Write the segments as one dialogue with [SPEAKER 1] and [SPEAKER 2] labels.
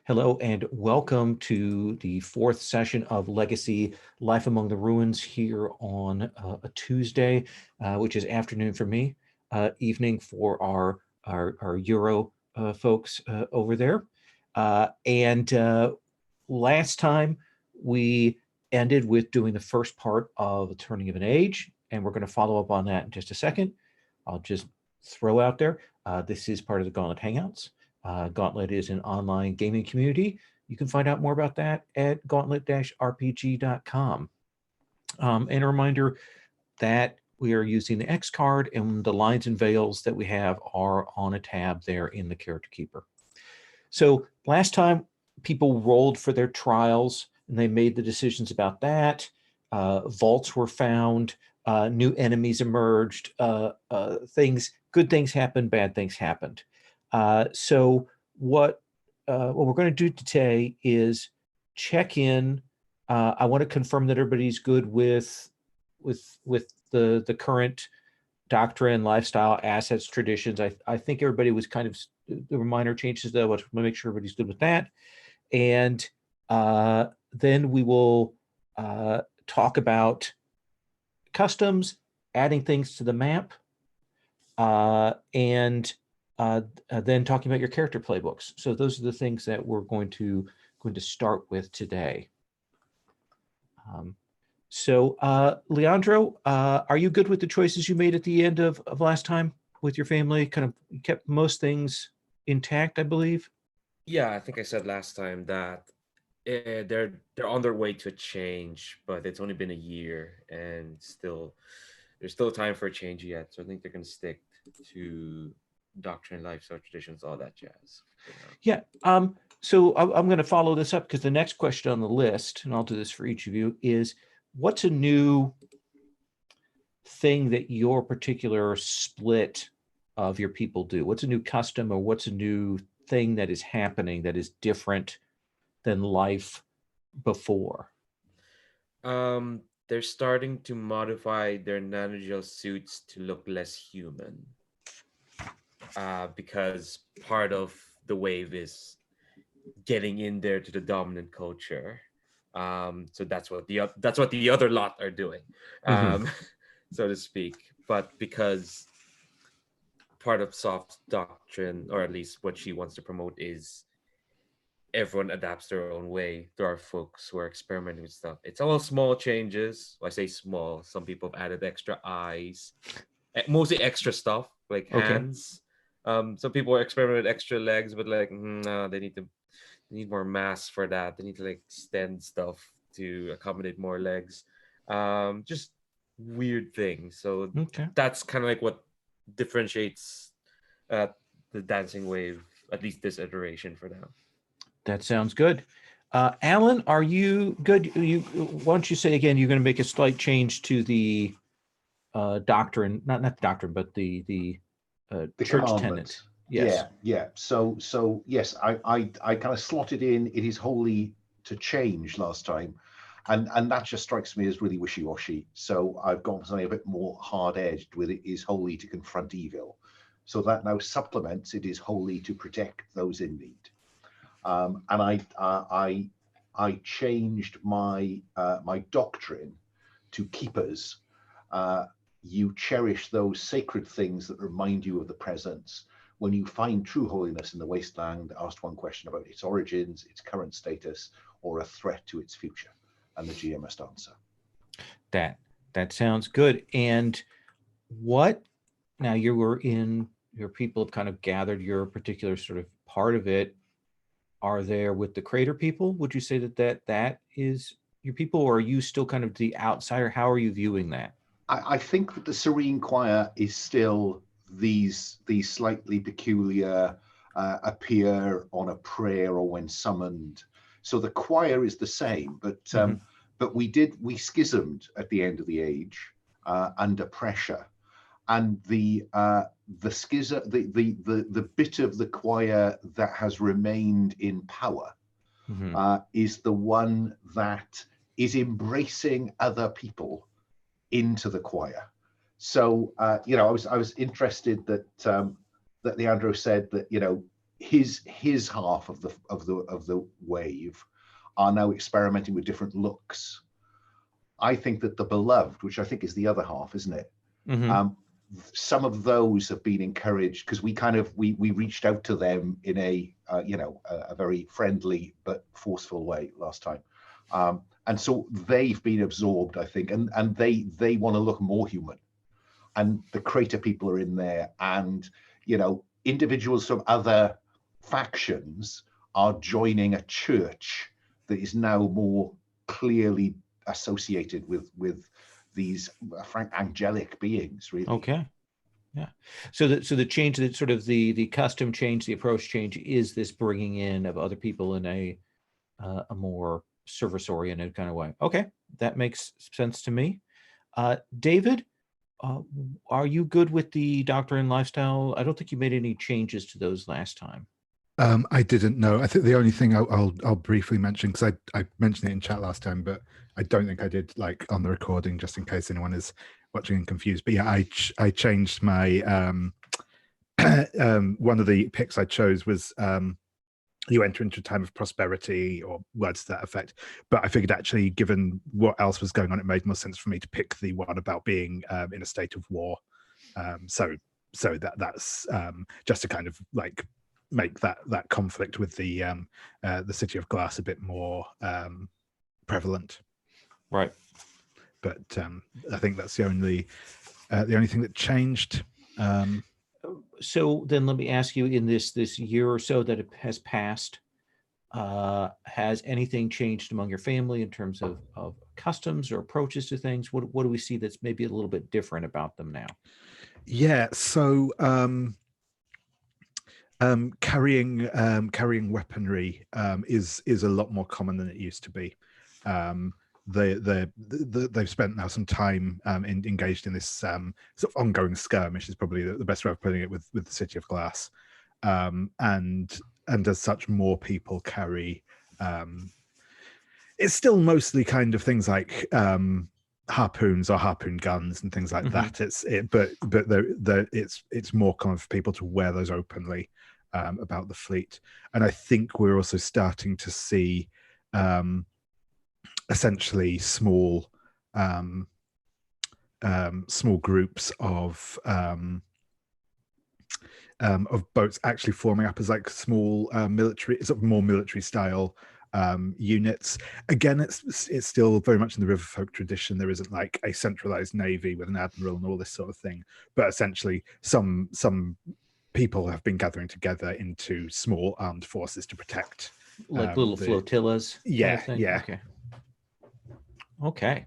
[SPEAKER 1] Hello and welcome to the fourth session of Legacy Life Among the Ruins here on a Tuesday, which is afternoon for me, evening for our Euro folks over there. Last time we ended with doing the first part of The Turning of an Age, and we're going to follow up on that in just a second. I'll just throw out there, this is part of the Gauntlet Hangouts. Gauntlet is an online gaming community. You can find out more about that at gauntlet-rpg.com. And a reminder that we are using the X card, and the lines and veils that we have are on a tab there in the Character Keeper. So last time people rolled for their trials and they made the decisions about that. Vaults were found, new enemies emerged, good things happened, bad things happened. So what we're going to do today is check in. I want to confirm that everybody's good with the current doctrine, lifestyle, assets, traditions. I think everybody was kind of, there were minor changes though. I want to make sure everybody's good with that. And then we will talk about customs, adding things to the map, and then talking about your character playbooks. So those are the things that we're going to start with today. Leandro, are you good with the choices you made at the end of last time with your family? Kind of kept most things intact, I believe.
[SPEAKER 2] Yeah, I think I said last time that they're on their way to a change, but it's only been a year, and there's still time for a change yet. So I think they're going to stick to doctrine, lifestyle, traditions, all that jazz.
[SPEAKER 1] Yeah. So I'm going to follow this up because the next question on the list, and I'll do this for each of you, is what's a new thing that your particular split of your people do? What's a new custom, or what's a new thing that is happening that is different than life before?
[SPEAKER 2] They're starting to modify their nanogel suits to look less human. Because part of the wave is getting in there to the dominant culture. So that's what the other lot are doing, so to speak. But because part of soft doctrine, or at least what she wants to promote, is everyone adapts their own way. There are folks who are experimenting with stuff. It's all small changes. I say small. Some people have added extra eyes, mostly extra stuff like hands. Some people are experimenting with extra legs, but like, no, they need more mass for that. They need to like extend stuff to accommodate more legs. Just weird things. So that's kind of like what differentiates the dancing wave, at least this iteration for now.
[SPEAKER 1] That sounds good. Alan, are you good? Why don't you say again, you're going to make a slight change to the doctrine, not the doctrine, but the church tenet.
[SPEAKER 3] Yes. Yeah. So yes, I kind of slotted in. It is wholly to change last time, and that just strikes me as really wishy-washy. So I've gone for something a bit more hard-edged with it is wholly to confront evil. So that now supplements it is wholly to protect those in need. And I changed my my doctrine to keepers. You cherish those sacred things that remind you of the presence. When you find true holiness in the wasteland, ask one question about its origins, its current status, or a threat to its future, and the GM must answer.
[SPEAKER 1] That sounds good. And what now? Your people have kind of gathered your particular sort of part of it. Are there with the Crater people? Would you say that is your people, or are you still kind of the outsider? How are you viewing that?
[SPEAKER 3] I think that the Serene Choir is still these slightly peculiar appear on a prayer or when summoned. So the choir is the same, but we schismed at the end of the age under pressure, and the schism, the bit of the choir that has remained in power is the one that is embracing other people into the choir. So I was interested that that Leandro said that his half of the wave are now experimenting with different looks. I think that the Beloved, which I think is the other half, isn't it? Some of those have been encouraged because we reached out to them in a a very friendly but forceful way last time, and so they've been absorbed, I think, and they want to look more human, and the Crater people are in there, and individuals from other factions are joining a church that is now more clearly associated with these angelic beings, really.
[SPEAKER 1] Okay. Yeah. So the change, that sort of the custom change, the approach change, is this bringing in of other people in a more service oriented kind of way. Okay, that makes sense to me. David, are you good with the doctrine and lifestyle? I don't think you made any changes to those last time.
[SPEAKER 4] I didn't know. I think the only thing I'll briefly mention, because I mentioned it in chat last time, but I don't think I did like on the recording, just in case anyone is watching and confused. But yeah, I changed my one of the picks I chose was you enter into a time of prosperity, or words to that effect. But I figured, actually, given what else was going on, it made more sense for me to pick the one about being in a state of war. So that's just to kind of like make that conflict with the City of Glass a bit more prevalent.
[SPEAKER 1] Right.
[SPEAKER 4] But I think that's the only thing that changed.
[SPEAKER 1] So then let me ask you, in this year or so that it has passed, has anything changed among your family in terms of customs or approaches to things? What do we see that's maybe a little bit different about them now? Yeah,
[SPEAKER 4] so carrying weaponry is a lot more common than it used to be. They've spent now some time engaged in this sort of ongoing skirmish, is probably the best way of putting it, with the City of Glass, and as such, more people carry. It's still mostly kind of things like harpoons or harpoon guns and things like that. But it's more common for people to wear those openly about the fleet, and I think we're also starting to see essentially small groups of boats actually forming up as like small military, sort of more military style units. Again, it's still very much in the Riverfolk tradition. There isn't like a centralized navy with an admiral and all this sort of thing, but essentially some people have been gathering together into small armed forces to protect,
[SPEAKER 1] like little flotillas.
[SPEAKER 4] Yeah,
[SPEAKER 1] kind of
[SPEAKER 4] yeah.
[SPEAKER 1] Okay.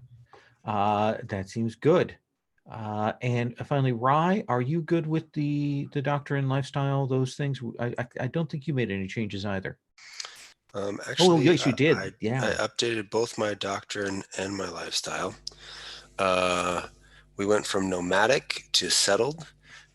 [SPEAKER 1] That seems good. And finally, Rye, are you good with the doctrine, lifestyle, those things? I don't think you made any changes either.
[SPEAKER 5] Actually,
[SPEAKER 1] yes, you did.
[SPEAKER 5] I
[SPEAKER 1] Yeah.
[SPEAKER 5] updated both my doctrine and my lifestyle. We went from nomadic to settled,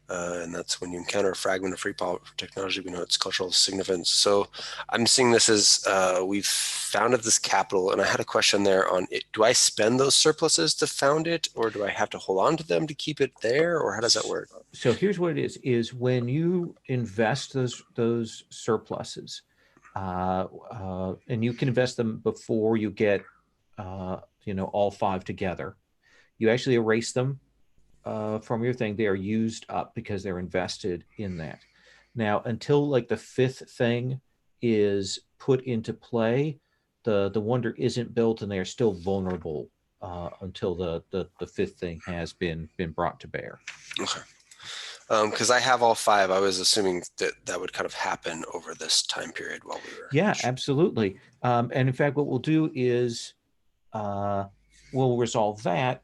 [SPEAKER 5] and that's when you encounter a fragment of free power technology. We know its cultural significance. So I'm seeing this as we've founded this capital, and I had a question there on it. Do I spend those surpluses to found it, or do I have to hold on to them to keep it there, or how does that work?
[SPEAKER 1] So here's what it is when you invest those surpluses, and you can invest them before you get all 5 together. You actually erase them from your thing. They are used up because they're invested in that. Now, until like the 5th thing is put into play, the wonder isn't built, and they are still vulnerable until the 5th thing has been brought to bear.
[SPEAKER 5] Okay. Because I have all 5. I was assuming that would kind of happen over this time period while we were.
[SPEAKER 1] Yeah, absolutely. And in fact, what we'll do is we'll resolve that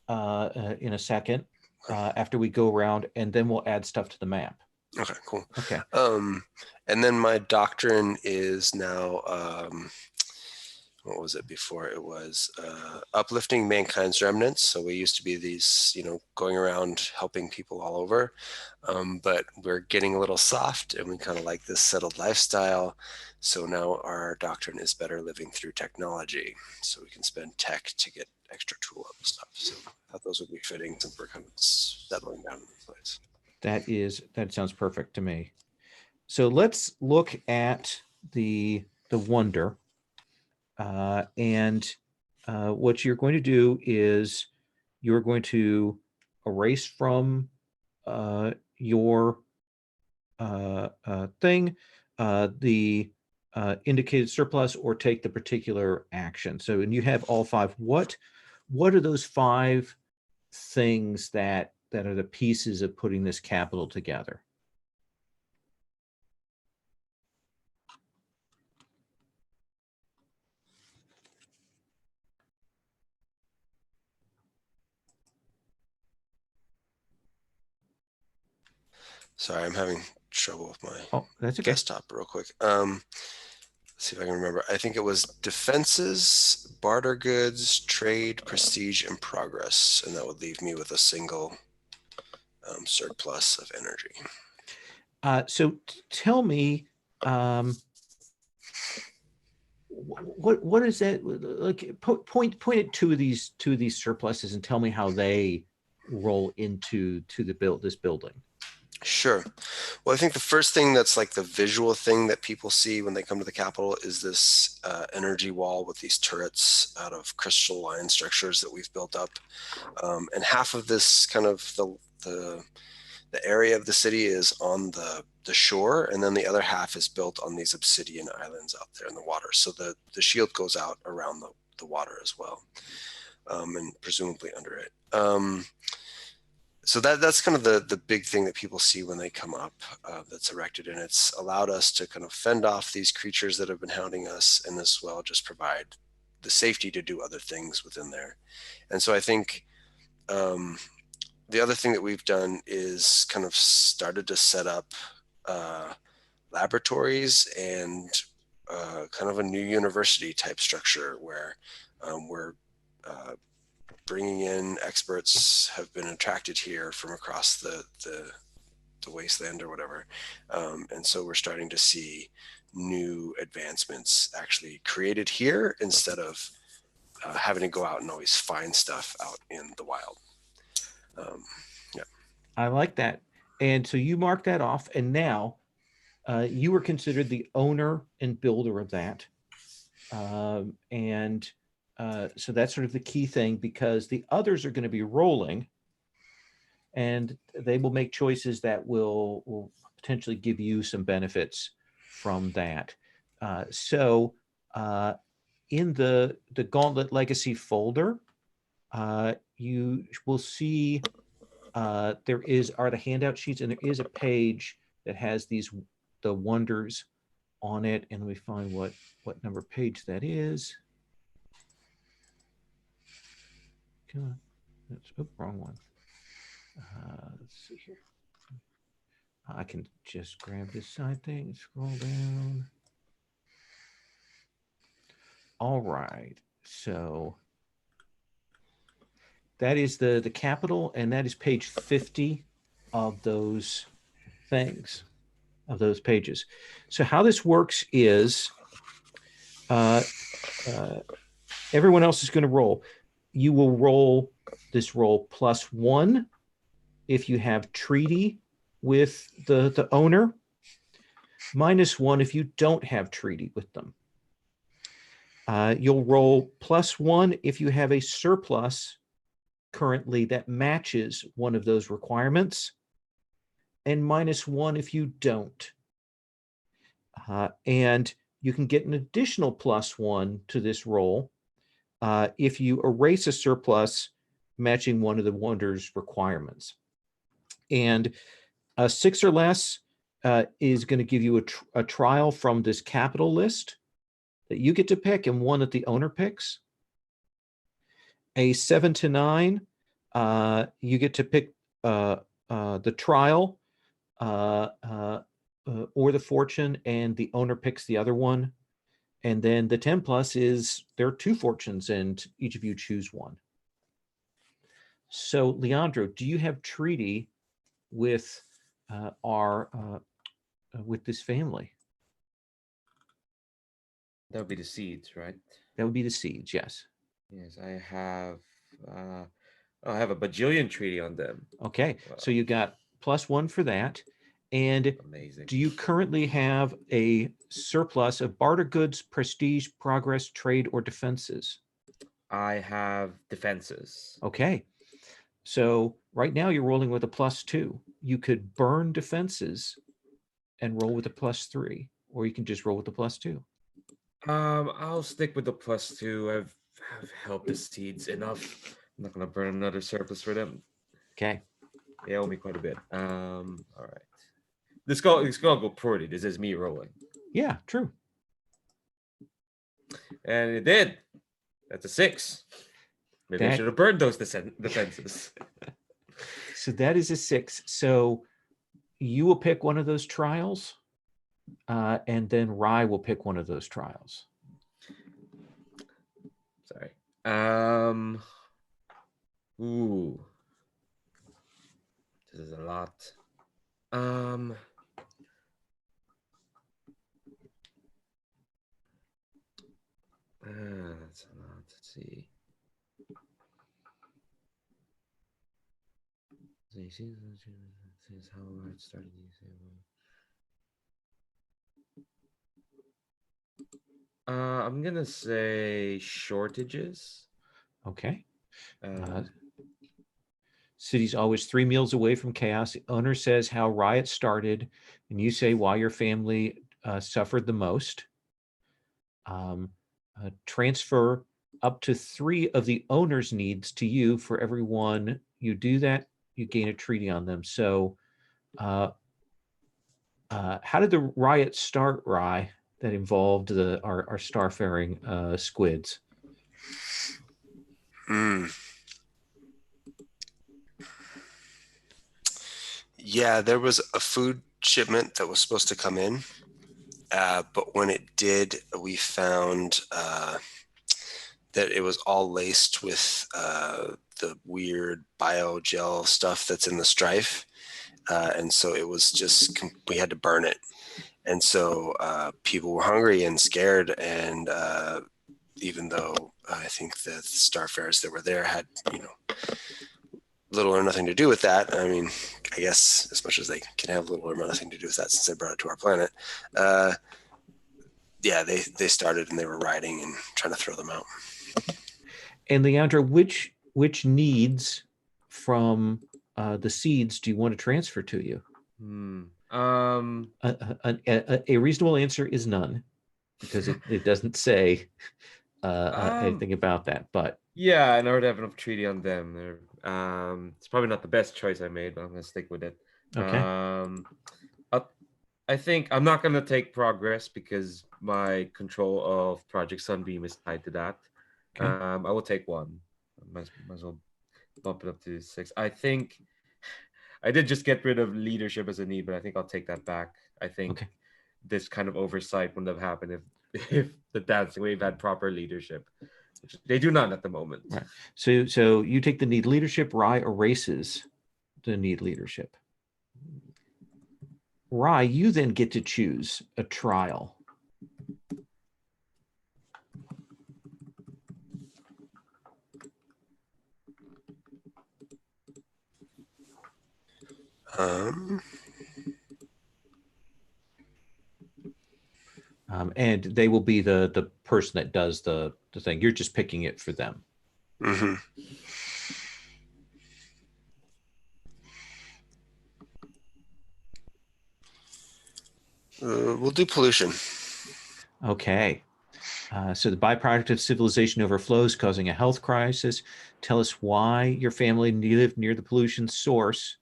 [SPEAKER 1] in a second after we go around, and then we'll add stuff to the map.
[SPEAKER 5] Okay, cool.
[SPEAKER 1] Okay.
[SPEAKER 5] And then my doctrine is now, what was it before? It was uplifting mankind's remnants. So we used to be these, going around helping people all over, but we're getting a little soft, and we kind of like this settled lifestyle. So now our doctrine is better living through technology. So we can spend tech to get extra tool up stuff. So I thought those would be fitting since we're kind of settling down in place.
[SPEAKER 1] That sounds perfect to me. So let's look at the wonder. And what you're going to do is you're going to erase from your thing the indicated surplus, or take the particular action. So, and you have all 5. What are those 5 things that are the pieces of putting this capital together?
[SPEAKER 5] Sorry, I'm having trouble with my
[SPEAKER 1] Oh, that's okay.
[SPEAKER 5] desktop real quick. Let's see if I can remember. I think it was defenses, barter goods, trade, prestige, and progress. And that would leave me with a single surplus of energy.
[SPEAKER 1] So tell me, what is that like? Point at two of these surpluses and tell me how they roll into this building.
[SPEAKER 5] Sure. Well, I think the first thing that's like the visual thing that people see when they come to the Capitol is this energy wall with these turrets out of crystalline structures that we've built up. And half of this kind of the area of the city is on the shore, and then the other half is built on these obsidian islands out there in the water. So the shield goes out around the water as well, and presumably under it. So that's kind of the big thing that people see when they come up, that's erected, and it's allowed us to kind of fend off these creatures that have been hounding us, and as well just provide the safety to do other things within there. And so I think the other thing that we've done is kind of started to set up laboratories and kind of a new university type structure where we're bringing in experts have been attracted here from across the wasteland or whatever. And so we're starting to see new advancements actually created here instead of having to go out and always find stuff out in the wild. Yeah.
[SPEAKER 1] I like that. And so you mark that off, and now you were considered the owner and builder of that. And so that's sort of the key thing, because the others are going to be rolling, and they will make choices that will potentially give you some benefits from that. So in the Gauntlet Legacy folder, you will see are the handout sheets, and there is a page that has the wonders on it. And let me find what number page that is. Come on. That's wrong one. Let's see here. I can just grab this side thing and scroll down. All right. So that is the capital, and that is page 50 of those things, of those pages. So how this works is everyone else is going to roll. You will roll this roll +1 if you have treaty with the owner, -1 if you don't have treaty with them. You'll roll +1 if you have a surplus currently that matches one of those requirements, and -1 if you don't. And you can get an additional +1 to this roll if you erase a surplus matching one of the wonders requirements. And 6 or less is going to give you a trial from this capital list that you get to pick, and one that the owner picks. A 7 to 9, you get to pick the trial or the fortune, and the owner picks the other one. And then the 10 plus is there are 2 fortunes, and each of you choose one. So, Leandro, do you have treaty with with this family?
[SPEAKER 2] That would be the seeds, right?
[SPEAKER 1] That would be the seeds, yes.
[SPEAKER 2] Yes, I have a bajillion treaty on them.
[SPEAKER 1] Okay, so you got +1 for that. And
[SPEAKER 2] Amazing.
[SPEAKER 1] do you currently have a surplus of barter goods, prestige, progress, trade, or defenses?
[SPEAKER 2] I have defenses.
[SPEAKER 1] Okay. So right now you're rolling with a +2. You could burn defenses and roll with a +3, or you can just roll with the +2.
[SPEAKER 2] I'll stick with the +2. I've helped the seeds enough. I'm not gonna burn another surplus for them.
[SPEAKER 1] Okay.
[SPEAKER 2] They owe me quite a bit. All right. This gonna go poorly. This is me rolling.
[SPEAKER 1] Yeah, true.
[SPEAKER 2] And it did. That's a 6. Maybe I
[SPEAKER 1] That-
[SPEAKER 2] should have burned those defenses.
[SPEAKER 1] So that is a 6. So you will pick one of those trials, and then Rye will pick one of those trials.
[SPEAKER 2] Sorry. Ooh. This is a lot. That's a lot. Let's see. This is how I started using. I'm gonna say shortages.
[SPEAKER 1] Okay.
[SPEAKER 2] Uh,
[SPEAKER 1] City's always 3 meals away from chaos. The owner says how riots started, and you say why your family suffered the most. Transfer up to 3 of the owner's needs to you. For every one you do that, you gain a treaty on them. So how did the riot start, Rye, that involved our starfaring squids?
[SPEAKER 5] Yeah, there was a food shipment that was supposed to come in, but when it did, we found that it was all laced with the weird biogel stuff that's in the strife, and so it was just we had to burn it, and so people were hungry and scared, and even though I think the starfarers that were there had little or nothing to do with that. I mean, I guess as much as they can have little or nothing to do with that since they brought it to our planet. Yeah, they started and they were rioting and trying to throw them out.
[SPEAKER 1] And Leandra, which needs from the seeds do you want to transfer to you? A reasonable answer is none, because it doesn't say anything about that. But
[SPEAKER 2] yeah, in order to have enough treaty on them, it's probably not the best choice I made, but I'm gonna stick with it.
[SPEAKER 1] okay.
[SPEAKER 2] I think I'm not gonna take progress because my control of Project Sunbeam is tied to that.
[SPEAKER 1] Okay.
[SPEAKER 2] I will take 1. Might as well bump it up to 6. I think I did just get rid of leadership as a need, but I think I'll take that back. I think this kind of oversight wouldn't have happened if the Dancing Wave had proper leadership, which they do not at the moment.
[SPEAKER 1] Right. So you take the need leadership. Rye erases the need leadership. Rye, you then get to choose a trial. And they will be the person that does the thing. You're just picking it for them.
[SPEAKER 5] Mm-hmm. We'll do pollution.
[SPEAKER 1] Okay. So the byproduct of civilization overflows, causing a health crisis. Tell us why your family lived near the pollution source.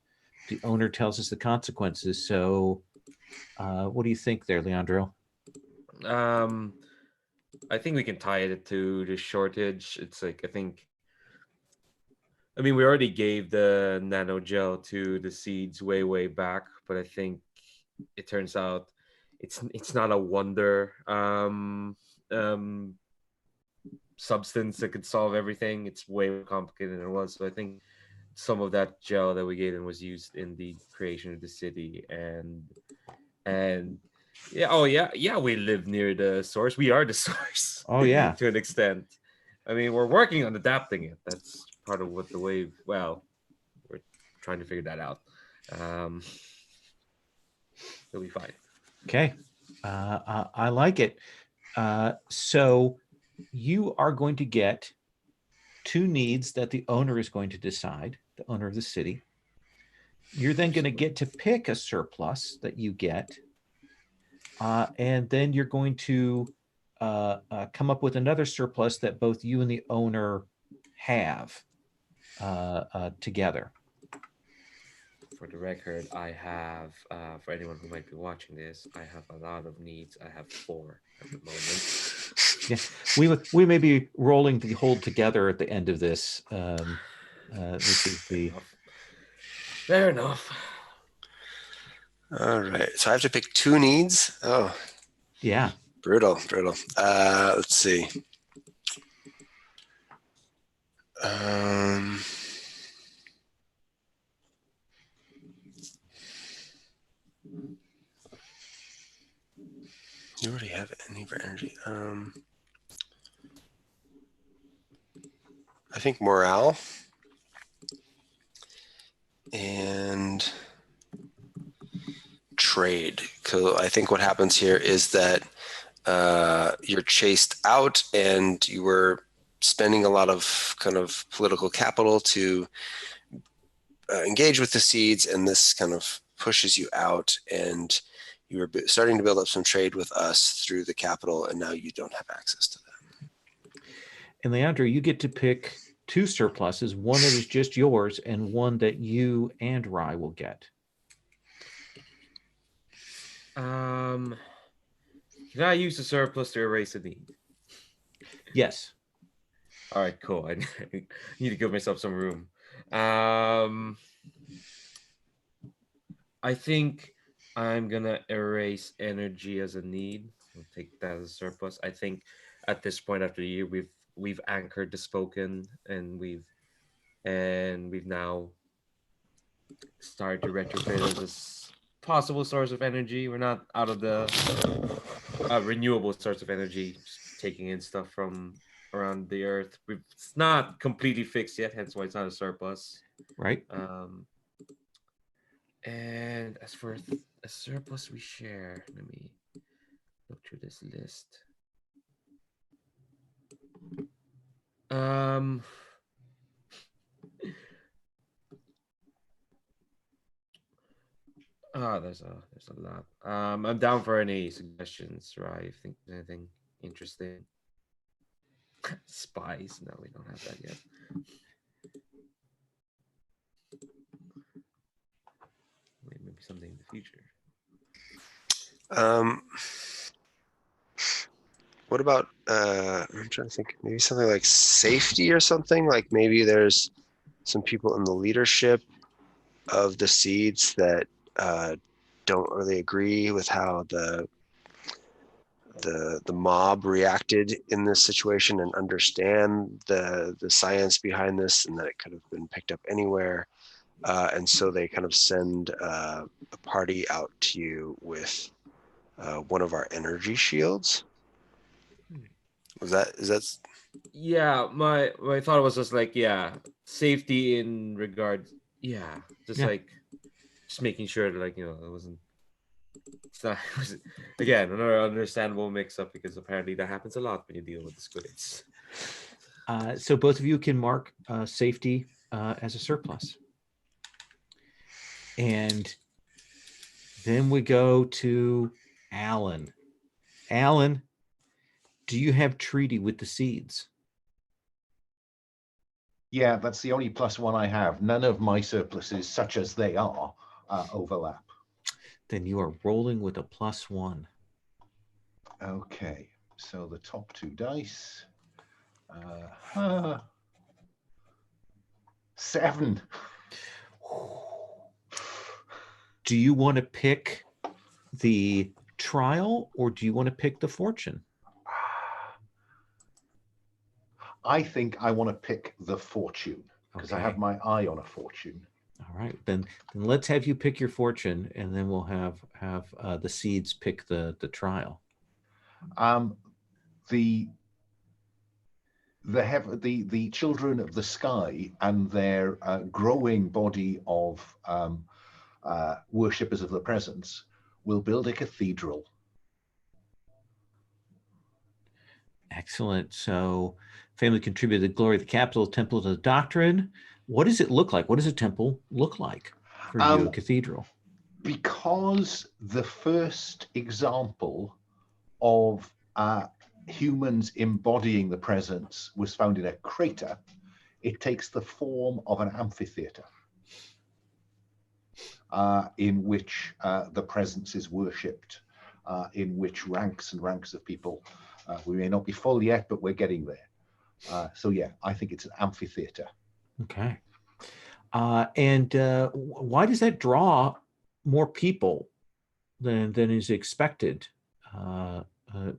[SPEAKER 1] The owner tells us the consequences. So what do you think there, Leandro?
[SPEAKER 2] I think we can tie it to the shortage. It's like, I mean, we already gave the nano gel to the seeds way back, but I think it turns out it's not a wonder substance that could solve everything. It's way more complicated than it was. So I think some of that gel that we gave them was used in the creation of the city, and yeah, we live near the source. We are the source.
[SPEAKER 1] Oh yeah.
[SPEAKER 2] To an extent. I mean, we're working on adapting it. That's part of what the wave. Well, we're trying to figure that out. It'll be fine.
[SPEAKER 1] Okay. I like it. So you are going to get 2 needs that the owner is going to decide, the owner of the city. You're then going to get to pick a surplus that you get. And then you're going to come up with another surplus that both you and the owner have together.
[SPEAKER 2] For the record, I have, for anyone who might be watching this, I have a lot of needs. I have 4 at the moment.
[SPEAKER 1] Yeah, we may be rolling the hold together at the end of this. This is the
[SPEAKER 2] Fair enough.
[SPEAKER 5] All right. So I have to pick 2 needs. Oh,
[SPEAKER 1] yeah.
[SPEAKER 5] brutal. Let's see. You already have any for energy. I think morale and trade. So I think what happens here is that you're chased out and you were spending a lot of kind of political capital to engage with the seeds, and this kind of pushes you out, and you were starting to build up some trade with us through the capital, and now you don't have access to them.
[SPEAKER 1] And Leandro, you get to pick 2 surpluses, one that is just yours and one that you and Rye will get.
[SPEAKER 2] Can I use the surplus to erase a need?
[SPEAKER 1] Yes.
[SPEAKER 2] All right, cool. I need to give myself some room. I think I'm gonna erase energy as a need. I'll take that as a surplus. I think at this point after the year, we've anchored the spoken, and we've now started to retrofit as a possible source of energy. We're not out of the renewable source of energy, just taking in stuff from around the earth. It's not completely fixed yet, hence why it's not a surplus.
[SPEAKER 1] Right.
[SPEAKER 2] And as for a surplus we share, let me look through this list. There's a lot. I'm down for any suggestions, right? If you think there's anything interesting. Spies? No, we don't have that yet. Maybe something in the future.
[SPEAKER 5] What about I'm trying to think, maybe something like safety or something? Like maybe there's some people in the leadership of the seeds that don't really agree with how the mob reacted in this situation and understand the science behind this, and that it could have been picked up anywhere. And so they kind of send a party out to you with one of our energy shields. Is that?
[SPEAKER 2] Yeah, my thought was just like, safety in regards, like just making sure that, like, it wasn't. It's not. Again, another understandable mix-up, because apparently that happens a lot when you deal with the squids.
[SPEAKER 1] So both of you can mark safety as a surplus. And then we go to Alan. Alan, do you have treaty with the seeds?
[SPEAKER 3] Yeah, that's the only +1 I have. None of my surpluses, such as they are, overlap.
[SPEAKER 1] Then you are rolling with a +1.
[SPEAKER 3] Okay, so the top 2 dice. 7.
[SPEAKER 1] Do you want to pick the trial, or do you want to pick the fortune?
[SPEAKER 3] I think I want to pick the fortune, because I have my eye on a fortune.
[SPEAKER 1] All right, then let's have you pick your fortune, and then we'll have the seeds pick the trial.
[SPEAKER 3] The children of the sky and their growing body of worshippers of the presence we'll build a cathedral.
[SPEAKER 1] Excellent. So family contributed the glory of the capital, temple to the doctrine. What does it look like? What does a temple look like for you, a cathedral?
[SPEAKER 3] Because the first example of humans embodying the presence was found in a crater, it takes the form of an amphitheater in which the presence is worshipped, in which ranks and ranks of people, we may not be full yet, but we're getting there. So yeah, I think it's an amphitheater.
[SPEAKER 1] Okay. And why does that draw more people than is expected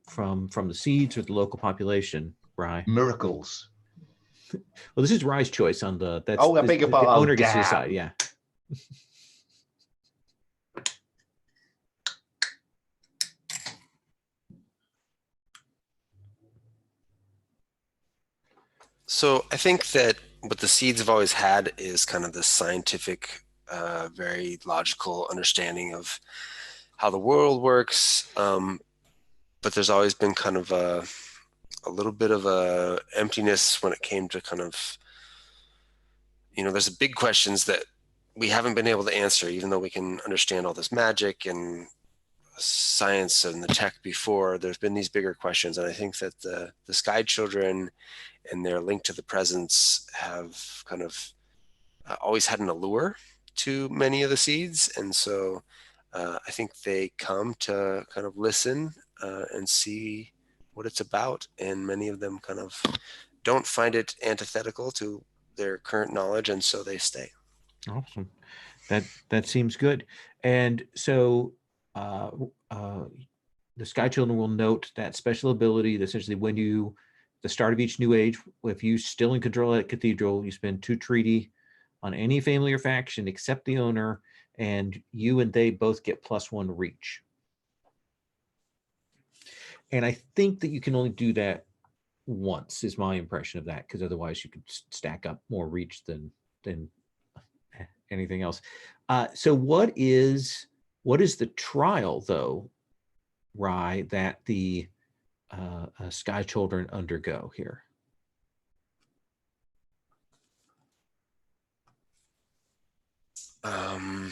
[SPEAKER 1] from the seeds or the local population, Rye?
[SPEAKER 3] Miracles.
[SPEAKER 1] Well, this is Rye's choice on the. That's,
[SPEAKER 3] I beg your pardon.
[SPEAKER 1] The owner gets to
[SPEAKER 3] Damn.
[SPEAKER 1] decide. Yeah.
[SPEAKER 5] So I think that what the seeds have always had is kind of this scientific, very logical understanding of how the world works. But there's always been kind of a little bit of a emptiness when it came to kind of, there's big questions that we haven't been able to answer, even though we can understand all this magic and science and the tech before. There's been these bigger questions. And I think that the Sky Children and their link to the presence have kind of always had an allure to many of the seeds. And so I think they come to kind of listen and see what it's about. And many of them kind of don't find it antithetical to their current knowledge. And so they stay.
[SPEAKER 1] Awesome. That seems good. And so the Sky Children will note that special ability that essentially when you, the start of each new age, if you still in control of that cathedral, you spend 2 treaty on any family or faction except the owner, and you and they both get +1 reach. And I think that you can only do that once, is my impression of that, because otherwise you could stack up more reach than anything else. So what is the trial, though, Rye, that the Sky Children undergo here?
[SPEAKER 5] I'm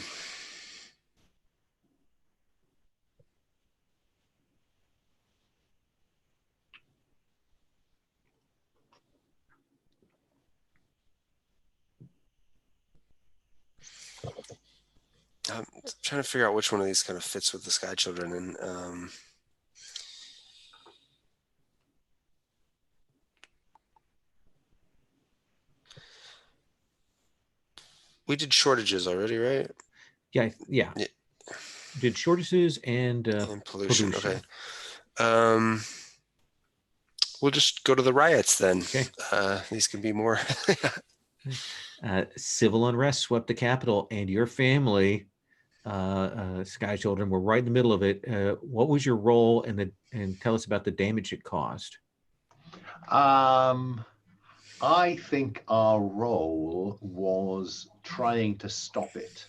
[SPEAKER 5] trying to figure out which one of these kind of fits with the Sky Children. And we did shortages already, right?
[SPEAKER 1] Yeah. Did shortages and
[SPEAKER 5] pollution. Okay. We'll just go to the riots then.
[SPEAKER 1] Okay.
[SPEAKER 5] These can be more.
[SPEAKER 1] Civil unrest swept the capital, and your family, Sky Children, were right in the middle of it. What was your role, and tell us about the damage it caused?
[SPEAKER 3] I think our role was trying to stop it.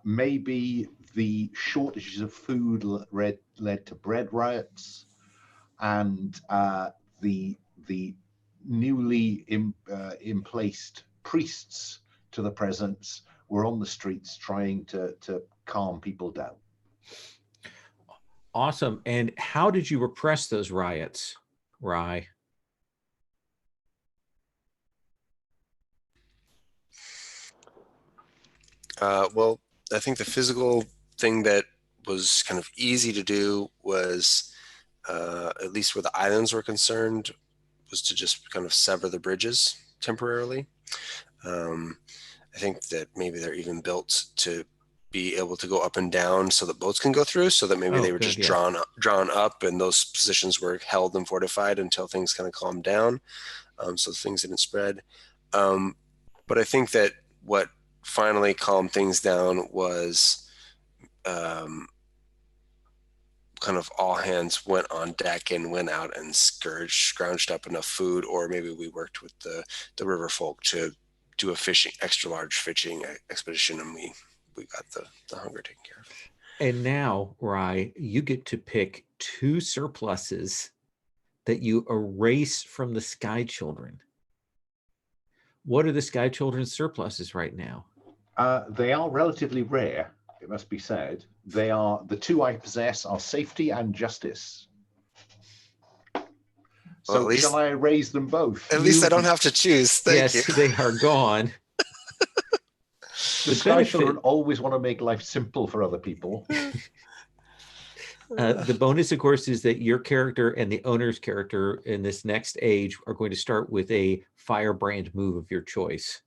[SPEAKER 3] Maybe the shortages of food led to bread riots, and the newly emplaced priests to the presence were on the streets trying to calm people down.
[SPEAKER 1] Awesome. And how did you repress those riots, Rye?
[SPEAKER 5] Well, I think the physical thing that was kind of easy to do was, at least where the islands were concerned, was to just kind of sever the bridges temporarily. I think that maybe they're even built to be able to go up and down so that boats can go through, so that maybe they were just drawn up, and those positions were held and fortified until things kind of calmed down, so things didn't spread. But I think that what finally calmed things down was kind of all hands went on deck and went out and scrounged up enough food, or maybe we worked with the river folk to do a extra large fishing expedition, and we we got the hunger taken care of.
[SPEAKER 1] And now, Rye, you get to pick 2 surpluses that you erase from the Sky Children. What are the Sky Children's surpluses right now?
[SPEAKER 3] They are relatively rare, it must be said. They are the 2 I possess are safety and justice. So
[SPEAKER 5] Well,
[SPEAKER 3] shall I erase them both?
[SPEAKER 5] At least I don't have to choose. Thank you.
[SPEAKER 1] Yes, they are gone.
[SPEAKER 3] The Sky Children always want to make life simple for other people.
[SPEAKER 1] The bonus, of course, is that your character and the owner's character in this next age are going to start with a firebrand move of your choice.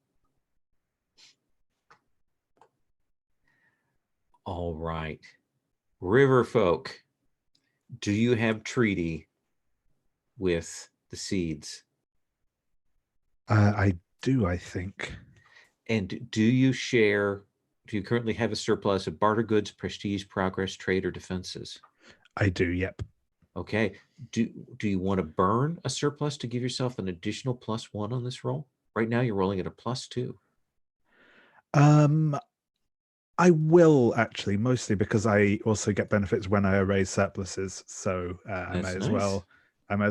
[SPEAKER 1] All right. River folk, do you have treaty with the seeds?
[SPEAKER 4] I do, I think.
[SPEAKER 1] And do you currently have a surplus of barter goods, prestige, progress, trade, or defenses?
[SPEAKER 4] I do, yep.
[SPEAKER 1] Okay. Do you want to burn a surplus to give yourself an additional +1 on this roll? Right now you're rolling at a +2.
[SPEAKER 4] I will actually, mostly because I also get benefits when I erase surpluses. So I may as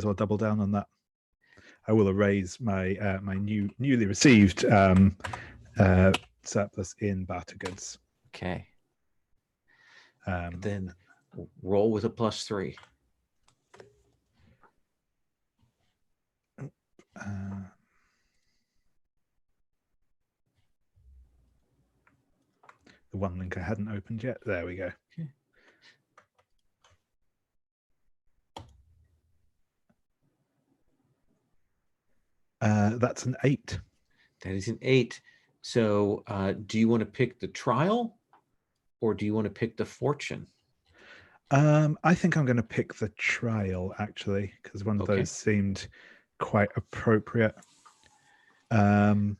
[SPEAKER 4] well double down on that. I will erase my my newly received surplus in barter goods.
[SPEAKER 1] Okay. Then roll with a +3.
[SPEAKER 4] The one link I hadn't opened yet. There we go.
[SPEAKER 1] Okay.
[SPEAKER 4] That's an 8.
[SPEAKER 1] That is an 8. So do you want to pick the trial or do you want to pick the fortune?
[SPEAKER 4] I think I'm going to pick the trial, actually, because one of those seemed quite appropriate.
[SPEAKER 1] And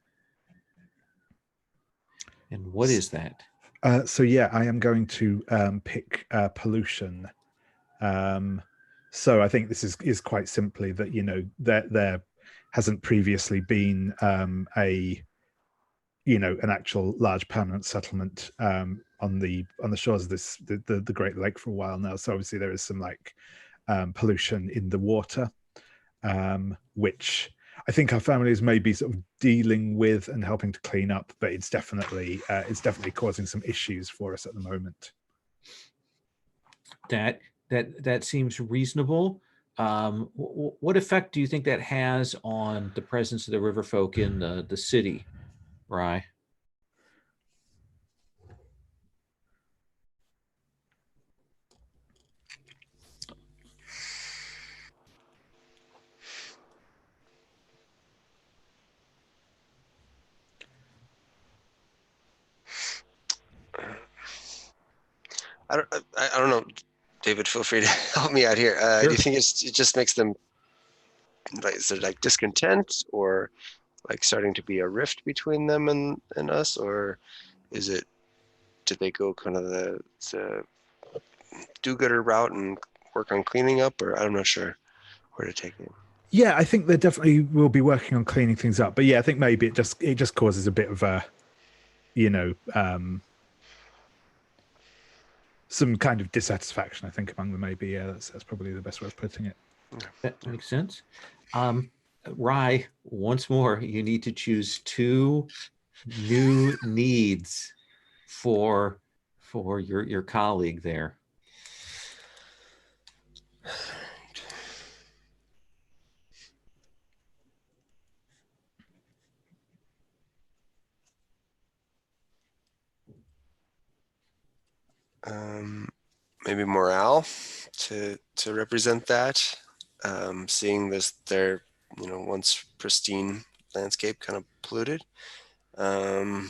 [SPEAKER 1] what is that?
[SPEAKER 4] So yeah, I am going to pick pollution. So I think this is quite simply that, you know, there hasn't previously been an actual large permanent settlement on the shores of the Great Lake for a while now. So obviously there is some pollution in the water, which I think our family is maybe sort of dealing with and helping to clean up, but it's definitely causing some issues for us at the moment.
[SPEAKER 1] That seems reasonable. What effect do you think that has on the presence of the river folk in the city, Rye?
[SPEAKER 5] I don't know, David. Feel free to help me out here.
[SPEAKER 1] Sure.
[SPEAKER 5] Do you think it just makes them is there discontent, or starting to be a rift between them and us, or did they go kind of the do-gooder route and work on cleaning up, or I'm not sure where to take it.
[SPEAKER 4] Yeah, I think they definitely will be working on cleaning things up, but yeah, I think maybe it just causes a bit of a some kind of dissatisfaction, I think, among them. Maybe, yeah, that's probably the best way of putting it.
[SPEAKER 1] That makes sense. Rye, once more, you need to choose 2 new needs for your colleague there.
[SPEAKER 5] Maybe morale to represent that, seeing their once pristine landscape kind of polluted. And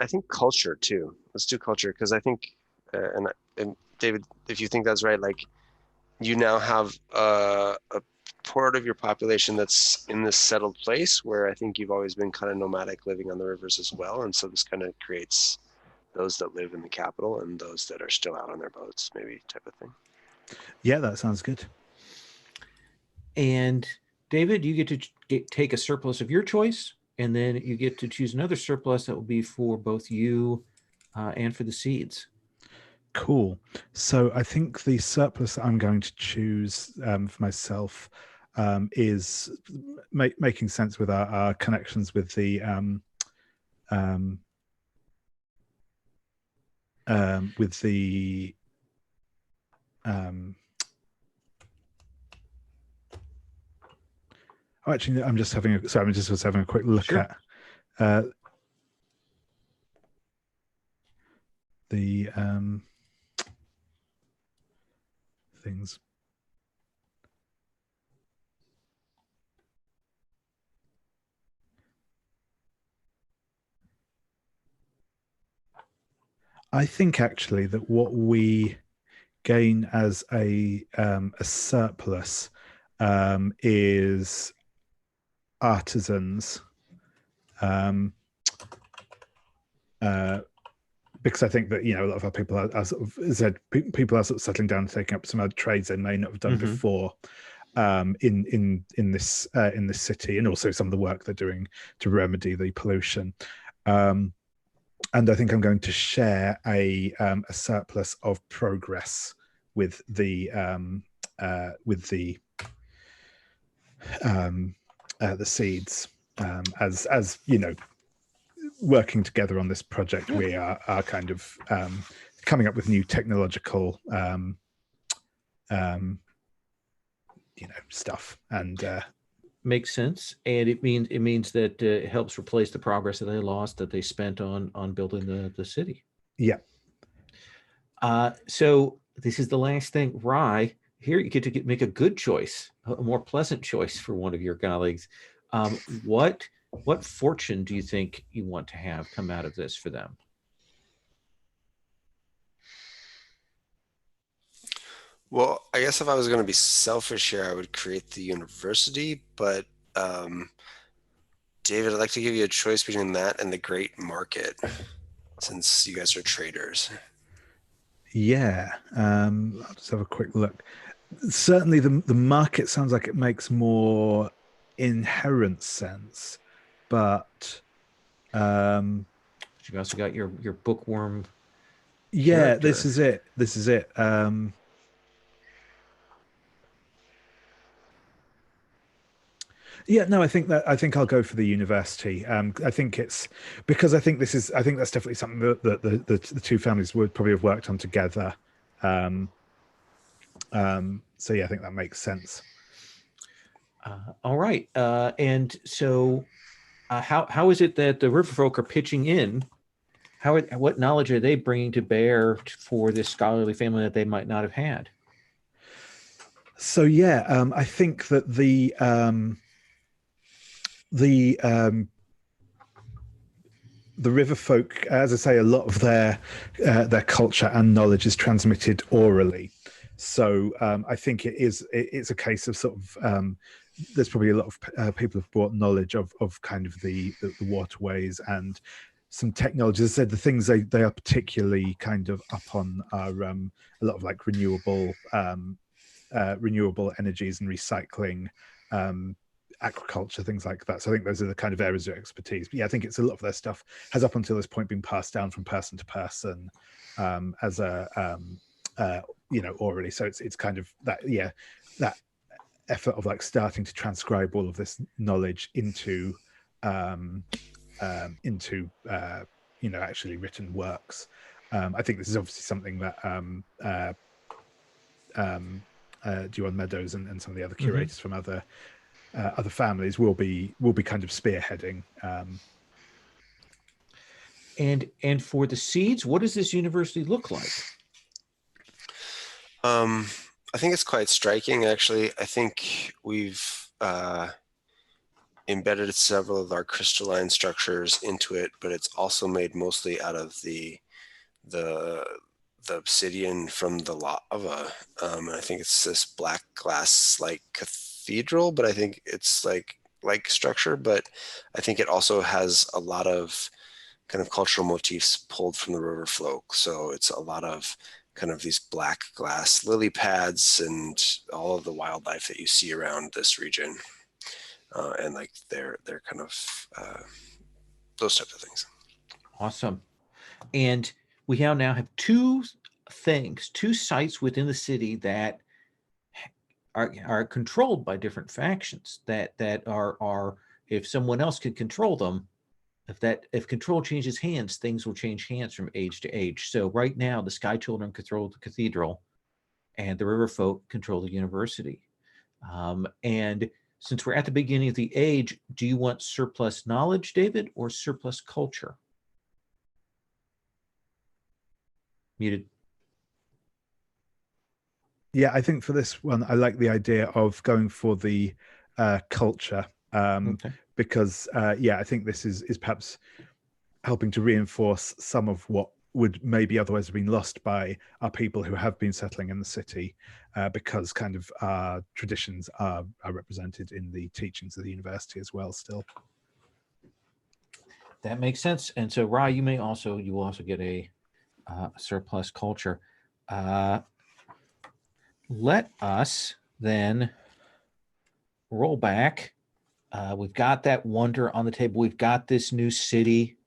[SPEAKER 5] I think culture too. Let's do culture, because I think and David, if you think that's right, you now have a part of your population that's in this settled place where I think you've always been kind of nomadic, living on the rivers as well. And so this kind of creates those that live in the capital and those that are still out on their boats, maybe, type of thing.
[SPEAKER 4] Yeah, that sounds good.
[SPEAKER 1] And David, you get to take a surplus of your choice, and then you get to choose another surplus that will be for both you and for the seeds.
[SPEAKER 4] Cool. So I think the surplus that I'm going to choose for myself is making sense with our connections with the with the oh, actually, I'm just having a quick look
[SPEAKER 1] Sure.
[SPEAKER 4] at the things. I think actually that what we gain as a surplus is artisans, because I think that a lot of our people are sort of people are sort of settling down and taking up some other trades they may not have done before in this city, and also some of the work they're doing to remedy the pollution. And I think I'm going to share a surplus of progress with the seeds, as working together on this project. We are kind of coming up with new technological stuff, and
[SPEAKER 1] makes sense, and it means that it helps replace the progress that they lost, that they spent on building the city.
[SPEAKER 4] Yeah.
[SPEAKER 1] So this is the last thing, Rye. Here you get to make a good choice, a more pleasant choice for one of your colleagues. What fortune do you think you want to have come out of this for them?
[SPEAKER 5] Well, I guess if I was going to be selfish here, I would create the university. But David, I'd like to give you a choice between that and the Great Market, since you guys are traders.
[SPEAKER 4] Yeah. I'll just have a quick look. Certainly, the market sounds like it makes more inherent sense, but
[SPEAKER 1] you've also got your bookworm.
[SPEAKER 4] Yeah,
[SPEAKER 1] character.
[SPEAKER 4] this is it. Yeah, no, I think I'll go for the university. I think it's because I think that's definitely something that the two families would probably have worked on together. So yeah, I think that makes sense.
[SPEAKER 1] All right, and so how is it that the Riverfolk are pitching in? What knowledge are they bringing to bear for this scholarly family that they might not have had?
[SPEAKER 4] So yeah, I think that the Riverfolk, as I say, a lot of their culture and knowledge is transmitted orally. So I think it's a case of sort of there's probably a lot of people have brought knowledge of kind of the waterways and some technologies. As I said, the things they are particularly kind of up on are a lot of like renewable energies and recycling, agriculture, things like that. So I think those are the kind of areas of expertise. But yeah, I think it's a lot of their stuff has up until this point been passed down from person to person as a orally. So it's kind of that effort of like starting to transcribe all of this knowledge into actually written works. I think this is obviously something that Duan Meadows and some of the other curators from other families will be kind of spearheading.
[SPEAKER 1] And for the seeds, what does this university look like?
[SPEAKER 5] I think it's quite striking, actually. I think we've embedded several of our crystalline structures into it, but it's also made mostly out of the obsidian from the lava. And I think it's this black glass like cathedral, but I think it's like structure, but I think it also has a lot of kind of cultural motifs pulled from the river folk. So it's a lot of kind of these black glass lily pads and all of the wildlife that you see around this region. and like their kind of those types of things.
[SPEAKER 1] Awesome. And we now have two sites within the city that are controlled by different factions that are if someone else can control them, if control changes hands, things will change hands from age to age. So right now the Sky Children control the cathedral and the River Folk control the university. And since we're at the beginning of the age, do you want surplus knowledge, David, or surplus culture? Muted.
[SPEAKER 4] Yeah, I think for this one, I like the idea of going for the culture,
[SPEAKER 1] Okay.
[SPEAKER 4] because I think this is perhaps helping to reinforce some of what would maybe otherwise have been lost by our people who have been settling in the city, because kind of our traditions are represented in the teachings of the university as well still.
[SPEAKER 1] That makes sense. And so, Rye, you will also get a surplus culture. Let us then roll back. We've got that wonder on the table. We've got this new city,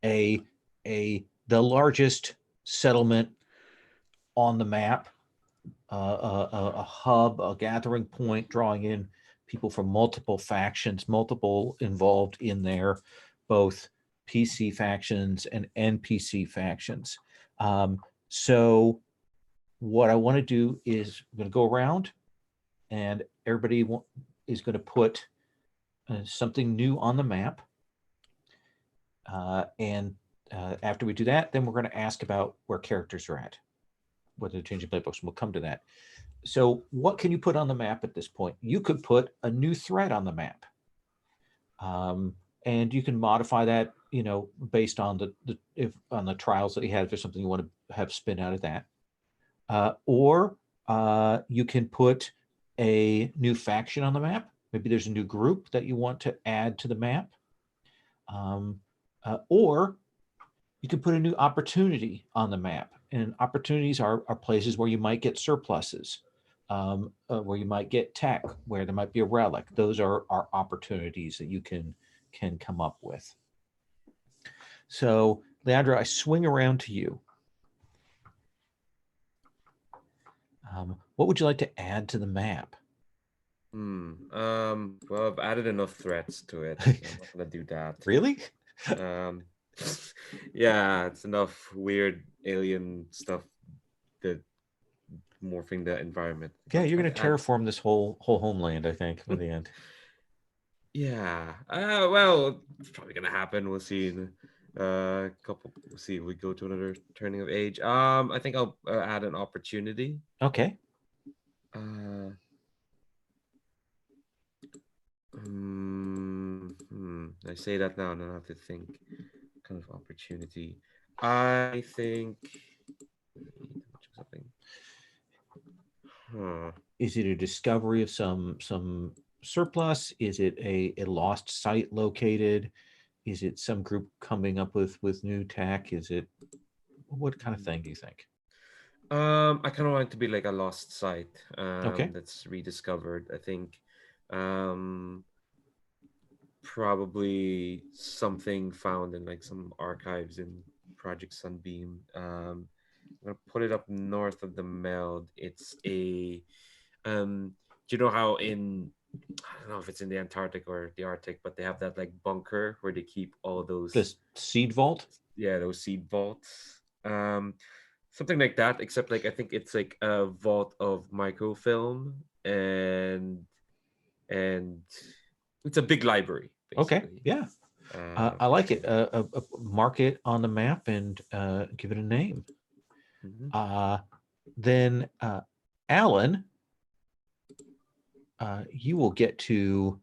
[SPEAKER 1] the largest settlement on the map, a hub, a gathering point, drawing in people from multiple factions, multiple involved in there, both PC factions and NPC factions. So what I want to do is I'm going to go around and everybody is going to put something new on the map. And after we do that, then we're going to ask about where characters are at, whether they're changing playbooks, and we'll come to that. So what can you put on the map at this point? You could put a new threat on the map. And you can modify that, based on the trials that you had, if there's something you want to have spin out of that. Or you can put a new faction on the map. Maybe there's a new group that you want to add to the map. Or you can put a new opportunity on the map. And opportunities are places where you might get surpluses, where you might get tech, where there might be a relic. Those are opportunities that you can come up with. So, Leandro, I swing around to you. What would you like to add to the map?
[SPEAKER 2] Well, I've added enough threats to it. I'm not gonna do that.
[SPEAKER 1] Really?
[SPEAKER 2] Yeah, it's enough weird alien stuff that morphing the environment.
[SPEAKER 1] Yeah, you're going to terraform this whole homeland, I think, in the end.
[SPEAKER 2] Yeah. Well, it's probably gonna happen. We'll see in we'll see if we go to another turning of age. I think I'll add an opportunity.
[SPEAKER 1] Okay.
[SPEAKER 2] I say that now and I have to think. Kind of opportunity. I think something.
[SPEAKER 1] Is it a discovery of some surplus? Is it a lost site located? Is it some group coming up with new tech? Is it, what kind of thing do you think?
[SPEAKER 2] I kind of want it to be like a lost site
[SPEAKER 1] Okay.
[SPEAKER 2] that's rediscovered. I think probably something found in like some archives in Project Sunbeam. I'm gonna put it up north of the meld. It's a do you know how I don't know if it's in the Antarctic or the Arctic, but they have that like bunker where they keep all those
[SPEAKER 1] This seed vault?
[SPEAKER 2] Yeah, those seed vaults. Something like that, except like I think it's like a vault of microfilm and it's a big library, basically.
[SPEAKER 1] Okay, yeah. I like it. Mark it on the map and give it a name. Then Alan, you will get to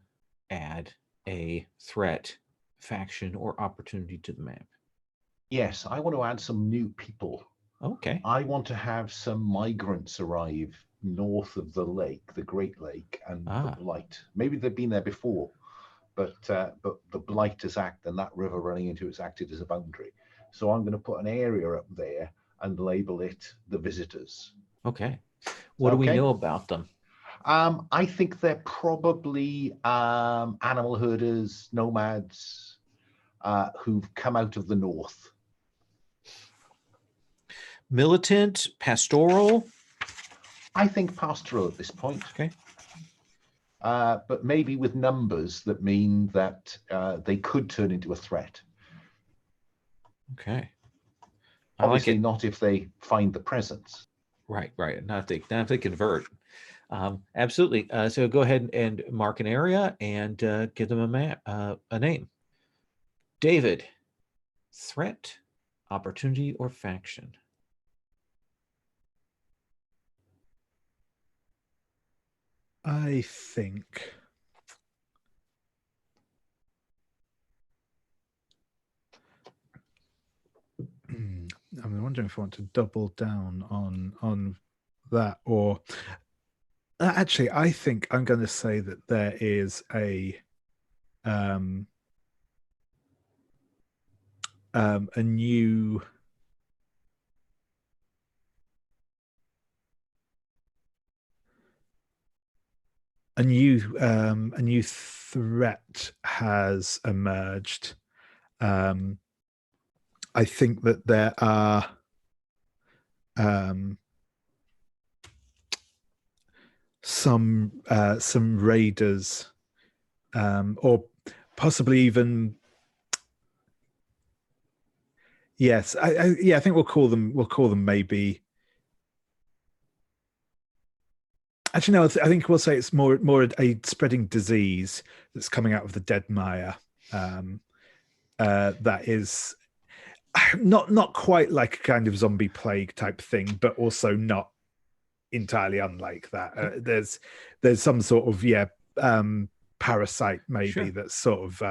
[SPEAKER 1] add a threat, faction, or opportunity to the map.
[SPEAKER 3] Yes, I want to add some new people.
[SPEAKER 1] Okay.
[SPEAKER 3] I want to have some migrants arrive north of the lake, the Great Lake, and the Blight. Maybe they've been there before, but the Blight has acted, and that river running into it's acted as a boundary. So I'm going to put an area up there and label it the visitors.
[SPEAKER 1] Okay. What do we know about them?
[SPEAKER 3] I think they're probably animal herders, nomads, who've come out of the north.
[SPEAKER 1] Militant, pastoral.
[SPEAKER 3] I think pastoral at this point.
[SPEAKER 1] Okay.
[SPEAKER 3] But maybe with numbers that mean that they could turn into a threat.
[SPEAKER 1] Okay.
[SPEAKER 3] Obviously,
[SPEAKER 1] I like it.
[SPEAKER 3] not if they find the presence.
[SPEAKER 1] Right. Not if they convert. Absolutely. So go ahead and mark an area and give them a name. David, threat, opportunity, or faction?
[SPEAKER 4] I think I'm wondering if I want to double down on that, or actually, I think I'm going to say that there is a new a new threat has emerged. I think that there are some raiders, or possibly even, yes, I think we'll call them maybe. Actually, no, I think we'll say it's more a spreading disease that's coming out of the dead mire. That is not quite like a kind of zombie plague type thing, but also not entirely unlike that. There's some sort of parasite maybe,
[SPEAKER 1] Sure.
[SPEAKER 4] that sort of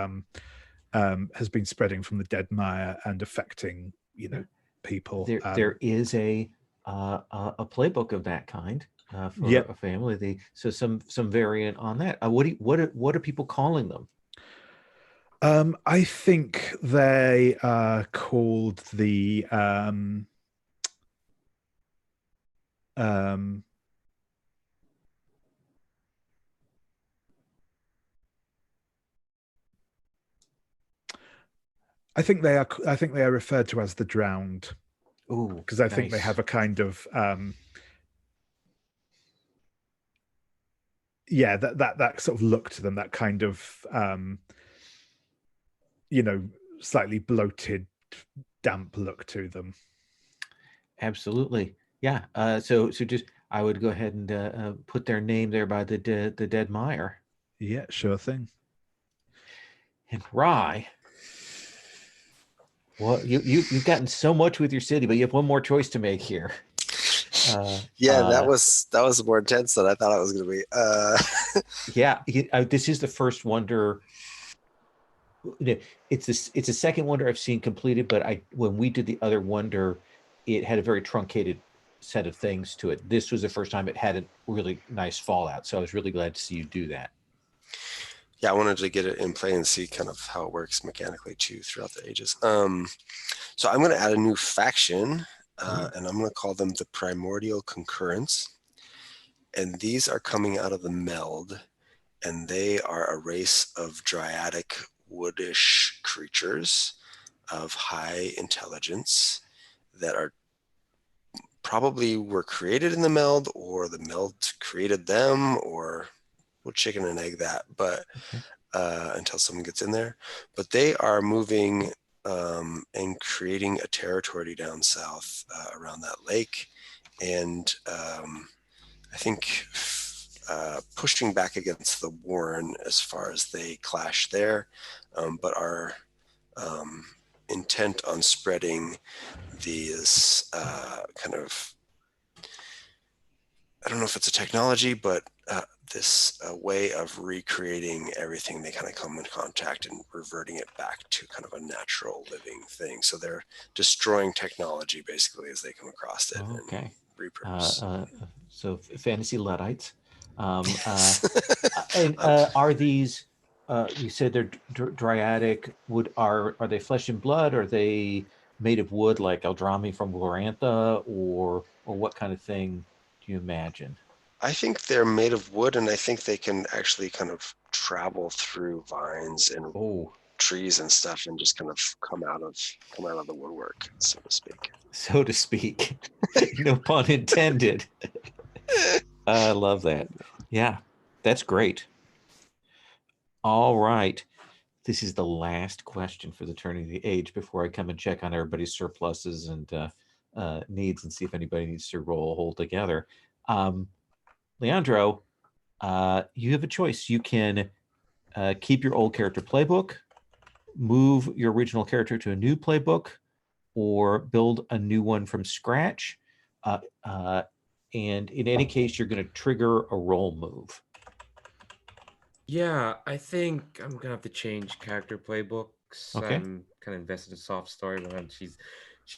[SPEAKER 4] has been spreading from the dead mire and affecting people.
[SPEAKER 1] There is a playbook of that kind for
[SPEAKER 4] Yep.
[SPEAKER 1] a family. So some variant on that. What are people calling them?
[SPEAKER 4] I think they are called the I think they are referred to as the drowned.
[SPEAKER 1] Ooh,
[SPEAKER 4] because I think they
[SPEAKER 1] nice.
[SPEAKER 4] have a kind of that sort of look to them, that kind of slightly bloated, damp look to them.
[SPEAKER 1] Absolutely. Yeah. So just I would go ahead and put their name there by the dead mire.
[SPEAKER 4] Yeah, sure thing.
[SPEAKER 1] And Rye, well, you've gotten so much with your city, but you have one more choice to make here.
[SPEAKER 5] That was more intense than I thought it was going to be.
[SPEAKER 1] Yeah, this is the first wonder. It's a second wonder I've seen completed, but when we did the other wonder, it had a very truncated set of things to it. This was the first time it had a really nice fallout, so I was really glad to see you do that.
[SPEAKER 5] Yeah, I wanted to get it in play and see kind of how it works mechanically too throughout the ages. So I'm going to add a new faction, and I'm going to call them the Primordial Concurrence. And these are coming out of the Meld, and they are a race of dryadic woodish creatures of high intelligence that are probably were created in the Meld, or the Meld created them, or we'll chicken and egg that, but until someone gets in there. But they are moving and creating a territory down south around that lake, and I think pushing back against the Warren as far as they clash there, but are intent on spreading these kind of, I don't know if it's a technology, but this way of recreating everything they kind of come in contact and reverting it back to kind of a natural living thing. So they're destroying technology basically as they come across it.
[SPEAKER 1] Okay.
[SPEAKER 5] And reproduce.
[SPEAKER 1] So fantasy Luddites. And are these? You said they're dryadic. Are they flesh and blood? Are they made of wood like Eldrami from Glorantha, or what kind of thing do you imagine?
[SPEAKER 5] I think they're made of wood, and I think they can actually kind of travel through vines and
[SPEAKER 1] Oh,
[SPEAKER 5] trees and stuff, and just kind of come out of the woodwork, so to speak.
[SPEAKER 1] so to speak. No pun intended. I love that. Yeah, that's great. All right. This is the last question for the Turning of the Age before I come and check on everybody's surpluses and needs and see if anybody needs to roll a hole together. Leandro, you have a choice. You can keep your old character playbook, move your original character to a new playbook, or build a new one from scratch. And in any case, you're going to trigger a roll move.
[SPEAKER 2] Yeah, I think I'm gonna have to change character playbooks.
[SPEAKER 1] Okay.
[SPEAKER 2] I'm kind of invested in soft story, but she's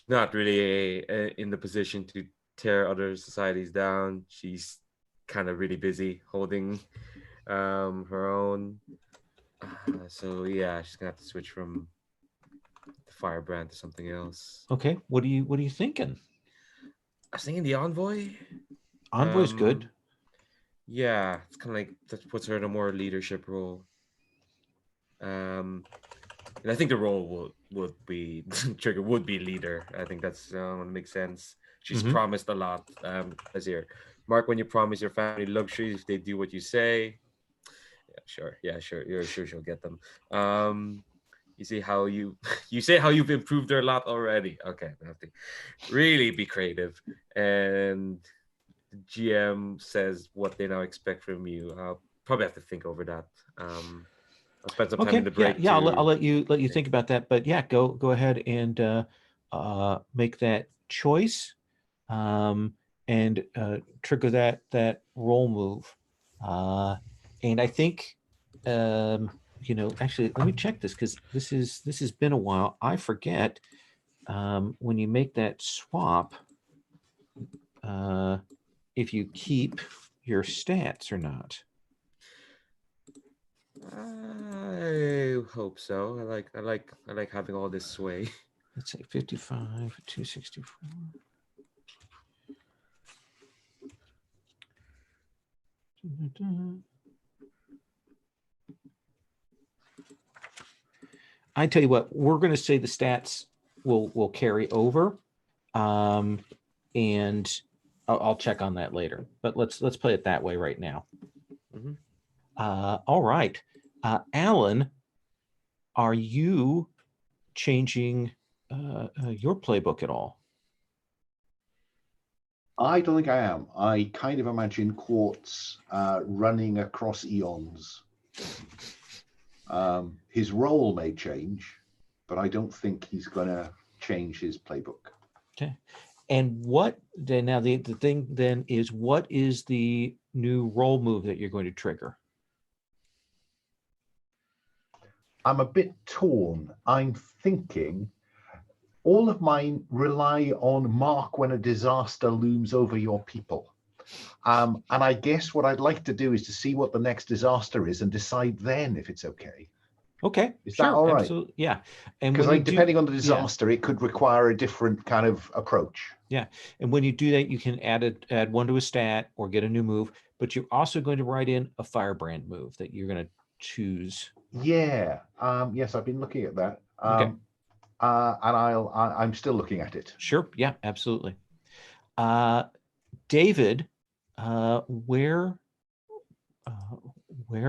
[SPEAKER 2] not really in the position to tear other societies down. She's kind of really busy holding her own. So yeah, she's gonna have to switch from the firebrand to something else.
[SPEAKER 1] Okay. What are you thinking?
[SPEAKER 2] I was thinking the envoy.
[SPEAKER 1] Envoy's good.
[SPEAKER 2] Yeah, it's kind of like that puts her in a more leadership role. And I think the role would be trigger would be leader. I think that's makes sense. She's
[SPEAKER 1] Mhm.
[SPEAKER 2] promised a lot. As here, Mark, when you promise your family luxuries, if they do what you say, yeah, sure, you're sure she'll get them. You see how you you say how you've improved her a lot already. Okay, I have to really be creative, and the GM says what they now expect from you. I'll probably have to think over that. I'll spend some time in
[SPEAKER 1] Okay.
[SPEAKER 2] the
[SPEAKER 1] Yeah.
[SPEAKER 2] break.
[SPEAKER 1] Yeah. I'll let you
[SPEAKER 2] Yeah.
[SPEAKER 1] think about that. But yeah, go ahead and make that choice, and trigger that roll move. And I think, actually, let me check this because this has been a while. I forget when you make that swap, if you keep your stats or not.
[SPEAKER 2] I hope so. I like having all this sway.
[SPEAKER 1] Let's say 55, 264. I tell you what, we're going to say the stats will carry over, and I'll check on that later. But let's play it that way right now.
[SPEAKER 2] Mhm.
[SPEAKER 1] All right, Alan, are you changing your playbook at all?
[SPEAKER 3] I don't think I am. I kind of imagine Quartz running across eons. His role may change, but I don't think he's going to change his playbook.
[SPEAKER 1] Okay. And what then? Now the thing then is, what is the new roll move that you're going to trigger?
[SPEAKER 3] I'm a bit torn. I'm thinking all of mine rely on mark when a disaster looms over your people. And I guess what I'd like to do is to see what the next disaster is and decide then if it's okay.
[SPEAKER 1] Okay,
[SPEAKER 3] Is
[SPEAKER 1] sure,
[SPEAKER 3] that all right?
[SPEAKER 1] absolutely, yeah. And
[SPEAKER 3] Because
[SPEAKER 1] when you
[SPEAKER 3] depending on the
[SPEAKER 1] yeah,
[SPEAKER 3] disaster, it could require a different kind of approach.
[SPEAKER 1] yeah, and when you do that, you can add one to a stat or get a new move. But you're also going to write in a firebrand move that you're going to choose.
[SPEAKER 3] Yeah. Yes, I've been looking at that.
[SPEAKER 1] Okay.
[SPEAKER 3] And I'm still looking at it.
[SPEAKER 1] Sure. Yeah, absolutely. David, where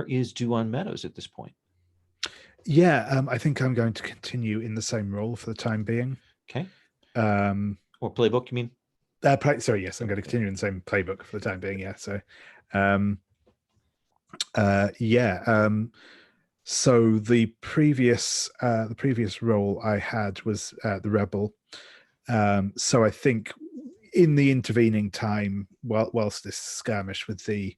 [SPEAKER 1] is Duan Meadows at this point?
[SPEAKER 4] Yeah, I think I'm going to continue in the same role for the time being.
[SPEAKER 1] Okay.
[SPEAKER 4] Or
[SPEAKER 1] playbook, you mean?
[SPEAKER 4] Sorry, yes, I'm going to continue in the same playbook for the time being. Yeah. So, so the previous role I had was the rebel. So I think in the intervening time, whilst this skirmish with the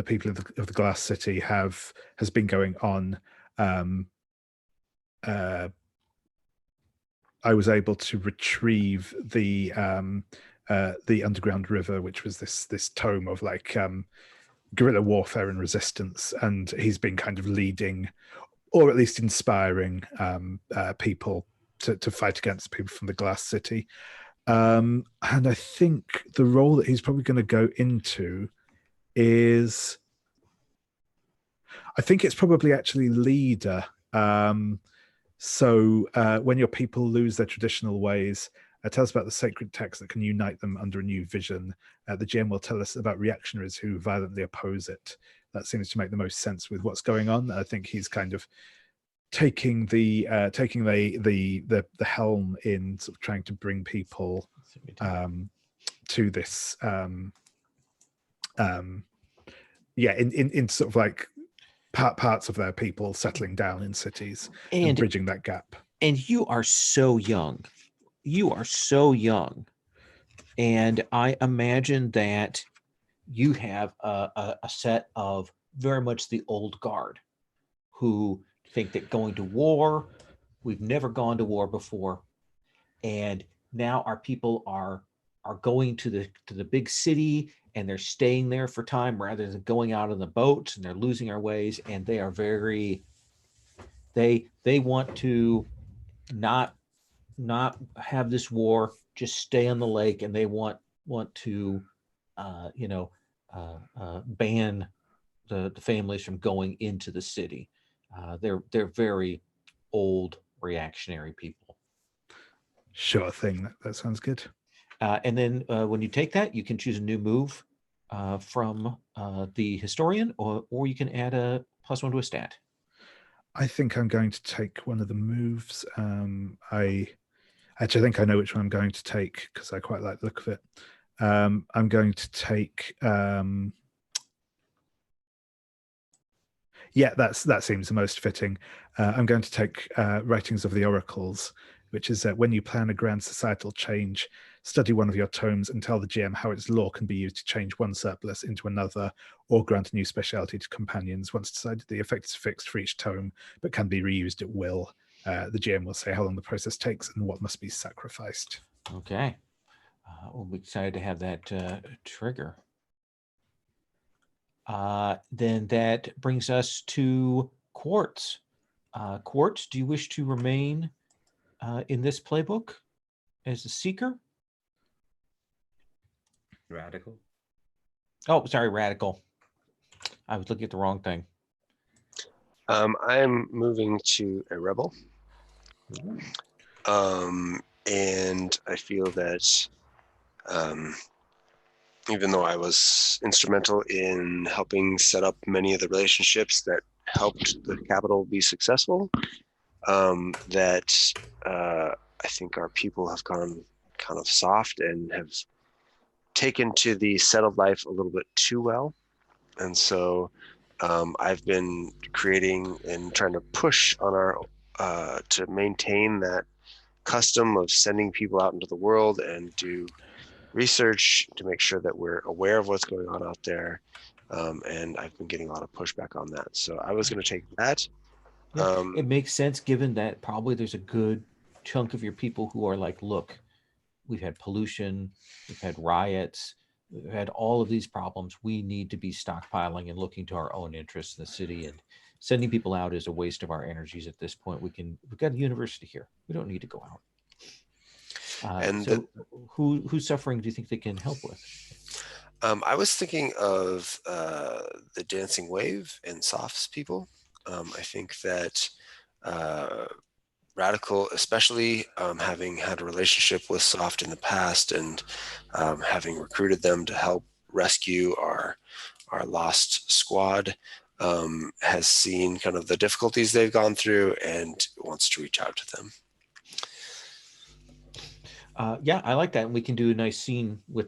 [SPEAKER 4] people of the Glass City has been going on, I was able to retrieve the underground river, which was this tome of like guerrilla warfare and resistance, and he's been kind of leading, or at least inspiring, people to fight against people from the Glass City. And I think the role that he's probably going to go into is, I think it's probably actually leader. So when your people lose their traditional ways, tell us about the sacred text that can unite them under a new vision. The GM will tell us about reactionaries who violently oppose it. That seems to make the most sense with what's going on. I think he's kind of taking the helm in sort of trying to bring people to this in sort of like parts of their people settling down in cities and bridging that gap.
[SPEAKER 1] And you are so young. You are so young. And I imagine that you have a set of very much the old guard who think that going to war, we've never gone to war before. And now our people are going to the big city, and they're staying there for time rather than going out on the boats, and they're losing our ways. And they are very, they want to not have this war, just stay on the lake, and they want to ban the families from going into the city. They're very old reactionary people.
[SPEAKER 4] Sure thing. That sounds good.
[SPEAKER 1] And then when you take that, you can choose a new move from the historian, or you can add a +1 to a stat.
[SPEAKER 4] I think I'm going to take one of the moves. I think I know which one I'm going to take because I quite like the look of it. I'm going to take. That seems the most fitting. I'm going to take Writings of the Oracles, which is when you plan a grand societal change, study one of your tomes and tell the GM how its lore can be used to change one surplus into another or grant a new specialty to companions. Once decided, the effect is fixed for each tome, but can be reused at will. The GM will say how long the process takes and what must be sacrificed.
[SPEAKER 1] Okay. We'll be excited to have that trigger. Then that brings us to Quartz. Quartz, do you wish to remain in this playbook as a seeker?
[SPEAKER 2] Radical.
[SPEAKER 1] Oh, sorry, radical. I was looking at the wrong thing.
[SPEAKER 5] I'm moving to a rebel. And I feel that even though I was instrumental in helping set up many of the relationships that helped the capital be successful, that I think our people have gone kind of soft and have taken to the settled life a little bit too well. And so I've been creating and trying to push on our to maintain that custom of sending people out into the world and do research to make sure that we're aware of what's going on out there. And I've been getting a lot of pushback on that. So I was going to take that.
[SPEAKER 1] Yeah, it makes sense given that probably there's a good chunk of your people who are like, look, we've had pollution, we've had riots, we've had all of these problems. We need to be stockpiling and looking to our own interests in the city, and sending people out is a waste of our energies at this point. We've got a university here. We don't need to go out. So whose suffering do you think they can help with?
[SPEAKER 5] I was thinking of the Dancing Wave and Soft's people. I think that Radical, especially having had a relationship with Soft in the past and having recruited them to help rescue our lost squad, has seen kind of the difficulties they've gone through and wants to reach out to them.
[SPEAKER 1] Yeah, I like that. And we can do a nice scene with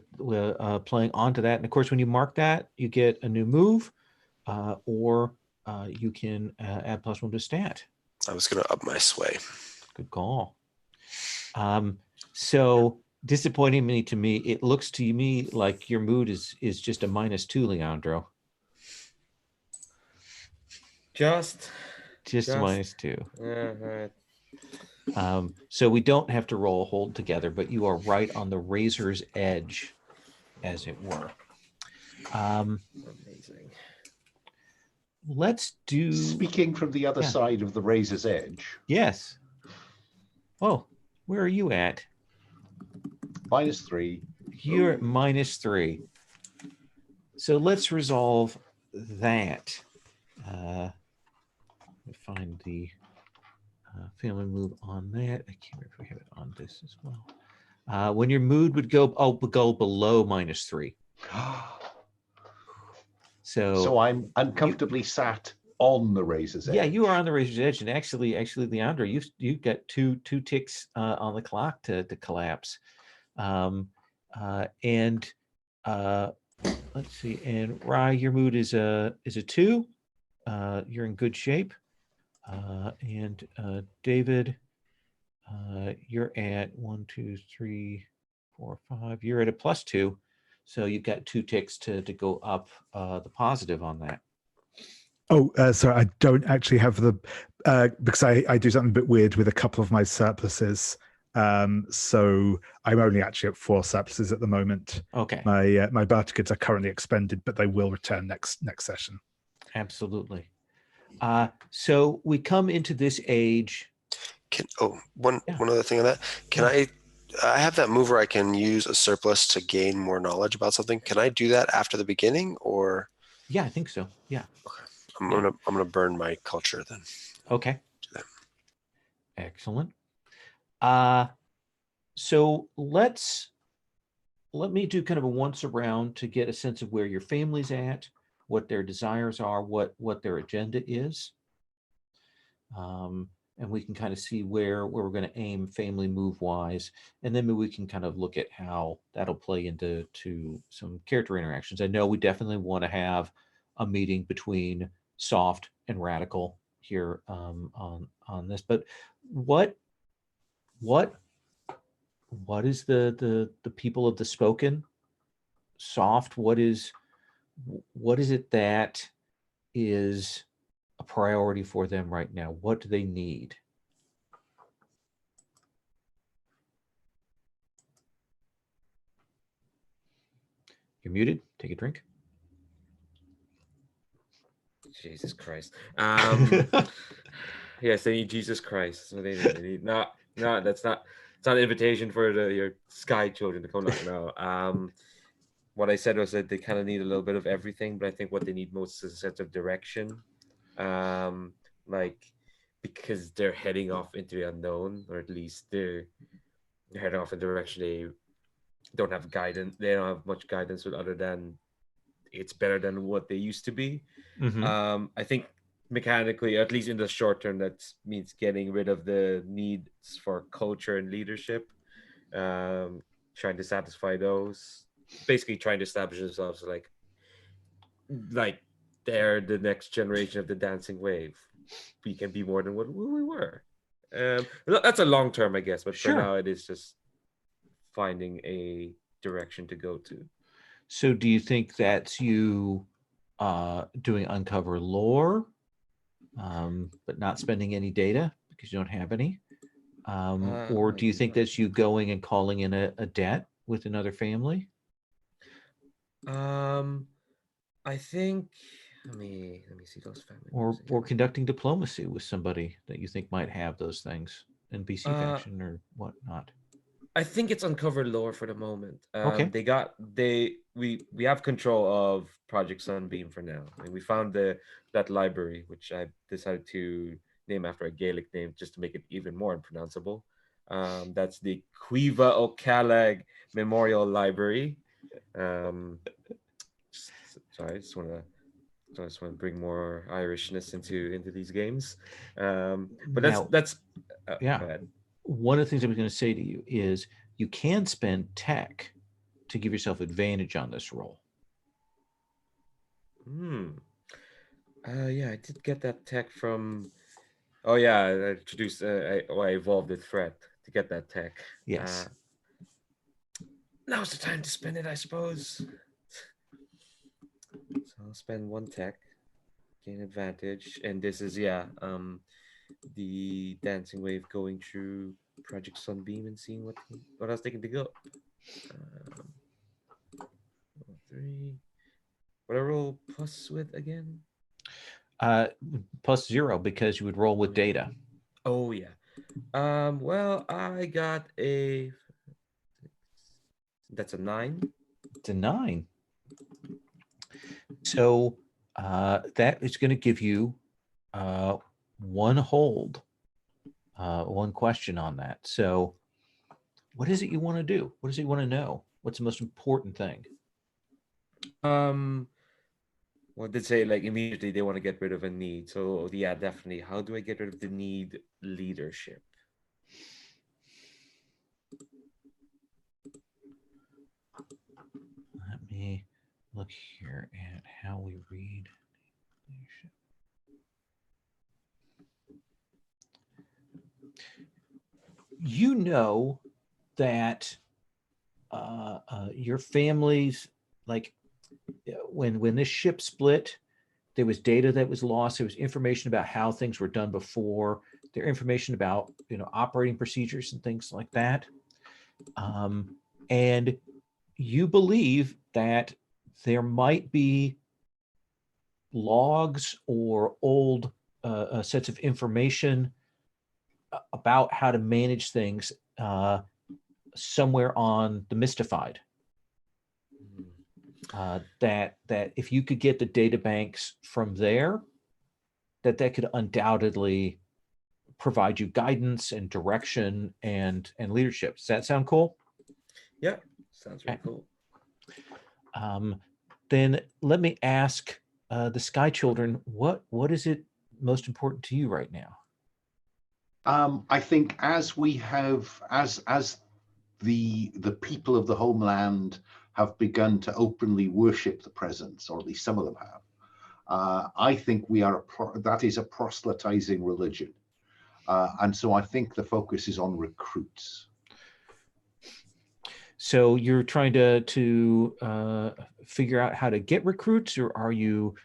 [SPEAKER 1] playing onto that. And of course, when you mark that, you get a new move, or you can add +1 to stat.
[SPEAKER 5] I was going to up my sway.
[SPEAKER 1] Good call. So disappointingly to me, it looks to me like your mood is just a -2, Leandro. Just -2.
[SPEAKER 2] Right.
[SPEAKER 1] So we don't have to roll hold together, but you are right on the razor's edge, as it were.
[SPEAKER 2] Amazing.
[SPEAKER 1] Let's do.
[SPEAKER 3] Speaking from the other side of the razor's edge.
[SPEAKER 1] Yes. Oh, where are you at?
[SPEAKER 3] -3.
[SPEAKER 1] You're at -3. So let's resolve that. Let me find the family move on that. I can't remember if we have it on this as well. When your mood would go below -3.
[SPEAKER 3] So I'm uncomfortably sat on the razor's edge.
[SPEAKER 1] Yeah, you are on the razor's edge, and actually, Leandro, you've got two ticks on the clock to collapse, and let's see. And Rye, your mood is a 2. You're in good shape, and David, you're at 1, 2, 3, 4, 5. You're at a +2, so you've got 2 ticks to go up the positive on that.
[SPEAKER 4] Oh, sorry, I don't actually have the because I do something a bit weird with a couple of my surpluses. So I'm only actually at 4 surpluses at the moment.
[SPEAKER 1] Okay.
[SPEAKER 4] My barter goods are currently expended, but they will return next session.
[SPEAKER 1] Absolutely. So we come into this age.
[SPEAKER 5] One other thing on that. Can I have that move where I can use a surplus to gain more knowledge about something? Can I do that after the beginning, or?
[SPEAKER 1] Yeah, I think so. Yeah.
[SPEAKER 5] Okay. I'm gonna burn my culture then.
[SPEAKER 1] Okay.
[SPEAKER 5] Do that.
[SPEAKER 1] Excellent. So let me do kind of a once around to get a sense of where your family's at, what their desires are, what their agenda is. And we can kind of see where we're going to aim family move wise, and then maybe we can kind of look at how that'll play into some character interactions. I know we definitely want to have a meeting between soft and radical here on this, but what is the people of the spoken? Soft, what is it that is a priority for them right now? What do they need? You're muted. Take a drink.
[SPEAKER 2] Jesus Christ. Yes, they need Jesus Christ. That's what they need. They need no, that's not. It's not an invitation for your sky children to come. No. What I said was that they kind of need a little bit of everything, but I think what they need most is a sense of direction. Like, because they're heading off into the unknown, or at least they're heading off in a direction they don't have guidance. They don't have much guidance with, other than it's better than what they used to be.
[SPEAKER 1] Mm-hmm.
[SPEAKER 2] I think mechanically, at least in the short term, that means getting rid of the needs for culture and leadership, trying to satisfy those, basically trying to establish themselves like they're the next generation of the dancing wave. We can be more than what we were. That's a long term, I guess, but
[SPEAKER 1] Sure.
[SPEAKER 2] for now it is just finding a direction to go to.
[SPEAKER 1] So do you think that's you doing uncover lore, but not spending any data because you don't have any? Or do you think that's you going and calling in a debt with another family?
[SPEAKER 2] I think let me see those family
[SPEAKER 1] Or
[SPEAKER 2] names again.
[SPEAKER 1] conducting diplomacy with somebody that you think might have those things in BC faction or whatnot.
[SPEAKER 2] I think it's uncovered lore for the moment.
[SPEAKER 1] Okay.
[SPEAKER 2] We have control of Project Sunbeam for now. I mean, we found that library, which I decided to name after a Gaelic name just to make it even more unpronounceable. That's the Cuiva O'Calag Memorial Library. Sorry, I just want to bring more Irishness into these games. But that's
[SPEAKER 1] yeah.
[SPEAKER 2] Go ahead.
[SPEAKER 1] One of the things I was going to say to you is you can spend tech to give yourself advantage on this roll.
[SPEAKER 2] Yeah, I did get that tech from. Oh yeah, I introduced. I evolved the threat to get that tech.
[SPEAKER 1] Yes.
[SPEAKER 2] Now's the time to spend it, I suppose. So I'll spend 1 tech, gain advantage, and this is the dancing wave going through Project Sunbeam and seeing what I was taking to go. 3. What I roll plus with again?
[SPEAKER 1] +0 because you would roll with data.
[SPEAKER 2] Oh yeah. Well, I got a That's a 9.
[SPEAKER 1] It's a 9. So that is going to give you one hold, one question on that. So what is it you want to do? What is it you want to know? What's the most important thing?
[SPEAKER 2] Well, they say like immediately they want to get rid of a need. So yeah, definitely. How do I get rid of the need? Leadership.
[SPEAKER 1] Let me look here at how we read leadership. You know that your families, like when this ship split, there was data that was lost. There was information about how things were done before. There information about operating procedures and things like that. And you believe that there might be logs or old sets of information about how to manage things somewhere on the Mystified. That if you could get the data banks from there, that could undoubtedly provide you guidance and direction and leadership. Does that sound cool?
[SPEAKER 2] Yeah, sounds really cool.
[SPEAKER 1] Then let me ask the Sky Children, what is it most important to you right now?
[SPEAKER 3] I think as we have, as the people of the homeland have begun to openly worship the presence, or at least some of them have, I think that is a proselytizing religion. And so I think the focus is on recruits.
[SPEAKER 1] So you're trying to figure out how to get recruits, or are you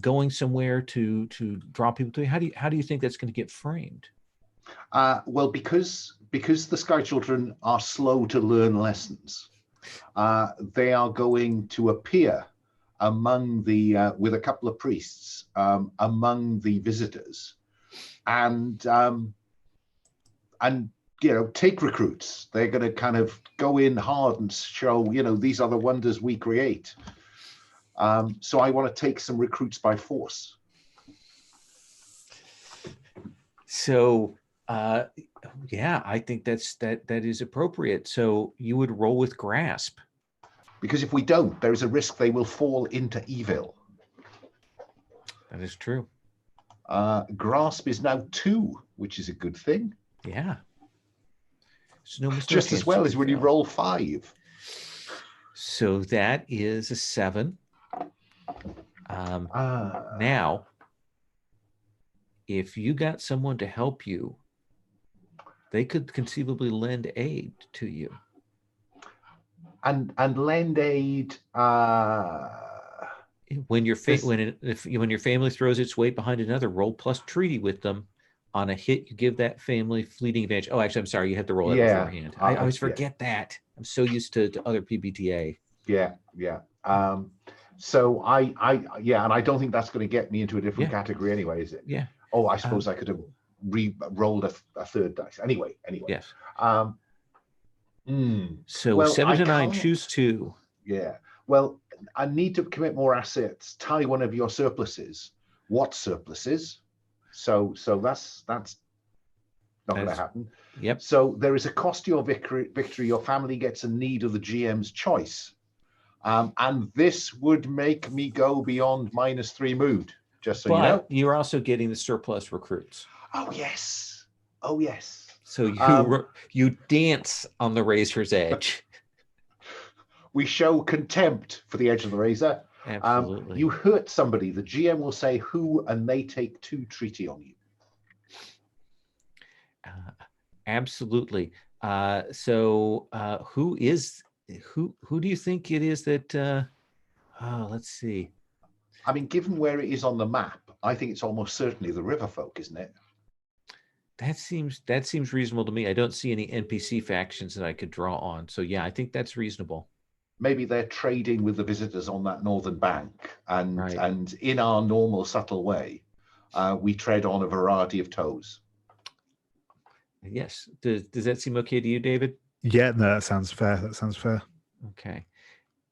[SPEAKER 1] going somewhere to draw people to you? How do you think that's going to get framed?
[SPEAKER 3] Well, because the Sky Children are slow to learn lessons, they are going to appear among the with a couple of priests among the visitors, and take recruits. They're going to kind of go in hard and show, these are the wonders we create. So I want to take some recruits by force.
[SPEAKER 1] So yeah, I think that is appropriate. So you would roll with grasp.
[SPEAKER 3] Because if we don't, there is a risk they will fall into evil.
[SPEAKER 1] That is true.
[SPEAKER 3] Grasp is now 2, which is a good thing.
[SPEAKER 1] Yeah. So
[SPEAKER 3] just as well as when you roll 5.
[SPEAKER 1] So that is a 7. Now, if you got someone to help you, they could conceivably lend aid to you.
[SPEAKER 3] And lend aid
[SPEAKER 1] when your family throws its weight behind another, roll plus treaty with them. On a hit, you give that family fleeting advantage. Oh, actually, I'm sorry, you have to roll it beforehand. I always forget that. I'm so used to other PbtA.
[SPEAKER 3] Yeah. So and I don't think that's going to get me into a different category anyway, is it?
[SPEAKER 1] Yeah.
[SPEAKER 3] Oh, I suppose I could have re-rolled a third dice. Anyway.
[SPEAKER 1] Yes.
[SPEAKER 3] So
[SPEAKER 1] 7 to 9, choose 2.
[SPEAKER 3] Yeah. Well, I need to commit more assets. Tie one of your surpluses. What surpluses? So that's not going to happen.
[SPEAKER 1] Yep.
[SPEAKER 3] So there is a cost to your victory. Your family gets a need of the GM's choice. And this would make me go beyond -3 moved, just so you know.
[SPEAKER 1] You're also getting the surplus recruits.
[SPEAKER 3] Oh, yes.
[SPEAKER 1] So you dance on the razor's edge.
[SPEAKER 3] We show contempt for the edge of the razor.
[SPEAKER 1] Absolutely.
[SPEAKER 3] You hurt somebody, the GM will say who, and they take 2 treaty on you.
[SPEAKER 1] Absolutely. So who do you think it is that let's see.
[SPEAKER 3] I mean, given where it is on the map, I think it's almost certainly the river folk, isn't it?
[SPEAKER 1] That seems reasonable to me. I don't see any NPC factions that I could draw on. So yeah, I think that's reasonable.
[SPEAKER 3] Maybe they're trading with the visitors on that northern bank, and in our normal subtle way, we tread on a variety of toes.
[SPEAKER 1] Yes. Does that seem okay to you, David?
[SPEAKER 4] Yeah, no, that sounds fair.
[SPEAKER 1] Okay.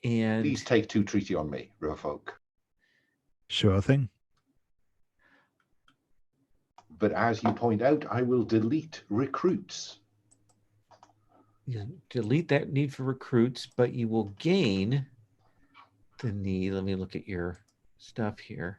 [SPEAKER 1] And
[SPEAKER 3] Please take 2 treaty on me, Riverfolk.
[SPEAKER 4] Sure thing.
[SPEAKER 3] But as you point out, I will delete recruits.
[SPEAKER 1] you delete that need for recruits, but you will gain the need. Let me look at your stuff here.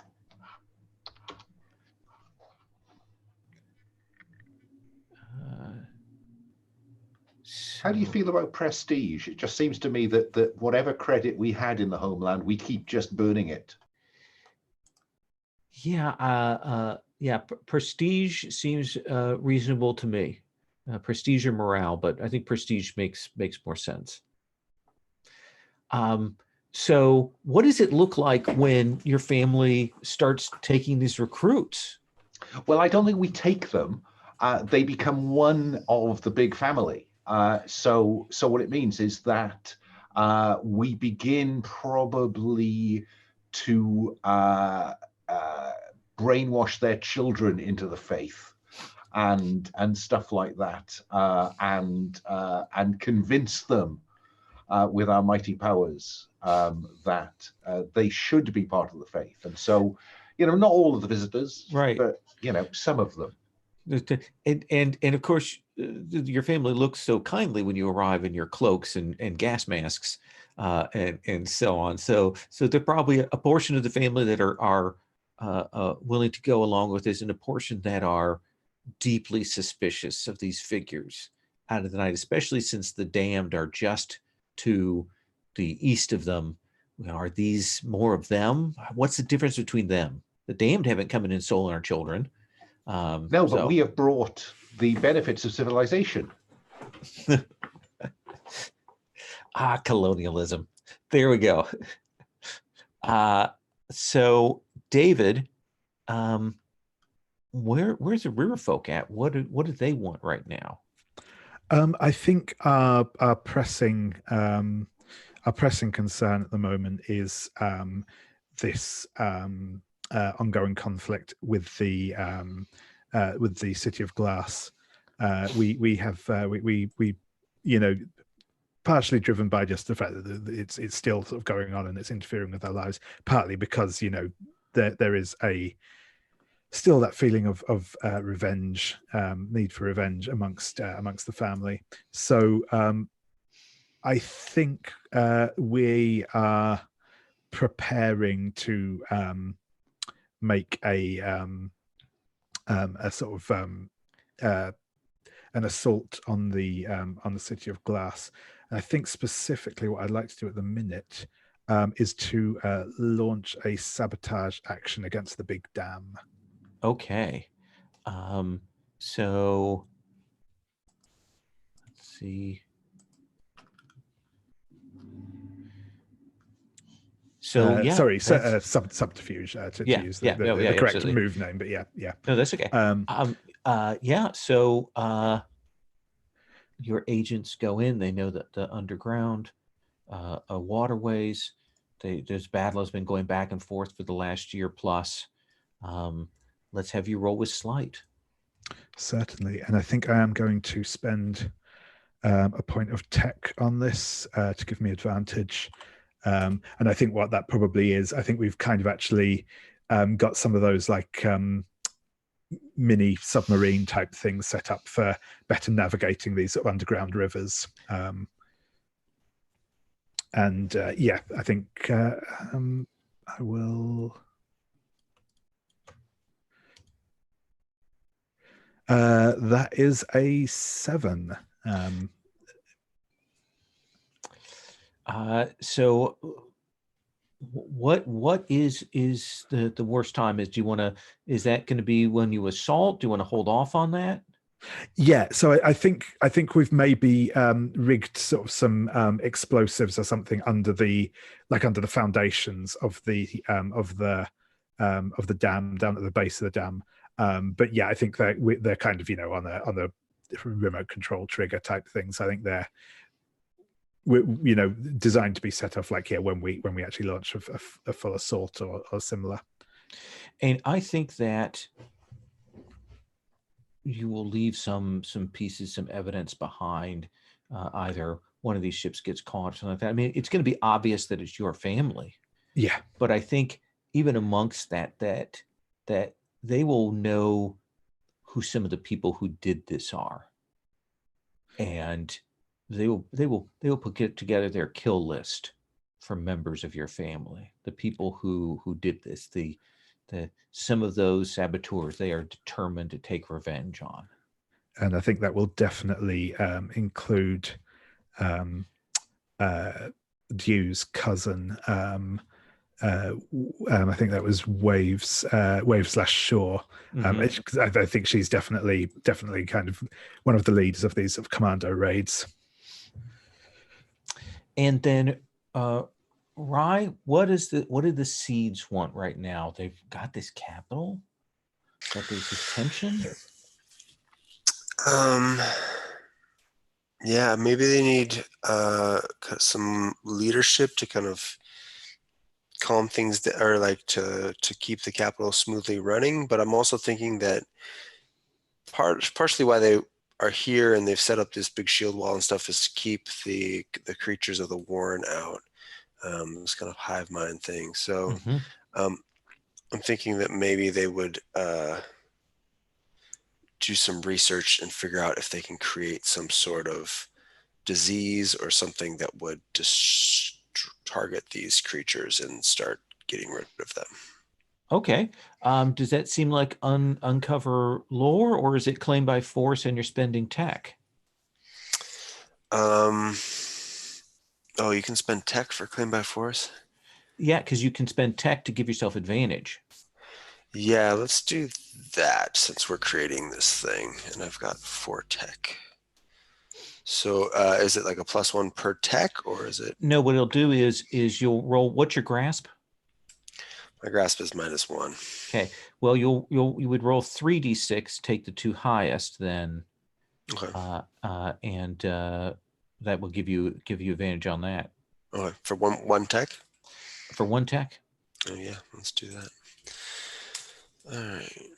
[SPEAKER 3] How do you feel about prestige? It just seems to me that whatever credit we had in the homeland, we keep just burning it.
[SPEAKER 1] Yeah, prestige seems reasonable to me. Prestige or morale, but I think prestige makes more sense. So what does it look like when your family starts taking these recruits?
[SPEAKER 3] Well, I don't think we take them. They become one of the big family. So what it means is that we begin probably to brainwash their children into the faith and stuff like that, and convince them with our mighty powers that they should be part of the faith. And so, not all of the visitors,
[SPEAKER 1] Right.
[SPEAKER 3] but some of them.
[SPEAKER 1] And of course, your family looks so kindly when you arrive in your cloaks and gas masks, and so on. So there's probably a portion of the family that are willing to go along with this, and a portion that are deeply suspicious of these figures out of the night, especially since the damned are just to the east of them. Are these more of them? What's the difference between them? The damned haven't come in and stolen our children.
[SPEAKER 3] No, but we have brought the benefits of civilization.
[SPEAKER 1] Colonialism. There we go. So David, where's the river folk at? What do they want right now?
[SPEAKER 4] I think our pressing concern at the moment is this ongoing conflict with the City of Glass. We partially driven by just the fact that it's still sort of going on and it's interfering with our lives, partly because there is still that feeling of revenge, need for revenge amongst the family. So I think we are preparing to make a sort of an assault on the City of Glass. And I think specifically what I'd like to do at the minute is to launch a sabotage action against the big dam.
[SPEAKER 1] Okay. So let's see. So yeah,
[SPEAKER 4] sorry, subterfuge to use the correct
[SPEAKER 1] absolutely.
[SPEAKER 4] move name, but yeah.
[SPEAKER 1] No, that's okay. So your agents go in. They know that the underground waterways, this battle has been going back and forth for the last year plus. Let's have you roll with sleight.
[SPEAKER 4] Certainly, and I think I am going to spend a point of tech on this to give me advantage. And I think what that probably is, I think we've kind of actually got some of those like mini submarine type things set up for better navigating these sort of underground rivers. And yeah, I think I will. That is a 7.
[SPEAKER 1] So what is the worst time? Is that going to be when you assault? Do you want to hold off on that?
[SPEAKER 4] Yeah, so I think we've maybe rigged sort of some explosives or something under the foundations of the dam, down at the base of the dam. But yeah, I think they're kind of on a remote control trigger type things. I think they're designed to be set off like when we actually launch a full assault or similar.
[SPEAKER 1] And I think that you will leave some pieces, some evidence behind, either one of these ships gets caught or something like that. I mean, it's going to be obvious that it's your family,
[SPEAKER 4] Yeah.
[SPEAKER 1] but I think even amongst that they will know who some of the people who did this are, and they will put together their kill list for members of your family, the people who did this, the some of those saboteurs they are determined to take revenge on.
[SPEAKER 4] And I think that will definitely include Dew's cousin. I think that was Waves / Shaw. I think she's definitely kind of one of the leaders of these commando raids.
[SPEAKER 1] And then Rye, what do the Seeds want right now? They've got this capital, but there's this tension.
[SPEAKER 5] Yeah, maybe they need some leadership to kind of calm things that are like to keep the capital smoothly running. But I'm also thinking that partially why they are here and they've set up this big shield wall and stuff is to keep the creatures of the Warren out. This kind of hive mind thing. So I'm thinking that maybe they would do some research and figure out if they can create some sort of disease or something that would target these creatures and start getting rid of them.
[SPEAKER 1] Okay. Does that seem like uncover lore, or is it claim by force and you're spending tech?
[SPEAKER 5] Oh, you can spend tech for claim by force?
[SPEAKER 1] Yeah, because you can spend tech to give yourself advantage.
[SPEAKER 5] Yeah, let's do that since we're creating this thing and I've got 4 tech. So is it like a +1 per tech, or is it?
[SPEAKER 1] No, what it'll do is you'll roll. What's your grasp?
[SPEAKER 5] My grasp is -1.
[SPEAKER 1] Okay. Well, you would roll 3d6, take the 2 highest, then,
[SPEAKER 5] Okay.
[SPEAKER 1] and that will give you advantage on that.
[SPEAKER 5] Okay. For one tech?
[SPEAKER 1] For 1 tech?
[SPEAKER 5] Oh yeah, let's do that. All right.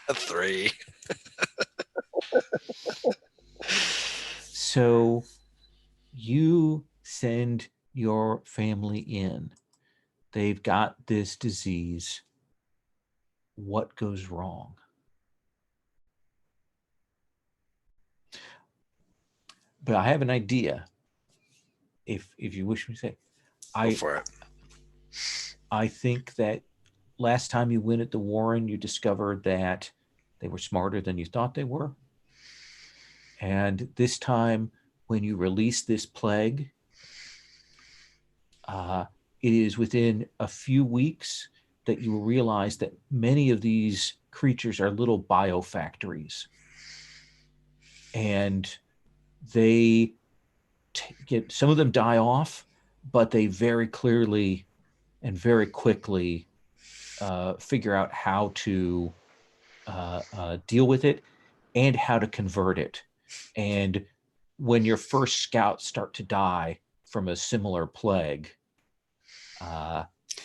[SPEAKER 5] A 3.
[SPEAKER 1] So you send your family in. They've got this disease. What goes wrong? But I have an idea. If you wish me to say,
[SPEAKER 5] Go for it.
[SPEAKER 1] I think that last time you went at the Warren, you discovered that they were smarter than you thought they were. And this time, when you release this plague, it is within a few weeks that you will realize that many of these creatures are little biofactories. And they get, some of them die off, but they very clearly and very quickly figure out how to deal with it and how to convert it. And when your first scouts start to die from a similar plague,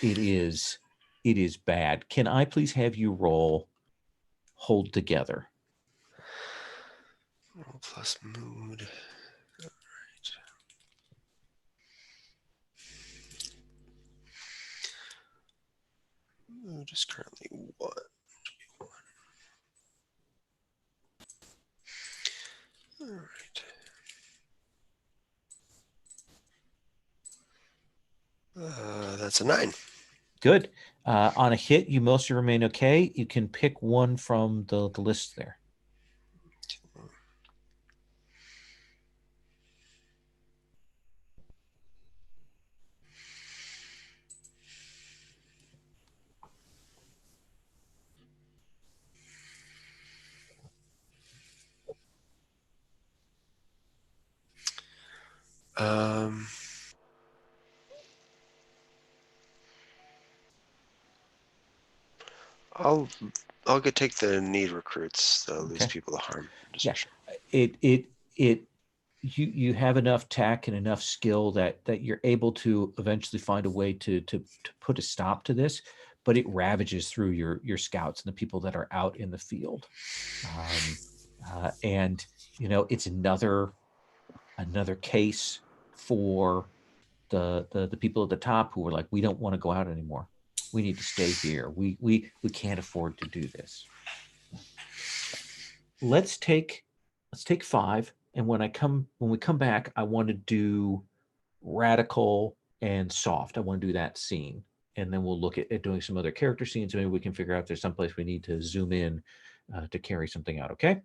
[SPEAKER 1] it is bad. Can I please have you roll hold together?
[SPEAKER 5] Roll plus mood. All right. Mood is currently 1. All right. That's a 9.
[SPEAKER 1] Good. On a hit, you mostly remain okay. You can pick one from the list there.
[SPEAKER 5] I'll take the need recruits, the lose people to harm.
[SPEAKER 1] Yeah, it you have enough tech and enough skill that you're able to eventually find a way to put a stop to this, but it ravages through your scouts and the people that are out in the field. And it's another case for the people at the top who are like, we don't want to go out anymore. We need to stay here. We can't afford to do this. Let's take 5, and when we come back, I want to do radical and soft. I want to do that scene, and then we'll look at doing some other character scenes. Maybe we can figure out if there's someplace we need to zoom in to carry something out. Okay.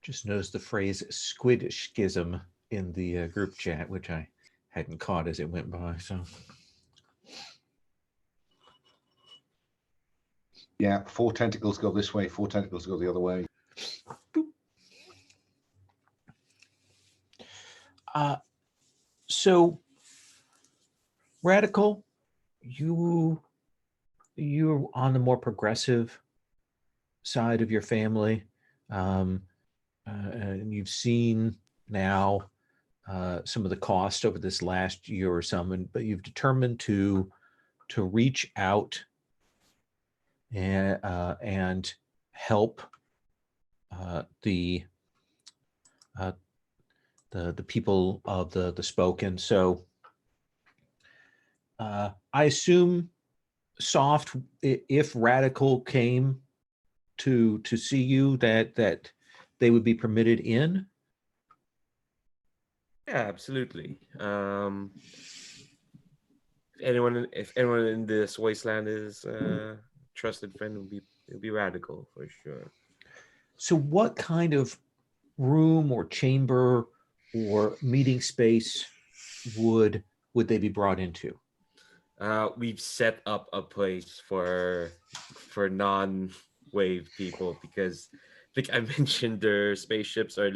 [SPEAKER 1] Just noticed the phrase squid schism in the group chat, which I hadn't caught as it went by. So
[SPEAKER 3] Yeah, 4 tentacles go this way, 4 tentacles go the other way.
[SPEAKER 1] so Radical, you're on the more progressive side of your family, and you've seen now some of the cost over this last year or so, but you've determined to reach out and help the people of the spoken. So I assume Soft, if Radical came to see you, that they would be permitted in.
[SPEAKER 2] Yeah, absolutely. If anyone in this wasteland is a trusted friend, it'll be Radical for sure.
[SPEAKER 1] So what kind of room or chamber or meeting space would they be brought into?
[SPEAKER 2] We've set up a place for non-wave people because I think I mentioned their spaceships are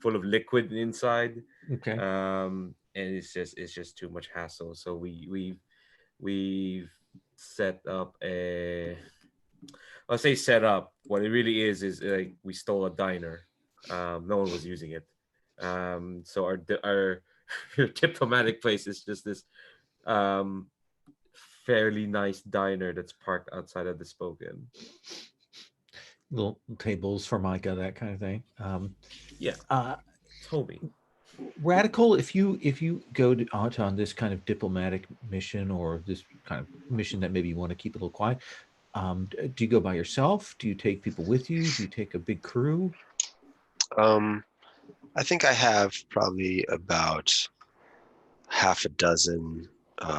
[SPEAKER 2] full of liquid inside,
[SPEAKER 1] Okay.
[SPEAKER 2] and it's just too much hassle. So we've set up a, I'll say set up. What it really is like we stole a diner. No one was using it. So our diplomatic place is just this um fairly nice diner that's parked outside of the Spoken.
[SPEAKER 1] Little tables for Micah, that kind of thing.
[SPEAKER 2] Yeah, Toby.
[SPEAKER 1] Radical, if you go on this kind of diplomatic mission, or this kind of mission that maybe you want to keep a little quiet, do you go by yourself? Do you take people with you? Do you take a big crew?
[SPEAKER 5] I think I have probably about half a dozen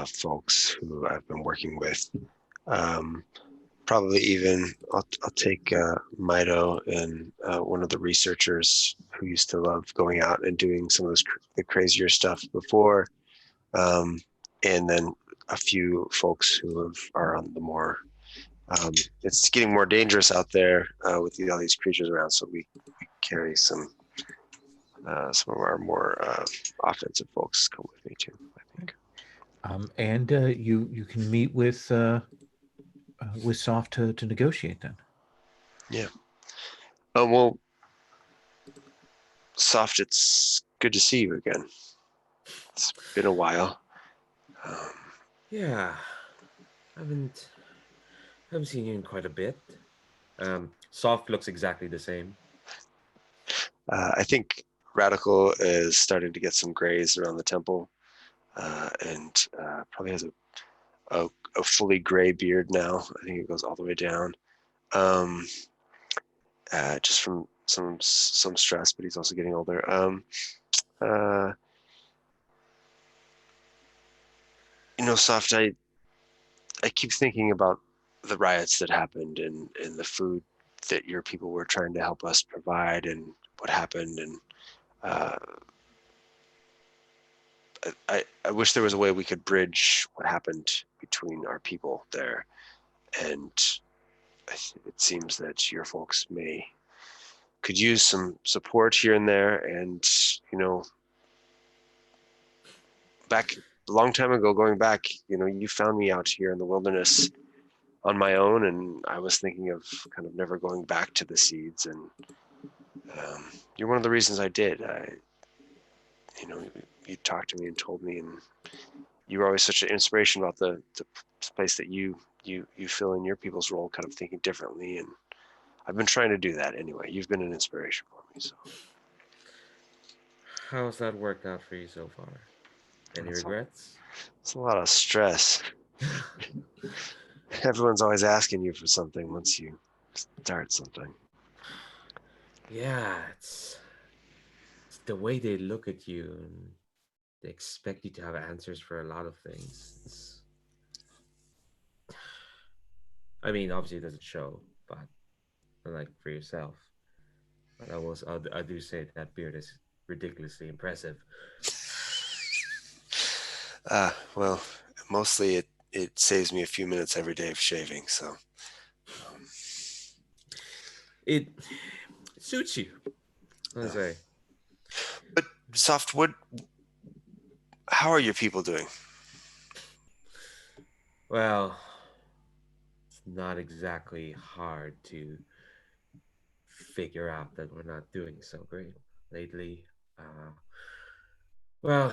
[SPEAKER 5] folks who I've been working with. Probably even I'll take Mito and one of the researchers who used to love going out and doing some of the crazier stuff before, and then a few folks who are on the more. It's getting more dangerous out there with all these creatures around, so we carry some of our more offensive folks come with me too, I think.
[SPEAKER 1] And you can meet with Soft to negotiate then.
[SPEAKER 5] Yeah. Well, Soft, it's good to see you again. It's been a while.
[SPEAKER 2] Yeah, I haven't seen you in quite a bit. Soft looks exactly the same.
[SPEAKER 5] I think Radical is starting to get some grays around the temple, and probably has a fully gray beard now. I think it goes all the way down, just from some stress. But he's also getting older. Soft. I keep thinking about the riots that happened and the food that your people were trying to help us provide and what happened. And I wish there was a way we could bridge what happened between our people there. And it seems that your folks could use some support here and there. And, back a long time ago, going back, you found me out here in the wilderness on my own, and I was thinking of kind of never going back to the seeds. And you're one of the reasons I did. You talked to me and told me, and you were always such an inspiration about the place that you fill in your people's role, kind of thinking differently. And I've been trying to do that anyway. You've been an inspiration for me. So
[SPEAKER 2] How's that worked out for you so far? Any regrets?
[SPEAKER 5] It's a lot of stress. Everyone's always asking you for something once you start something.
[SPEAKER 2] Yeah, it's the way they look at you and they expect you to have answers for a lot of things. I mean, obviously it doesn't show, but like for yourself. I do say that beard is ridiculously impressive.
[SPEAKER 5] Well, mostly it saves me a few minutes every day of shaving. So
[SPEAKER 2] It suits you, I
[SPEAKER 5] yeah.
[SPEAKER 2] say.
[SPEAKER 5] But Soft, how are your people doing?
[SPEAKER 2] Well, it's not exactly hard to figure out that we're not doing so great lately. Well,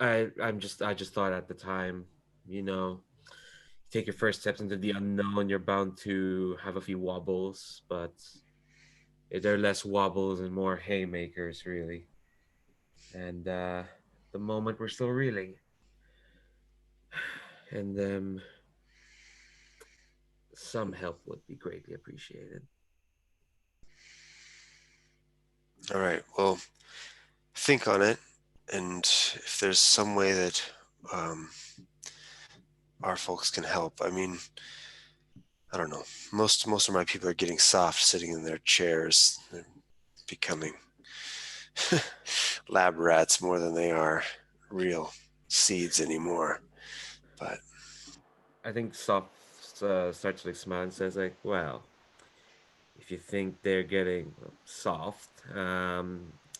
[SPEAKER 2] I just thought at the time, you know, take your first steps into the unknown, you're bound to have a few wobbles, but there are less wobbles and more haymakers, really. And the moment we're still reeling, and some help would be greatly appreciated.
[SPEAKER 5] All right. Well, think on it, and if there's some way that um, our folks can help. I mean, I don't know. Most of my people are getting soft, sitting in their chairs. They're becoming lab rats more than they are real seeds anymore. But
[SPEAKER 2] I think Soft starts to like smile and says like, "Well, if you think they're getting soft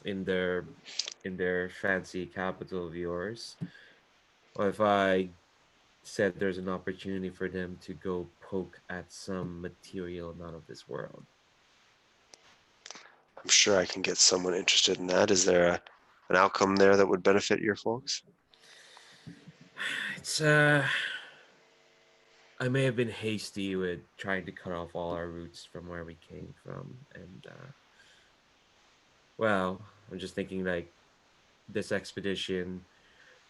[SPEAKER 2] in their fancy capital of yours, or if I said there's an opportunity for them to go poke at some material not of this world."
[SPEAKER 5] I'm sure I can get someone interested in that. Is there an outcome there that would benefit your folks?
[SPEAKER 2] It's I may have been hasty with trying to cut off all our roots from where we came from, and well, I'm just thinking like this expedition,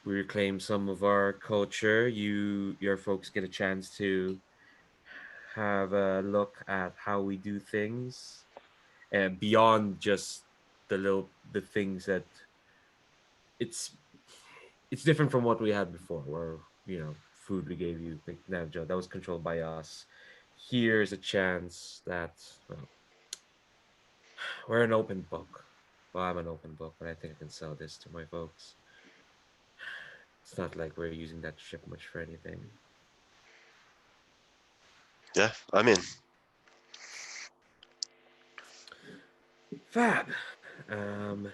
[SPEAKER 2] we reclaim some of our culture. Your folks get a chance to have a look at how we do things, and beyond just the things that it's it's different from what we had before, where food we gave you, like Navjo, that was controlled by us. Here's a chance that, well, we're an open book. Well, I'm an open book, but I think I can sell this to my folks. It's not like we're using that ship much for anything.
[SPEAKER 5] Yeah, I'm in.
[SPEAKER 2] Fab. Um,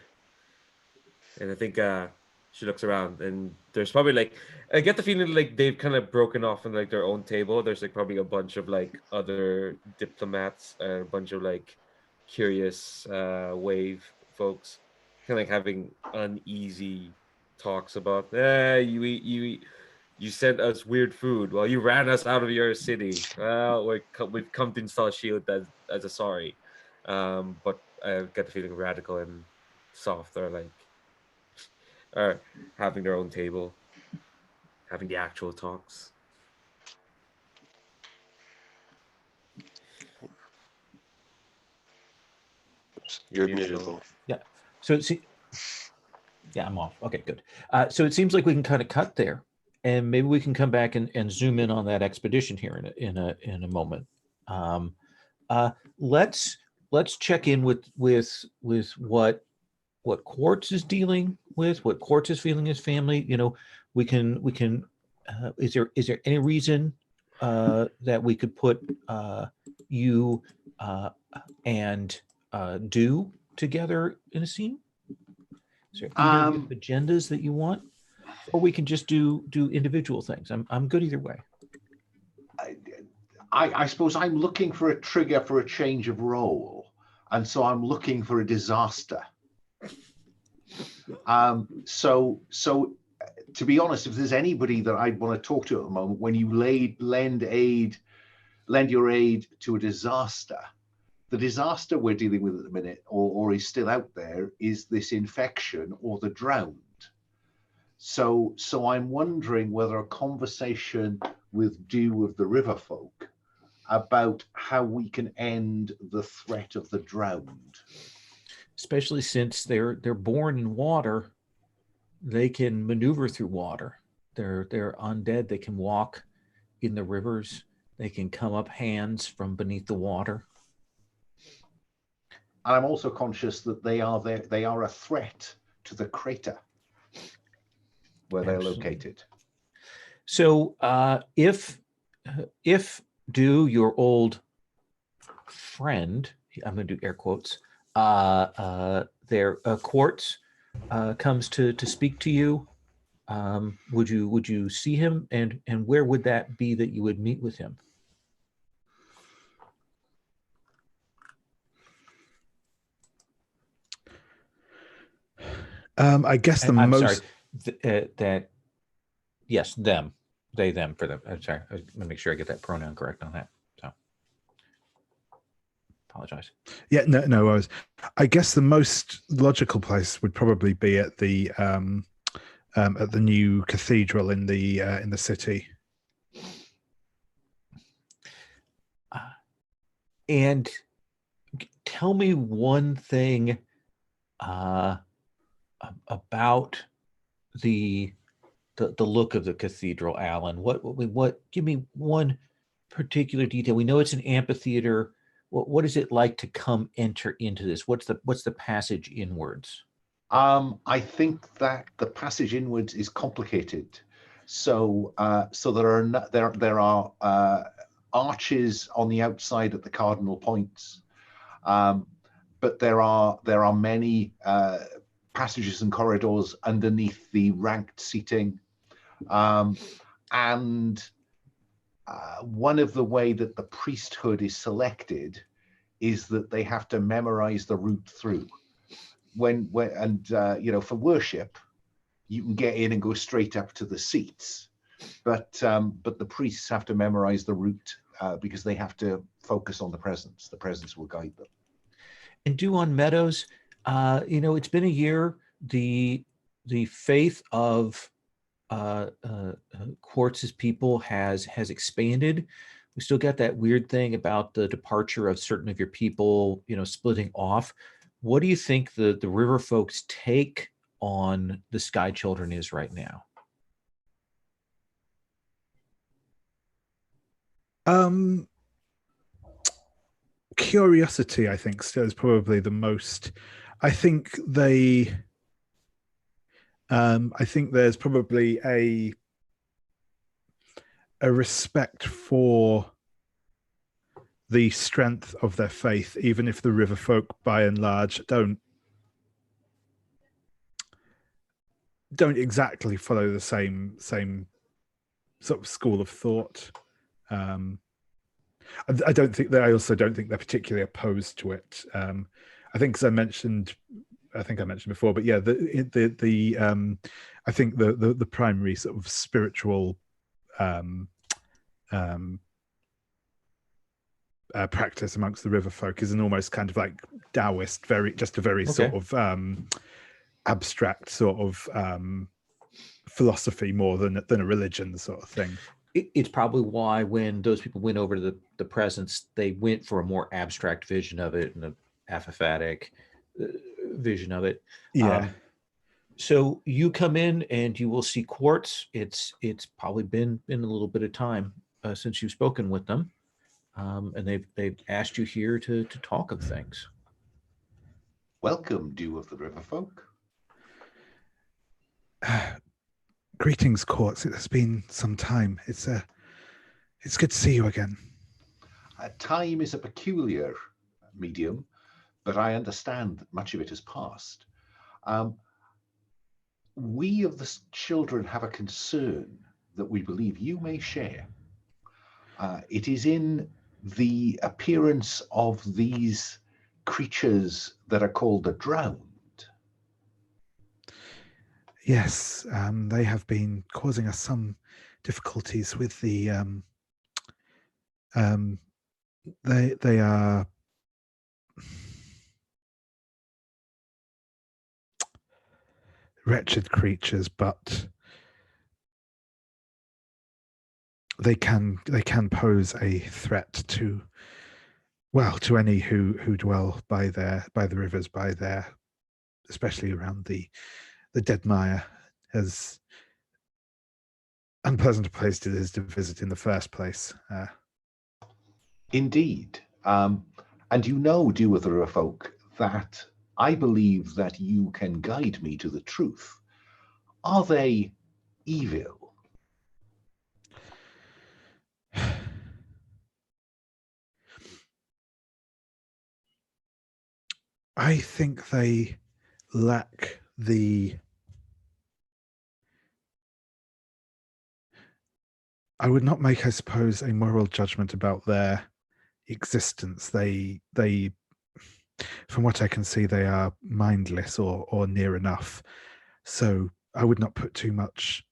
[SPEAKER 2] and I think she looks around, and there's probably like, I get the feeling like they've kind of broken off on like their own table. There's like probably a bunch of like other diplomats and a bunch of like curious wave folks, kind of like having uneasy talks about, you sent us weird food. Well, you ran us out of your city. Well, we've come to install a shield as a sorry. But I get the feeling Radical and Soft are having their own table, having the actual talks.
[SPEAKER 5] You're
[SPEAKER 2] You're
[SPEAKER 5] muted,
[SPEAKER 2] muted.
[SPEAKER 5] Lowell.
[SPEAKER 1] Yeah. So yeah, I'm off. Okay, good. So it seems like we can kind of cut there, and maybe we can come back and zoom in on that expedition here in a moment. Um, let's check in with what Quartz is dealing with, what Quartz is feeling his family. We can. Is there any reason that we could put you and do together in a scene? Is there either of you have agendas that you want, or we can just do individual things? I'm good either way.
[SPEAKER 3] I suppose I'm looking for a trigger for a change of role, and so I'm looking for a disaster. So to be honest, if there's anybody that I'd want to talk to at the moment, when you lend your aid to a disaster, the disaster we're dealing with at the minute, or is still out there, is this infection or the drowned. So I'm wondering whether a conversation with Dew of the River Folk about how we can end the threat of the drowned.
[SPEAKER 1] Especially since they're born in water, they can maneuver through water. They're undead. They can walk in the rivers. They can come up hands from beneath the water.
[SPEAKER 3] I'm also conscious that they are there. They are a threat to the crater where they're
[SPEAKER 1] Absolutely.
[SPEAKER 3] located.
[SPEAKER 1] So if your old friend, I'm going to do air quotes, Quartz comes to speak to you, would you see him, and where would that be that you would meet with him?
[SPEAKER 4] I guess the
[SPEAKER 1] I'm
[SPEAKER 4] most.
[SPEAKER 1] sorry, that yes, them, they, them, for them. I'm sorry. I want to make sure I get that pronoun correct on that. So apologize.
[SPEAKER 4] Yeah, no worries. I guess the most logical place would probably be at the new cathedral in the city.
[SPEAKER 1] And tell me one thing about the look of the cathedral, Alan. What? Give me one particular detail. We know it's an amphitheater. What is it like to enter into this? What's the passage inwards?
[SPEAKER 3] I think that the passage inwards is complicated. So there are arches on the outside at the cardinal points, but there are many passages and corridors underneath the ranked seating, and one of the way that the priesthood is selected is that they have to memorize the route through. For worship, you can get in and go straight up to the seats, but the priests have to memorize the route because they have to focus on the presence. The presence will guide them.
[SPEAKER 1] And Dewan Meadows, it's been a year. The faith of Quartz's people has expanded. We still got that weird thing about the departure of certain of your people, splitting off. What do you think the river folks' take on the Sky Children is right now?
[SPEAKER 4] Curiosity, I think, still is probably the most. I think there's probably a respect for the strength of their faith, even if the river folk, by and large, don't exactly follow the same sort of school of thought. I also don't think they're particularly opposed to it. I think, as I mentioned before, but yeah, I think the primary sort of spiritual practice amongst the river folk is an almost kind of like Taoist, very sort of abstract sort of philosophy more than a religion sort of thing.
[SPEAKER 1] It's probably why when those people went over to the presence, they went for a more abstract vision of it and an apophatic vision of it.
[SPEAKER 4] Yeah.
[SPEAKER 1] So you come in and you will see Quartz. It's probably been a little bit of time since you've spoken with them, and they've asked you here to talk of things.
[SPEAKER 3] Welcome, Dew of the River Folk.
[SPEAKER 4] Greetings, Quartz. It has been some time. It's good to see you again.
[SPEAKER 3] Time is a peculiar medium, but I understand that much of it has passed. We of the children have a concern that we believe you may share. It is in the appearance of these creatures that are called the drowned.
[SPEAKER 4] Yes, they have been causing us some difficulties with the. They are. Wretched creatures, but they can pose a threat to any who dwell by the rivers, especially around the Dead Mire, as unpleasant a place it is to visit in the first place.
[SPEAKER 3] Indeed. And Dew of the River Folk, that I believe that you can guide me to the truth. Are they evil?
[SPEAKER 4] I think they lack the... I would not make, I suppose, a moral judgment about their existence. They, from what I can see, they are mindless or near enough. So I would not put too much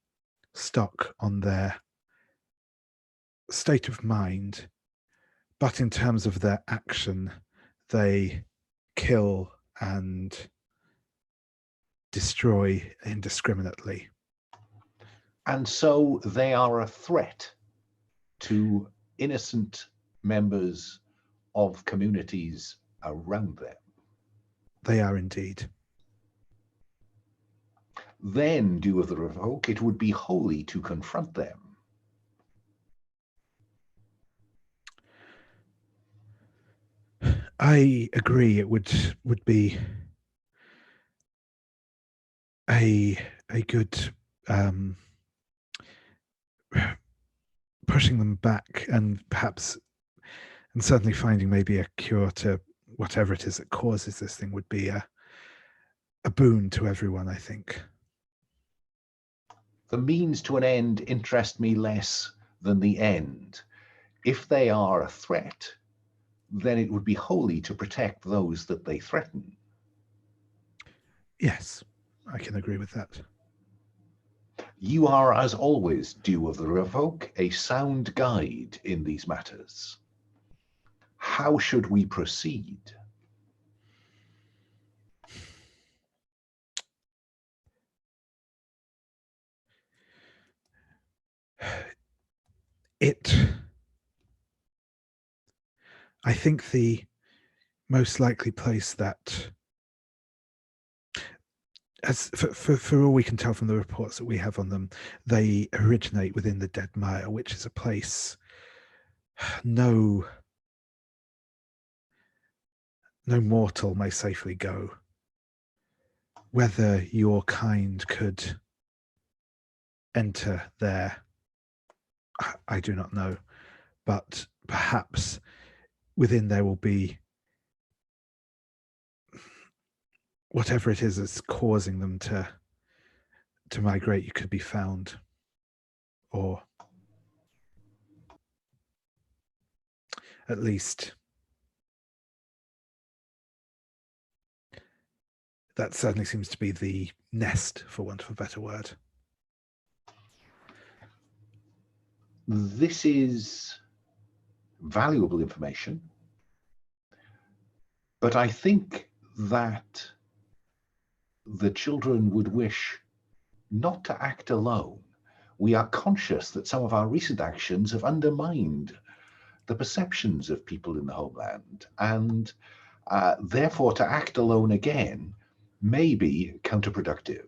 [SPEAKER 4] stock on their state of mind. But in terms of their action, they kill and destroy indiscriminately.
[SPEAKER 3] And so they are a threat to innocent members of communities around them.
[SPEAKER 4] They are indeed.
[SPEAKER 3] Then, Dew of the Revoke, it would be holy to confront them.
[SPEAKER 4] I agree. It would be a good pushing them back, and perhaps, and certainly finding maybe a cure to whatever it is that causes this thing would be a boon to everyone, I think.
[SPEAKER 3] The means to an end interest me less than the end. If they are a threat, then it would be holy to protect those that they threaten.
[SPEAKER 4] Yes, I can agree with that.
[SPEAKER 3] You are, as always, Dew of the Revoke, a sound guide in these matters. How should we proceed? I think the most likely place that, as for all we can tell from the reports that we have on them, they originate within the Dead Mire, which is a place no mortal may safely go. Whether your kind could enter there, I do not know, but perhaps within there will be whatever it is that's causing them to migrate. You could be found, or at least that certainly seems to be the nest, for want of a better word. This is valuable information, but I think that the children would wish not to act alone. We are conscious that some of our recent actions have undermined the perceptions of people in the homeland, and therefore to act alone again may be counterproductive.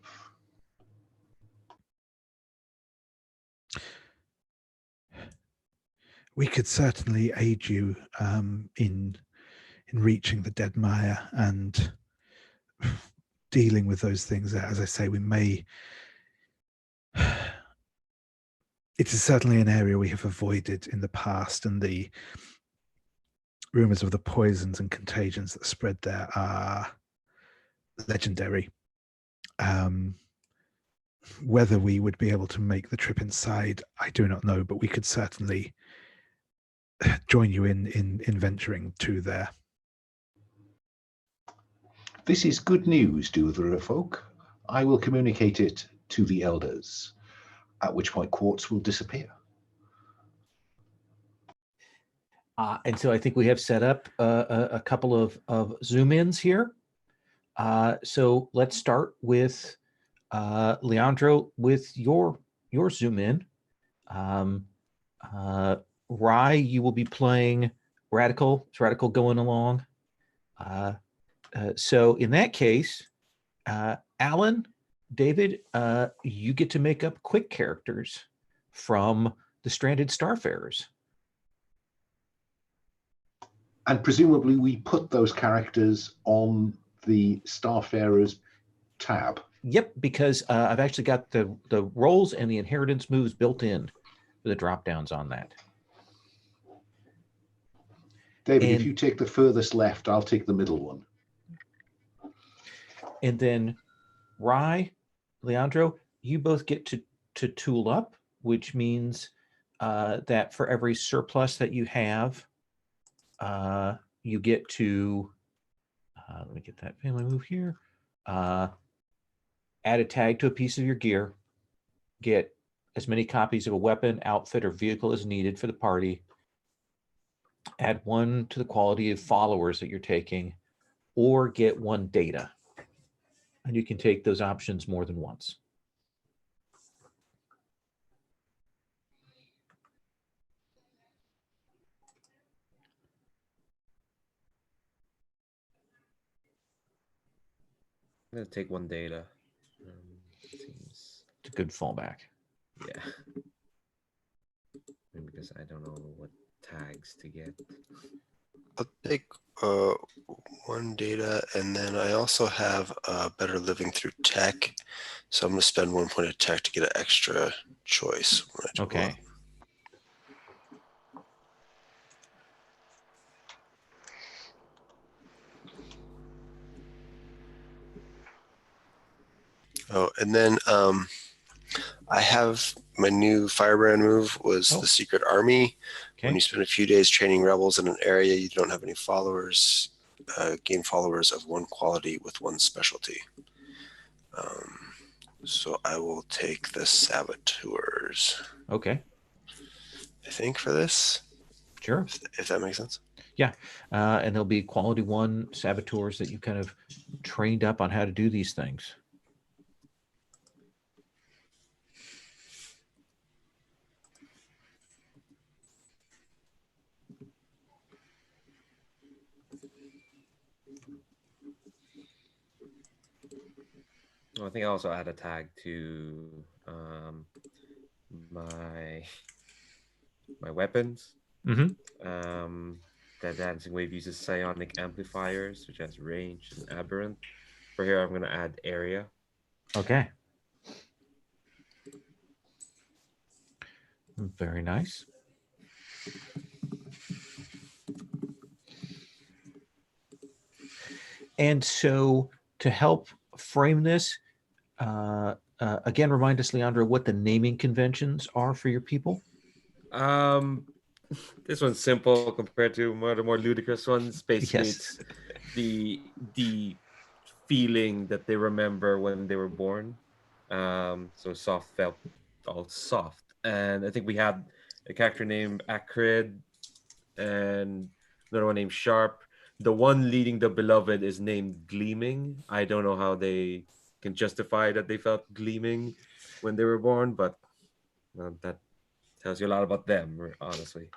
[SPEAKER 4] We could certainly aid you in reaching the Dead Mire and dealing with those things. As I say, we may... It is certainly an area we have avoided in the past, and the rumors of the poisons and contagions that spread there are legendary. Whether we would be able to make the trip inside, I do not know, but we could certainly join you in venturing to there.
[SPEAKER 3] This is good news, Dew of the Revoke. I will communicate it to the elders, at which point Quartz will disappear.
[SPEAKER 1] And so I think we have set up a couple of zoom-ins here. So let's start with Leandro with your zoom in. Rye, you will be playing Radical. Is Radical going along? So in that case, Alan, David, you get to make up quick characters from the Stranded Starfarers.
[SPEAKER 3] And presumably we put those characters on the Starfarers tab.
[SPEAKER 1] Yep, because I've actually got the roles and the inheritance moves built in with the drop downs on that.
[SPEAKER 3] David,
[SPEAKER 1] And-
[SPEAKER 3] if you take the furthest left, I'll take the middle one.
[SPEAKER 1] And then Rye, Leandro, you both get to tool up, which means that for every surplus that you have, you get to, let me get that family move here, add a tag to a piece of your gear, get as many copies of a weapon, outfit, or vehicle as needed for the party, add 1 to the quality of followers that you're taking, or get 1 data. And you can take those options more than once.
[SPEAKER 2] I'm gonna take 1 data. Seems,
[SPEAKER 1] It's a good fallback.
[SPEAKER 2] yeah. Maybe because I don't know what tags to get.
[SPEAKER 5] I'll take 1 data, and then I also have better living through tech. So I'm going to spend 1 point of tech to get an extra choice. When I do
[SPEAKER 1] Okay.
[SPEAKER 5] Oh, and then I have my new Firebrand move was
[SPEAKER 1] Oh.
[SPEAKER 5] the Secret Army.
[SPEAKER 1] Okay.
[SPEAKER 5] When you spend a few days training rebels in an area you don't have any followers, gain followers of 1 quality with 1 specialty. So I will take the Saboteurs,
[SPEAKER 1] Okay.
[SPEAKER 5] I think, for this,
[SPEAKER 1] Sure.
[SPEAKER 5] if that makes sense.
[SPEAKER 1] And there'll be quality 1 saboteurs that you kind of trained up on how to do these things.
[SPEAKER 2] Oh, I think I also add a tag to my weapons.
[SPEAKER 1] Mm-hmm.
[SPEAKER 2] The Dancing Wave uses psionic amplifiers, which has range and aberrant. For here, I'm going to add area.
[SPEAKER 1] Okay. Very nice. And so to help frame this, again, remind us, Leandro, what the naming conventions are for your people.
[SPEAKER 2] This one's simple compared to the more ludicrous ones. Basically,
[SPEAKER 1] Yes.
[SPEAKER 2] it's the feeling that they remember when they were born. So soft felt all soft, and I think we had a character named Acrid and another one named Sharp. The one leading the Beloved is named Gleaming. I don't know how they can justify that they felt gleaming when they were born, but that tells you a lot about them, honestly.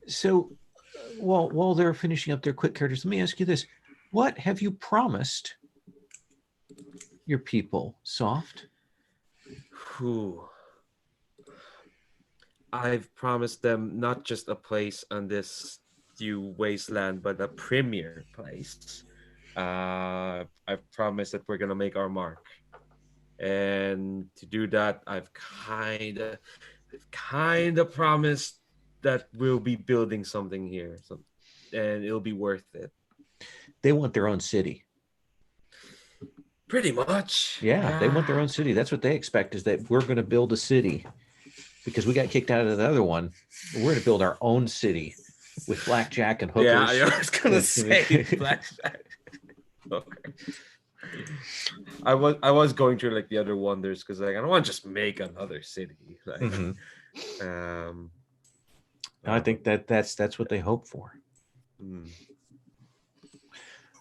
[SPEAKER 1] So while they're finishing up their quick characters, let me ask you this. What have you promised your people, Soft?
[SPEAKER 2] Whew. I've promised them not just a place on this new wasteland, but a premier place. I've promised that we're gonna make our mark, and to do that, I've kind of promised that we'll be building something here, and it'll be worth it.
[SPEAKER 1] They want their own city.
[SPEAKER 2] Pretty much.
[SPEAKER 1] Yeah, they want their own city. That's what they expect, is that we're going to build a city because we got kicked out of the other one. We're going to build our own city with blackjack and hookers.
[SPEAKER 2] Yeah, I was gonna say blackjack. Okay. I was going through like the other wonders because like I don't want to just make another city. Like,
[SPEAKER 1] I think that's what they hope for.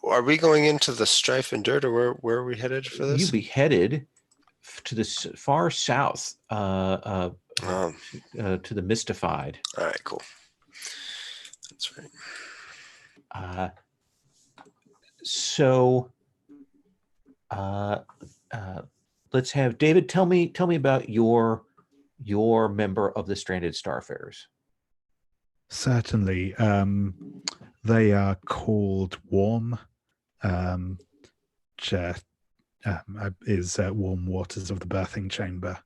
[SPEAKER 5] Are we going into the Strife and Dirt, or where are we headed for this?
[SPEAKER 1] You'll be headed to the far south, to the Mystified.
[SPEAKER 5] All right, cool. That's
[SPEAKER 1] So let's have David tell me about your member of the Stranded Starfarers.
[SPEAKER 4] Certainly. They are called Warm, which is Warm Waters of the Birthing Chamber.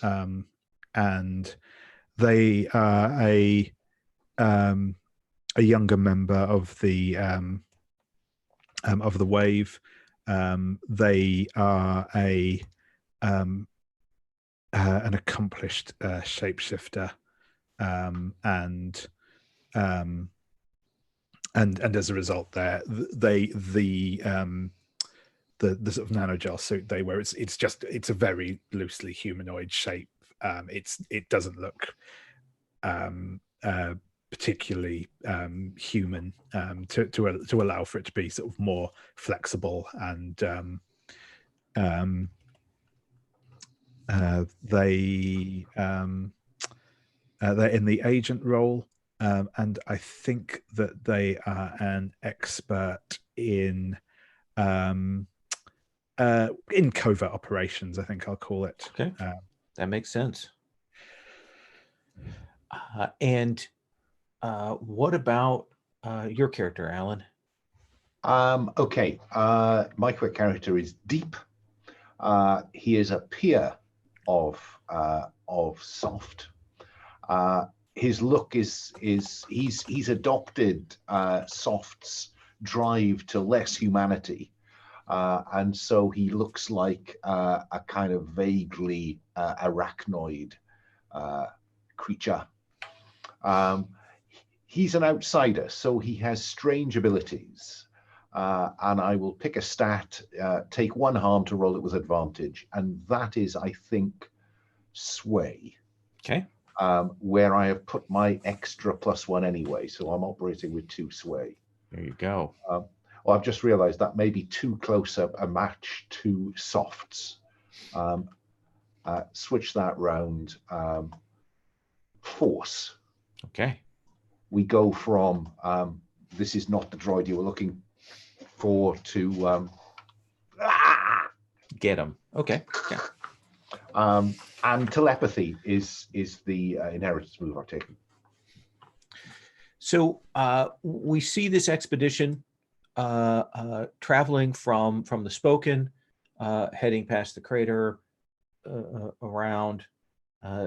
[SPEAKER 4] And they are a younger member of the Wave. They are an accomplished shapeshifter, and as a result, the sort of nanogel suit they wear, it's a very loosely humanoid shape. It doesn't look particularly human, to allow for it to be sort of more flexible, and they're in the agent role, and I think that they are an expert in covert operations, I think I'll call it.
[SPEAKER 1] Okay, that makes sense. And what about your character, Alan?
[SPEAKER 3] Okay, my quick character is Deep. He is a peer of Soft. His look is he's adopted Soft's drive to less humanity, and so he looks like a kind of vaguely arachnoid creature. He's an outsider, so he has strange abilities. And I will pick a stat, take 1 harm to roll it with advantage, and that is, I think, Sway.
[SPEAKER 1] Okay.
[SPEAKER 3] Where I have put my extra +1 anyway, so I'm operating with 2 Sway.
[SPEAKER 1] There you go.
[SPEAKER 3] Well, I've just realized that may be too close a match to Softs. Switch that round. Force.
[SPEAKER 1] Okay.
[SPEAKER 3] We go from this is not the droid you were looking for to
[SPEAKER 1] Get him. Okay. Yeah.
[SPEAKER 3] And telepathy is the inheritance move I've taken.
[SPEAKER 1] So we see this expedition traveling from the Spoken, heading past the crater, around,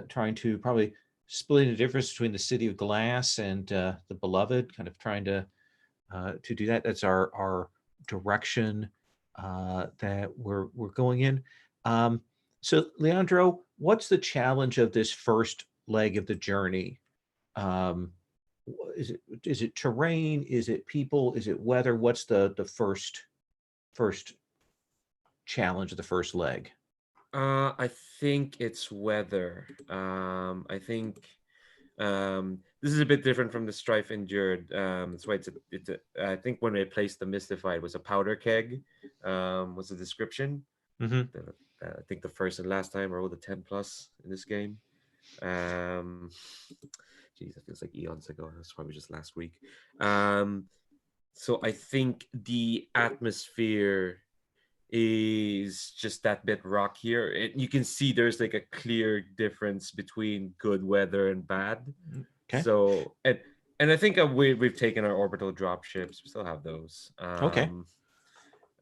[SPEAKER 1] trying to probably splitting the difference between the City of Glass and the Beloved, kind of trying to do that. That's our direction that we're going in. So Leandro, what's the challenge of this first leg of the journey? Is it terrain? Is it people? Is it weather? What's the first challenge of the first leg?
[SPEAKER 2] I think it's weather. I think this is a bit different from the Strife Endured. That's why I think when they placed the Mystified, it was a powder keg, was the description.
[SPEAKER 1] Mm-hmm.
[SPEAKER 2] I think the first and last time I rolled a 10+ in this game. Geez, that feels like eons ago. That's probably just last week. So I think the atmosphere is just that bit rockier. You can see there's like a clear difference between good weather and bad.
[SPEAKER 1] Okay.
[SPEAKER 2] So and I think we've taken our orbital drop ships. We still have those.
[SPEAKER 1] Okay.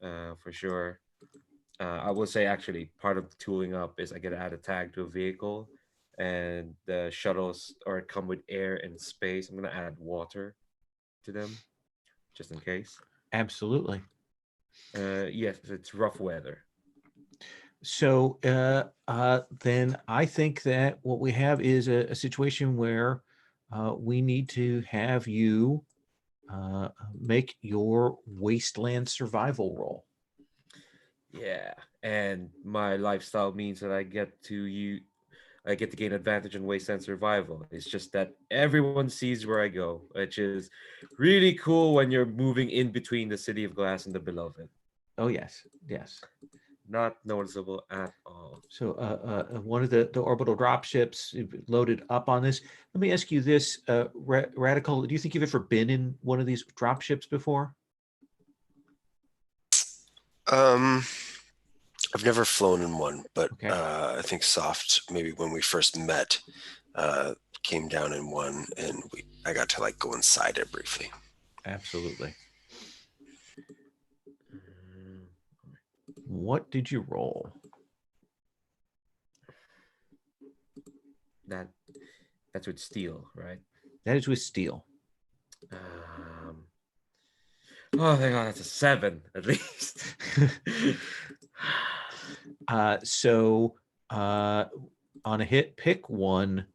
[SPEAKER 2] For sure. I will say actually part of tooling up is I get to add a tag to a vehicle, and the shuttles come with air and space. I'm gonna add water to them, just in case.
[SPEAKER 1] Absolutely.
[SPEAKER 2] Yes, it's rough weather.
[SPEAKER 1] So then I think that what we have is a situation where we need to have you make your wasteland survival roll.
[SPEAKER 2] Yeah, and my lifestyle means that I get to gain advantage in wasteland survival. It's just that everyone sees where I go, which is really cool when you're moving in between the City of Glass and the Beloved.
[SPEAKER 1] Oh yes, yes.
[SPEAKER 2] not noticeable at all.
[SPEAKER 1] So one of the orbital drop ships loaded up on this. Let me ask you this, Radical. Do you think you've ever been in one of these drop ships before?
[SPEAKER 5] I've never flown in one, but
[SPEAKER 1] Okay.
[SPEAKER 5] I think Soft, maybe when we first met, came down in one, and I got to like go inside it briefly.
[SPEAKER 1] Absolutely. What did you roll?
[SPEAKER 2] That's with steel, right?
[SPEAKER 1] That is with steel.
[SPEAKER 2] Oh, thank God, that's a 7 at least.
[SPEAKER 1] So on a hit, pick one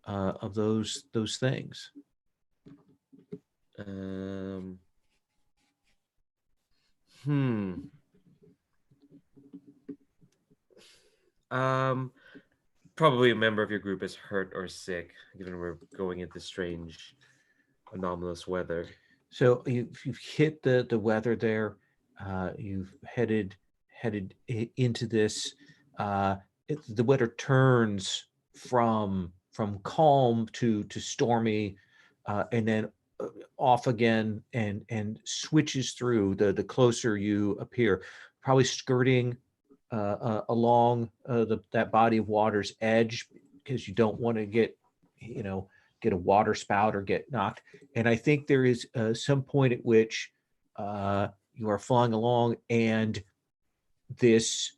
[SPEAKER 1] of those things.
[SPEAKER 2] Probably a member of your group is hurt or sick, given we're going into strange, anomalous weather.
[SPEAKER 1] So you've hit the weather there. You've headed into this. The weather turns from calm to stormy, and then off again, and switches through the closer you appear. Probably skirting along that body of water's edge, because you don't want to get a water spout or get knocked. And I think there is some point at which you are flying along, and this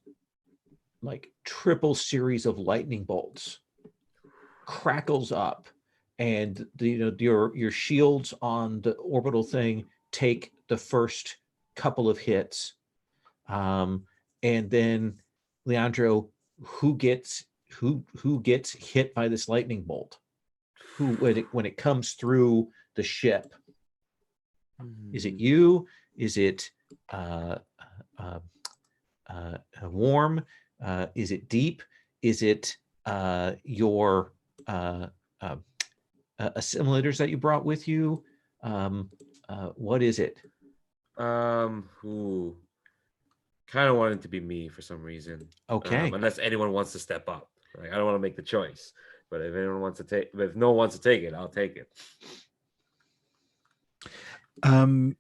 [SPEAKER 1] like triple series of lightning bolts crackles up, and your shields on the orbital thing take the first couple of hits, and then Leandro, who gets hit by this lightning bolt? Who, when it comes through the ship? Is it you? Is it warm? Is it deep? Is it your assimilators that you brought with you? What is it?
[SPEAKER 2] Who kind of wanted to be me for some reason.
[SPEAKER 1] Okay.
[SPEAKER 2] Unless anyone wants to step up. Right? I don't want to make the choice. But if anyone wants to take, if no one wants to take it, I'll take it.
[SPEAKER 4] I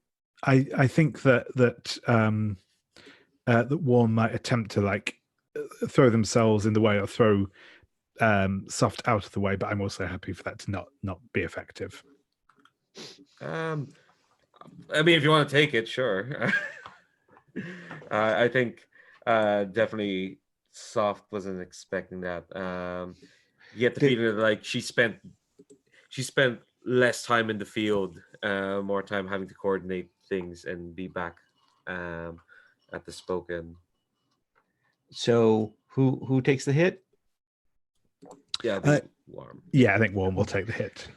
[SPEAKER 4] think that Warm might attempt to like throw themselves in the way or throw Soft out of the way, but I'm also happy for that to not be effective.
[SPEAKER 2] I mean, if you want to take it, sure. I think definitely Soft wasn't expecting that. You get the feeling that like she spent less time in the field, more time having to coordinate things and be back at the spoken.
[SPEAKER 1] So who takes the hit?
[SPEAKER 2] Yeah, I think Warm.
[SPEAKER 4] Yeah, I think Warm will take the hit.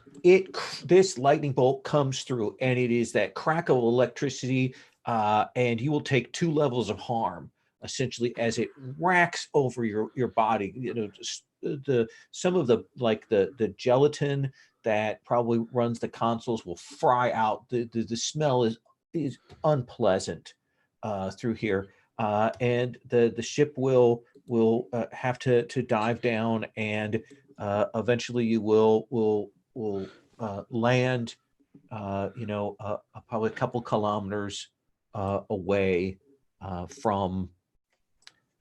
[SPEAKER 1] This lightning bolt comes through, and it is that crackle of electricity, and you will take 2 levels of harm essentially as it racks over your body. Some of the gelatin that probably runs the consoles will fry out. The smell is unpleasant through here, and the ship will have to dive down, and eventually you will land probably a couple kilometers away from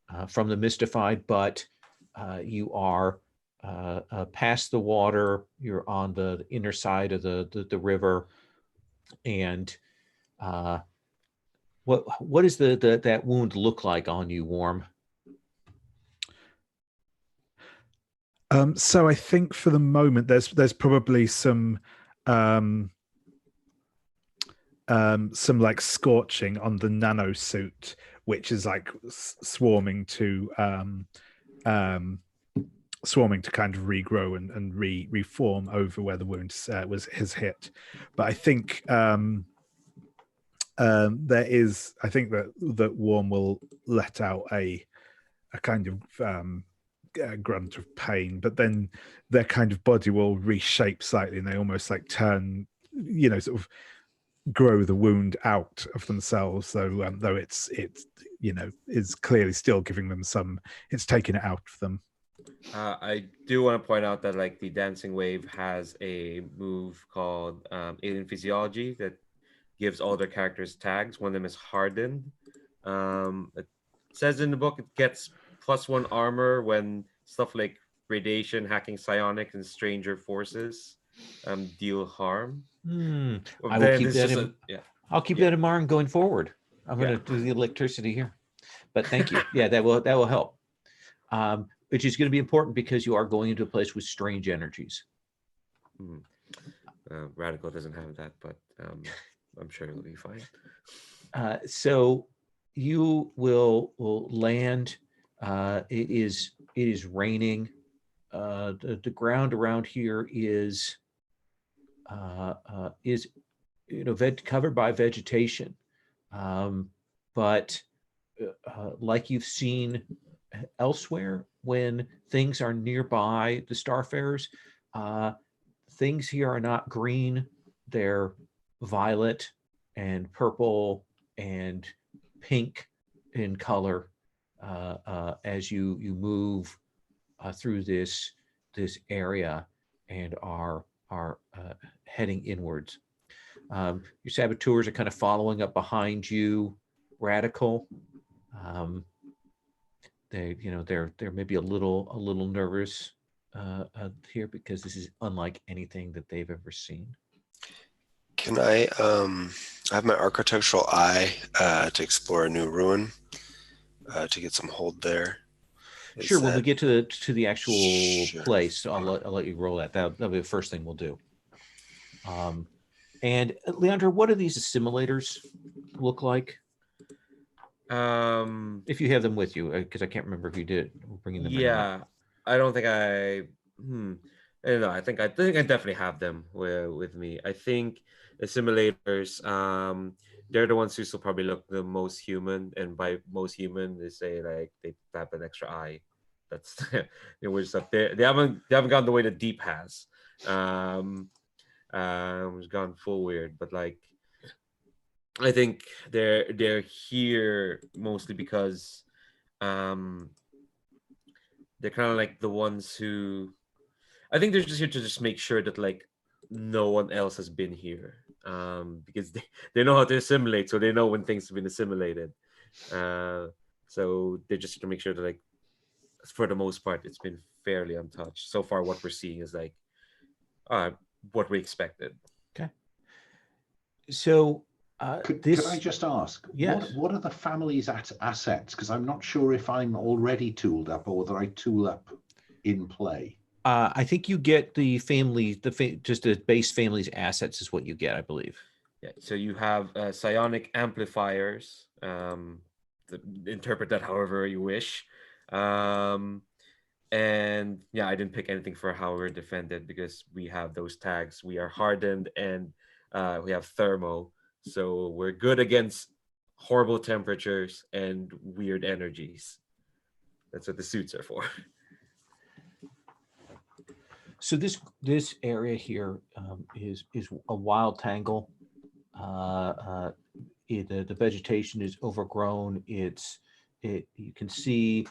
[SPEAKER 1] the Mystified, but you are past the water. You're on the inner side of the river, and what does that wound look like on you, Warm?
[SPEAKER 4] So I think for the moment there's probably some like scorching on the nano suit, which is like swarming to kind of regrow and reform over where the wound has hit. But I think I think that Warm will let out a kind of grunt of pain, but then their kind of body will reshape slightly, and they almost like turn, sort of grow the wound out of themselves. So though it's is clearly still giving them some, it's taking it out of them.
[SPEAKER 2] I do want to point out that like the Dancing Wave has a move called Alien Physiology that gives all their characters tags. One of them is Hardened. It says in the book it gets +1 armor when stuff like radiation, hacking psionics, and stranger forces deal harm.
[SPEAKER 1] I will keep that in. I'll keep that in mind going forward. I'm going to do the electricity here, but thank you. Yeah, that will help. Which is going to be important because you are going into a place with strange energies.
[SPEAKER 2] Radical doesn't have that, but I'm sure it'll be fine.
[SPEAKER 1] So you will land. It is raining. The ground around here is covered by vegetation, but like you've seen elsewhere, when things are nearby the Starfarers, things here are not green; they're violet and purple and pink in color as you move through this area and are heading inwards. Your saboteurs are kind of following up behind you, Radical. They're maybe a little nervous here because this is unlike anything that they've ever seen.
[SPEAKER 5] Can I have my architectural eye to explore a new ruin to get some hold there?
[SPEAKER 1] Sure. When we get to the actual place, I'll let you roll that. That'll be the first thing we'll do. And Leandro, what do these assimilators look like? If you have them with you, because I can't remember if you did bringing them.
[SPEAKER 2] Yeah, I don't think I. I don't know. I think I definitely have them with me. I think assimilators. They're the ones who still probably look the most human, and by most human, they say like they have an extra eye. That's we're just up there. They haven't gone the way that Deep has. It's gone full weird, but like I think they're here mostly because they're kind of like the ones who I think they're just here to just make sure that like no one else has been here because they know how to assimilate, so they know when things have been assimilated. So they're just here to make sure that like for the most part it's been fairly untouched. So far what we're seeing is like what we expected.
[SPEAKER 1] Okay. So
[SPEAKER 3] could I just ask,
[SPEAKER 1] yes,
[SPEAKER 3] what are the family's assets? Because I'm not sure if I'm already tooled up or whether I tool up in play.
[SPEAKER 1] I think you get the family, just the base family's assets is what you get, I believe.
[SPEAKER 2] Yeah. So you have psionic amplifiers. Interpret that however you wish. And yeah, I didn't pick anything for how we're defended because we have those tags. We are hardened and we have thermo. So we're good against horrible temperatures and weird energies. That's what the suits are for.
[SPEAKER 1] So this area here is a wild tangle. The vegetation is overgrown. You can see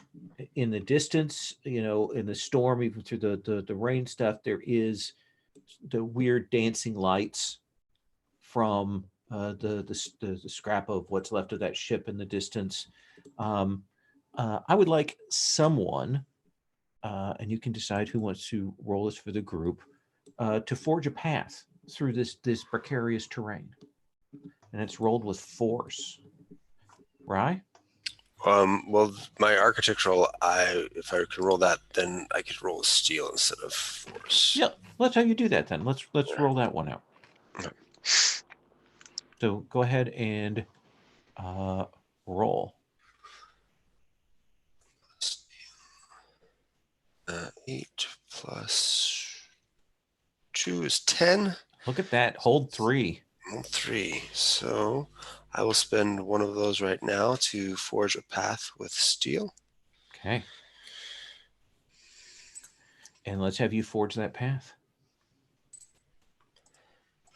[SPEAKER 1] in the distance, in the storm, even through the rain stuff, there is the weird dancing lights from the scrap of what's left of that ship in the distance. I would like someone, and you can decide who wants to roll this for the group, to forge a path through this precarious terrain. And it's rolled with force. Right?
[SPEAKER 5] Well, my architectural eye, if I can roll that, then I could roll steel instead of force.
[SPEAKER 1] Yeah, let's how you do that then. Let's roll that one out.
[SPEAKER 5] Okay.
[SPEAKER 1] So go ahead and roll.
[SPEAKER 5] 8 plus 2 is 10.
[SPEAKER 1] Look at that. Hold 3.
[SPEAKER 5] Hold 3. So I will spend one of those right now to forge a path with steel.
[SPEAKER 1] Okay. And let's have you forge that path.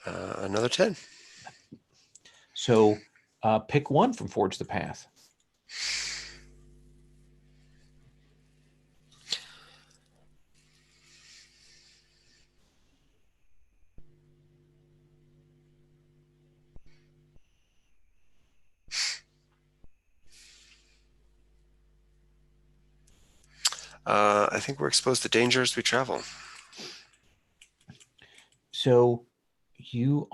[SPEAKER 5] Another 10.
[SPEAKER 1] So pick one from Forge the Path.
[SPEAKER 5] I think we're exposed to danger as we travel.
[SPEAKER 1] So you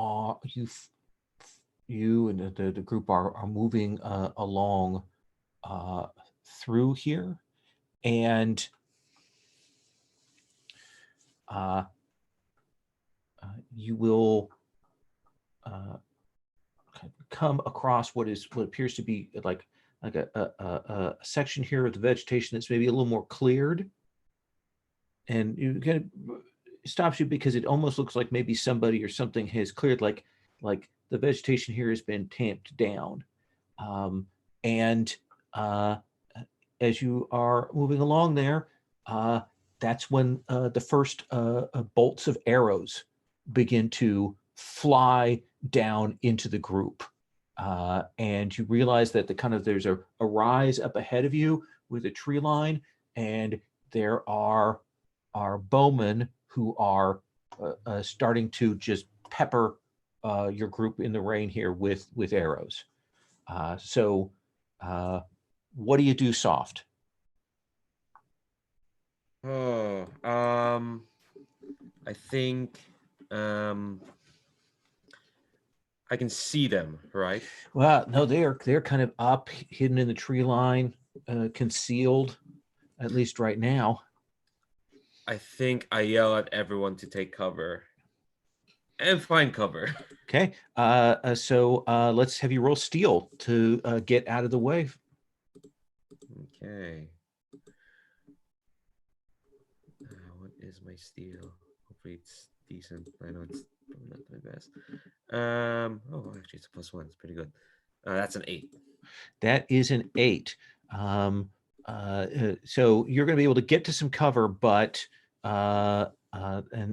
[SPEAKER 1] and the group are moving along through here, and you will come across what appears to be like a section here of the vegetation that's maybe a little more cleared, and you kind of stops you because it almost looks like maybe somebody or something has cleared, like the vegetation here has been tamped down, and as you are moving along there, that's when the first bolts of arrows begin to fly down into the group. And you realize that there's a rise up ahead of you with a tree line, and there are bowmen who are starting to just pepper your group in the rain here with arrows. So what do you do, Soft?
[SPEAKER 2] Oh, I think I can see them, right?
[SPEAKER 1] Well, no, they're kind of up, hidden in the tree line, concealed, at least right now.
[SPEAKER 2] I think I yell at everyone to take cover and find cover.
[SPEAKER 1] Okay, so let's have you roll steal to get out of the way.
[SPEAKER 2] Okay. What is my steal? Hopefully it's decent. I know it's probably not my best. Oh, actually, it's a +1. It's pretty good. That's an 8.
[SPEAKER 1] That is an 8. So you're going to be able to get to some cover, but and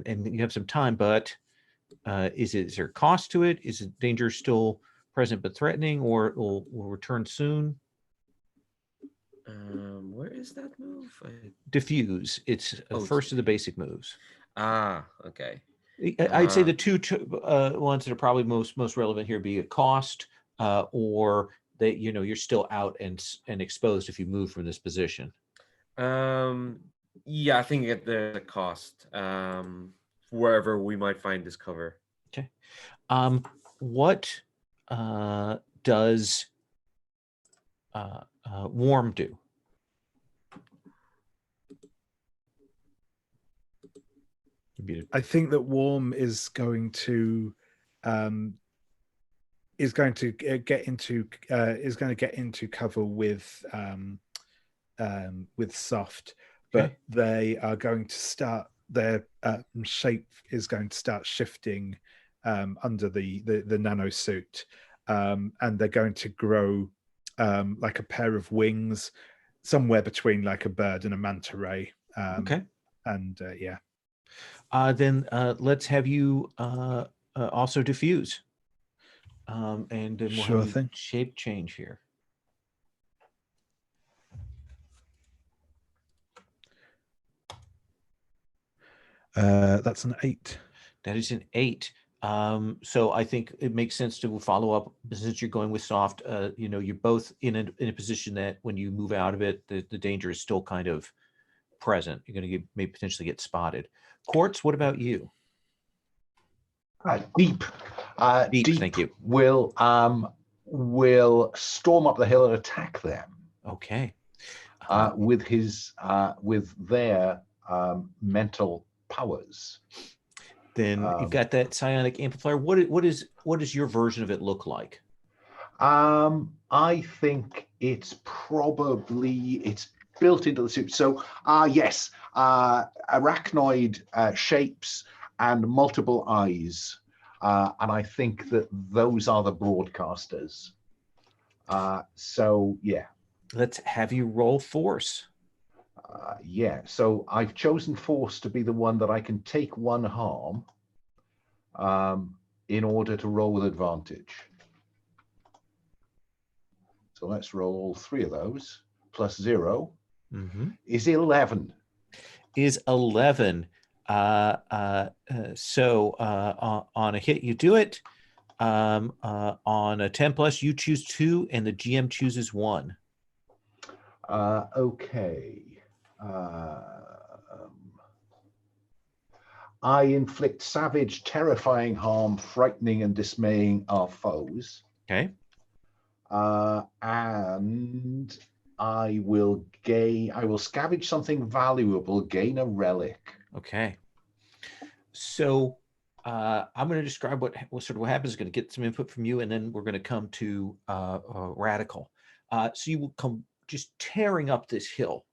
[SPEAKER 1] you have some time. But is there a cost to it? Is it danger still present but threatening, or will return soon?
[SPEAKER 2] Where is that move?
[SPEAKER 1] Diffuse. It's first of the basic moves.
[SPEAKER 2] Okay.
[SPEAKER 1] I'd say the two ones that are probably most relevant here be a cost, or that you're still out and exposed if you move from this position.
[SPEAKER 2] Yeah, I think at the cost. Wherever we might find this cover.
[SPEAKER 1] Okay. What does warm do?
[SPEAKER 4] I think that warm is going to get into cover with soft, but
[SPEAKER 1] Okay.
[SPEAKER 4] they are going to start, their shape is going to start shifting under the nano suit, and they're going to grow like a pair of wings somewhere between like a bird and a manta ray.
[SPEAKER 1] Okay.
[SPEAKER 4] And yeah.
[SPEAKER 1] Then let's have you also diffuse. And then we'll
[SPEAKER 4] Sure
[SPEAKER 1] have you
[SPEAKER 4] thing.
[SPEAKER 1] shape change here.
[SPEAKER 4] That's an 8.
[SPEAKER 1] That is an 8. So I think it makes sense to follow up, since you're going with soft. You're both in a position that when you move out of it, the danger is still kind of present. You're going to may potentially get spotted. Quartz, what about you?
[SPEAKER 3] Deep.
[SPEAKER 1] Deep, thank you.
[SPEAKER 3] Will storm up the hill and attack them.
[SPEAKER 1] Okay.
[SPEAKER 3] With their mental powers.
[SPEAKER 1] Then you've got that psionic amplifier. What does your version of it look like?
[SPEAKER 3] I think it's built into the suit. So yes, arachnoid shapes and multiple eyes, and I think that those are the broadcasters. So yeah,
[SPEAKER 1] let's have you roll force.
[SPEAKER 3] Yeah, so I've chosen force to be the one that I can take one harm in order to roll with advantage. So let's roll all 3 of those. Plus 0
[SPEAKER 1] Mm-hmm.
[SPEAKER 3] is 11.
[SPEAKER 1] Is 11. So on a hit, you do it. On a 10 plus, you choose 2, and the GM chooses 1.
[SPEAKER 3] Okay. I inflict savage, terrifying harm, frightening and dismaying our foes.
[SPEAKER 1] Okay.
[SPEAKER 3] And I will scavenge something valuable, gain a relic.
[SPEAKER 1] Okay. So I'm going to describe what happens. Going to get some input from you, and then we're going to come to Radical. So you will come just tearing up this hill,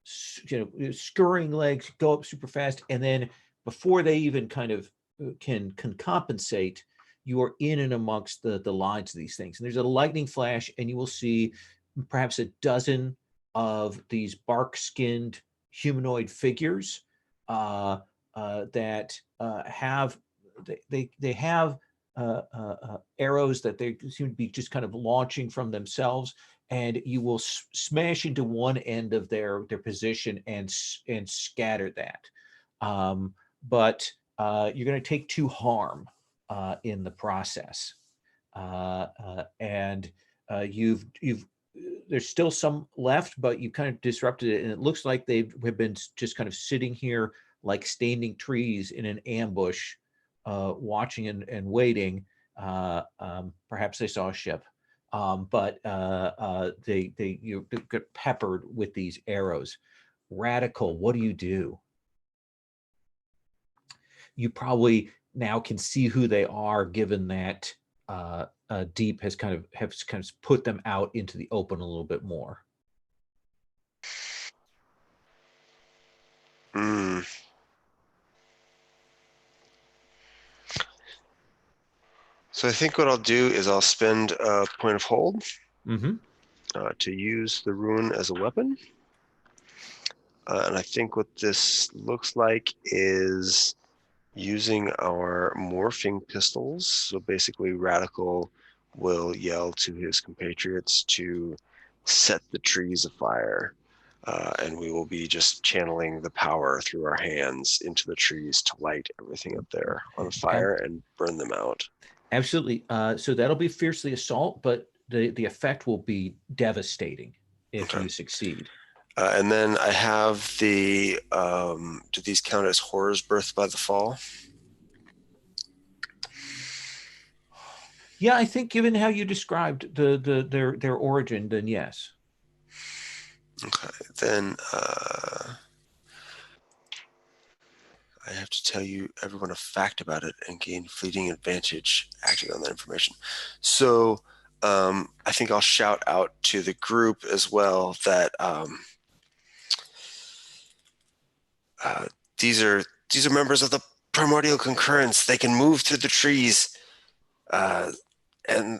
[SPEAKER 1] scurrying legs, go up super fast, and then before they even kind of can compensate, you are in and amongst the lines of these things. And there's a lightning flash, and you will see perhaps a dozen of these bark-skinned humanoid figures that have arrows that they seem to be just kind of launching from themselves, and you will smash into one end of their position and scatter that. But you're going to take 2 harm in the process, and you've there's still some left, but you kind of disrupted it, and it looks like they have been just kind of sitting here like standing trees in an ambush, watching and waiting. Perhaps they saw a ship, but you get peppered with these arrows. Radical, what do you do? You probably now can see who they are, given that Deep has kind of put them out into the open a little bit more.
[SPEAKER 5] So I think what I'll do is I'll spend a point of hold
[SPEAKER 1] Mm-hmm.
[SPEAKER 5] To use the rune as a weapon. And I think what this looks like is using our morphing pistols. So basically Radical will yell to his compatriots to set the trees afire. And we will be just channeling the power through our hands into the trees to light everything up there on fire and burn them out.
[SPEAKER 1] Absolutely. So that'll be fiercely assault, but the effect will be devastating if you succeed.
[SPEAKER 5] And then I have the, do these count as horrors birthed by the fall?
[SPEAKER 1] Yeah, I think given how you described their origin, then yes.
[SPEAKER 5] Okay, then I have to tell you everyone a fact about it and gain fleeting advantage acting on that information. So I think I'll shout out to the group as well that these are members of the primordial concurrence. They can move through the trees and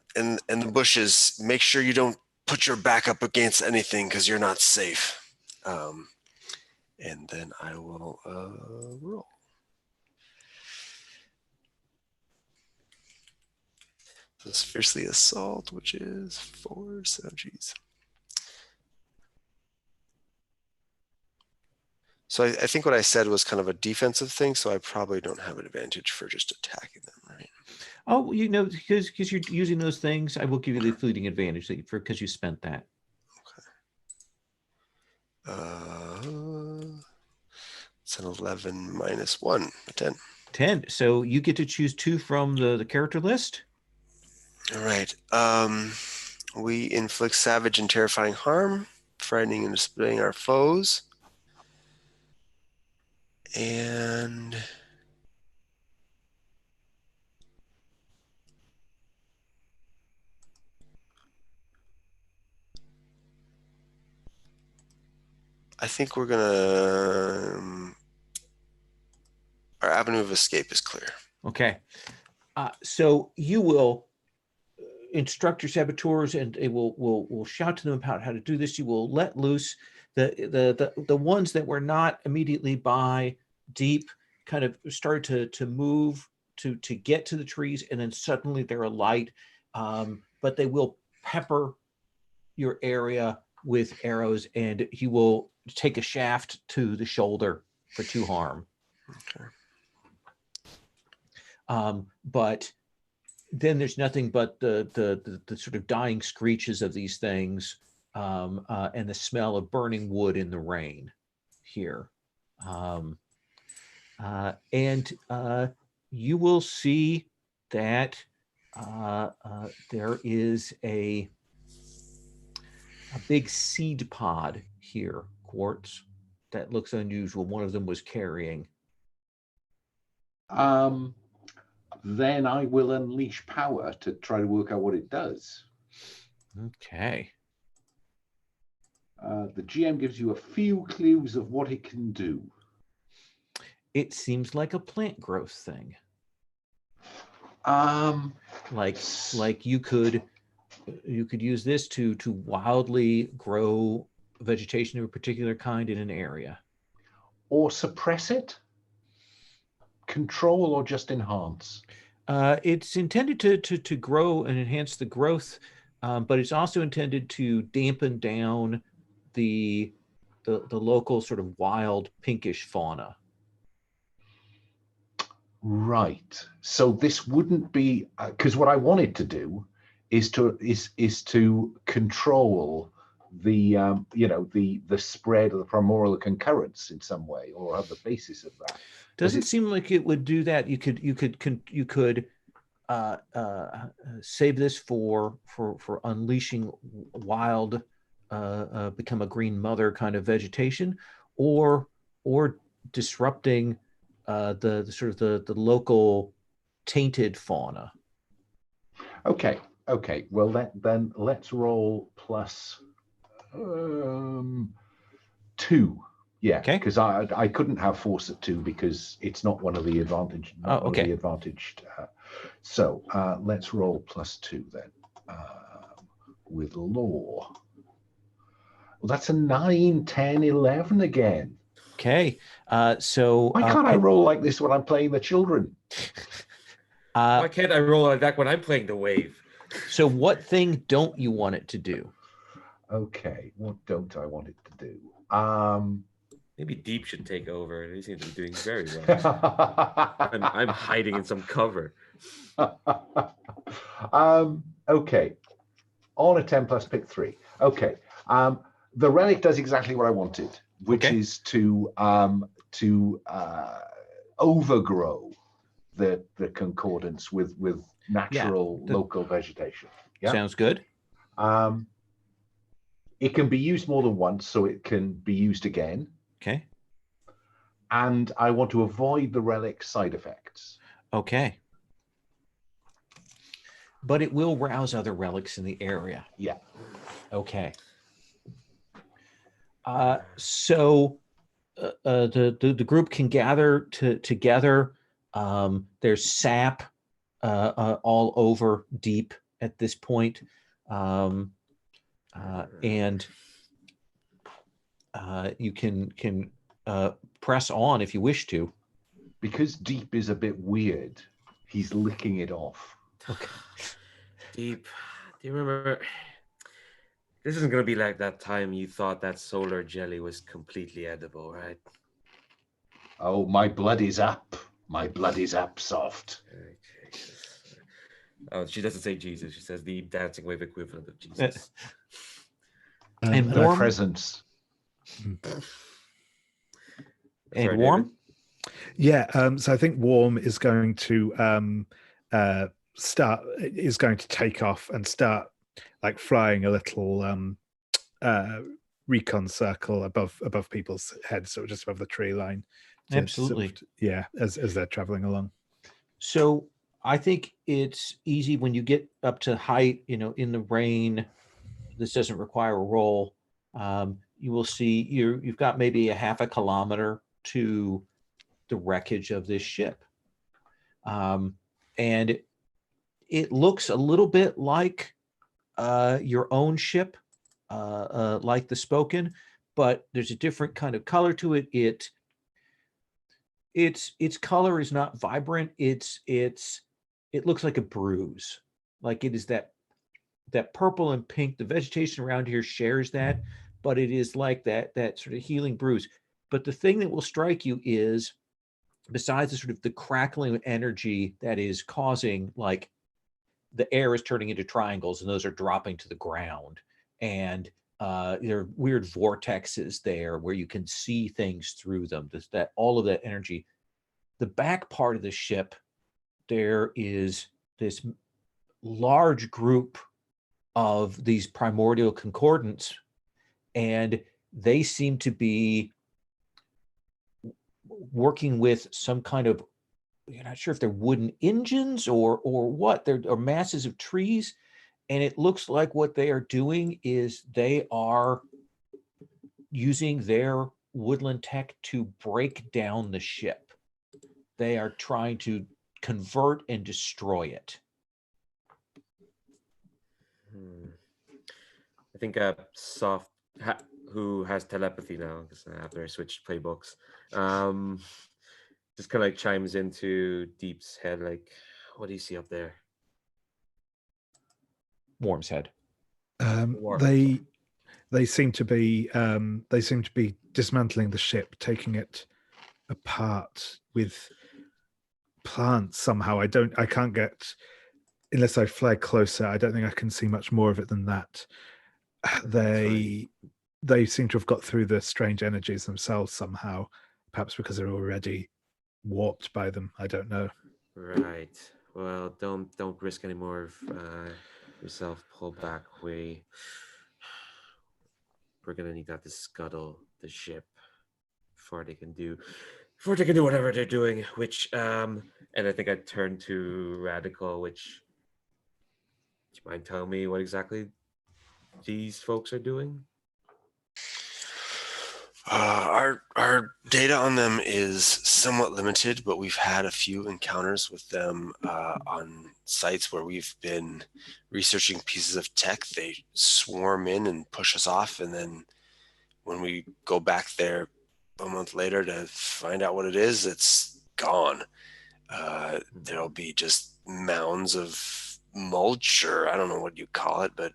[SPEAKER 5] the bushes. Make sure you don't put your back up against anything because you're not safe. And then I will roll. This fiercely assault, which is 4, so geez. So I think what I said was kind of a defensive thing, so I probably don't have an advantage for just attacking them, right?
[SPEAKER 1] Oh, because you're using those things, I will give you the fleeting advantage because you spent that.
[SPEAKER 5] Okay. It's an 11 minus 1, a 10.
[SPEAKER 1] 10. So you get to choose 2 from the character list.
[SPEAKER 5] All right. We inflict savage and terrifying harm, frightening and displaying our foes. And I think we're gonna our avenue of escape is clear.
[SPEAKER 1] Okay. So you will instruct your saboteurs, and it will shout to them about how to do this. You will let loose the ones that were not immediately by Deep, kind of started to move to get to the trees, and then suddenly they're alight. But they will pepper your area with arrows, and he will take a shaft to the shoulder for 2 harm.
[SPEAKER 5] Okay.
[SPEAKER 1] But then there's nothing but the sort of dying screeches of these things, and the smell of burning wood in the rain here. And you will see that there is a big seed pod here, Quartz, that looks unusual. One of them was carrying.
[SPEAKER 3] Then I will unleash power to try to work out what it does.
[SPEAKER 1] Okay.
[SPEAKER 3] The GM gives you a few clues of what it can do.
[SPEAKER 1] It seems like a plant growth thing. Like you could use this to wildly grow vegetation of a particular kind in an area.
[SPEAKER 3] Or suppress it? Control or just enhance?
[SPEAKER 1] It's intended to grow and enhance the growth, but it's also intended to dampen down the local sort of wild pinkish fauna.
[SPEAKER 3] Right. So this wouldn't be, because what I wanted to do is to control the the spread of the primordial concurrence in some way, or have the basis of that.
[SPEAKER 1] Doesn't seem like it would do that. You could save this for unleashing wild, become a green mother kind of vegetation, or disrupting the sort of the local tainted fauna.
[SPEAKER 3] Okay. Well, then let's roll plus 2. Yeah,
[SPEAKER 1] Okay.
[SPEAKER 3] because I couldn't have force at 2 because it's not one of the advantaged.
[SPEAKER 1] Oh, okay.
[SPEAKER 3] The advantaged. So let's roll plus 2 then with law. Well, that's a 9, 10, 11 again.
[SPEAKER 1] Okay. So
[SPEAKER 3] Why can't I roll like this when I'm playing the children?
[SPEAKER 2] Why can't I roll like that when I'm playing the wave?
[SPEAKER 1] So what thing don't you want it to do?
[SPEAKER 3] Okay, what don't I want it to do?
[SPEAKER 2] Maybe Deep should take over. They seem to be doing very well. I'm hiding in some cover.
[SPEAKER 3] Okay, on a 10 plus, pick 3. Okay, the relic does exactly what I wanted, which is to overgrow the concordance with natural local vegetation. Yeah,
[SPEAKER 1] sounds good.
[SPEAKER 3] It can be used more than once, so it can be used again.
[SPEAKER 1] Okay.
[SPEAKER 3] And I want to avoid the relic side effects.
[SPEAKER 1] Okay. But it will rouse other relics in the area.
[SPEAKER 3] Yeah.
[SPEAKER 1] Okay. So the group can gather together. There's sap all over Deep at this point. And you can press on if you wish to.
[SPEAKER 3] Because Deep is a bit weird, he's licking it off.
[SPEAKER 1] Okay.
[SPEAKER 2] Deep, do you remember? This isn't going to be like that time you thought that solar jelly was completely edible, right?
[SPEAKER 3] Oh, my blood is up. My blood is up soft.
[SPEAKER 2] Oh, she doesn't say Jesus. She says the dancing wave equivalent of Jesus.
[SPEAKER 1] And
[SPEAKER 3] my
[SPEAKER 1] warm?
[SPEAKER 3] presence.
[SPEAKER 1] And
[SPEAKER 2] Sorry,
[SPEAKER 1] warm?
[SPEAKER 4] Yeah, so I think Warm is going to take off and start like flying a little recon circle above people's heads, so just above the tree line.
[SPEAKER 1] Absolutely.
[SPEAKER 4] As they're traveling along.
[SPEAKER 1] So I think it's easy when you get up to height, in the rain. This doesn't require a roll. You will see you've got maybe a half a kilometer to the wreckage of this ship. And it looks a little bit like your own ship, like the Spoken, but there's a different kind of color to it. Its color is not vibrant. It looks like a bruise, like it is that that purple and pink, the vegetation around here shares that, but it is like that sort of healing bruise. But the thing that will strike you is, besides the sort of the crackling energy that is causing, like, the air is turning into triangles and those are dropping to the ground, and there are weird vortexes there where you can see things through them. That all of that energy. The back part of the ship, there is this large group of these primordial concordants, and they seem to be working with some kind of, you're not sure if they're wooden engines or what. They're masses of trees, and it looks like what they are doing is they are using their woodland tech to break down the ship. They are trying to convert and destroy it.
[SPEAKER 2] I think who has telepathy now, because after I switched playbooks, just kind of like chimes into Deep's head, like, what do you see up there?
[SPEAKER 1] Worm's head.
[SPEAKER 4] They seem to be dismantling the ship, taking it apart with plants somehow. I can't get, unless I fly closer, I don't think I can see much more of it than that. They seem to have got through the strange energies themselves somehow, perhaps because they're already warped by them. I don't know.
[SPEAKER 2] Right. Well, don't risk any more of yourself. Pull back. We're gonna need to have to scuttle the ship before they can do whatever they're doing. Which and I think I turned to Radical. Which, do you mind telling me what exactly these folks are doing?
[SPEAKER 5] Our data on them is somewhat limited, but we've had a few encounters with them on sites where we've been researching pieces of tech. They swarm in and push us off, and then when we go back there a month later to find out what it is, it's gone. There'll be just mounds of mulch, or I don't know what you call it, but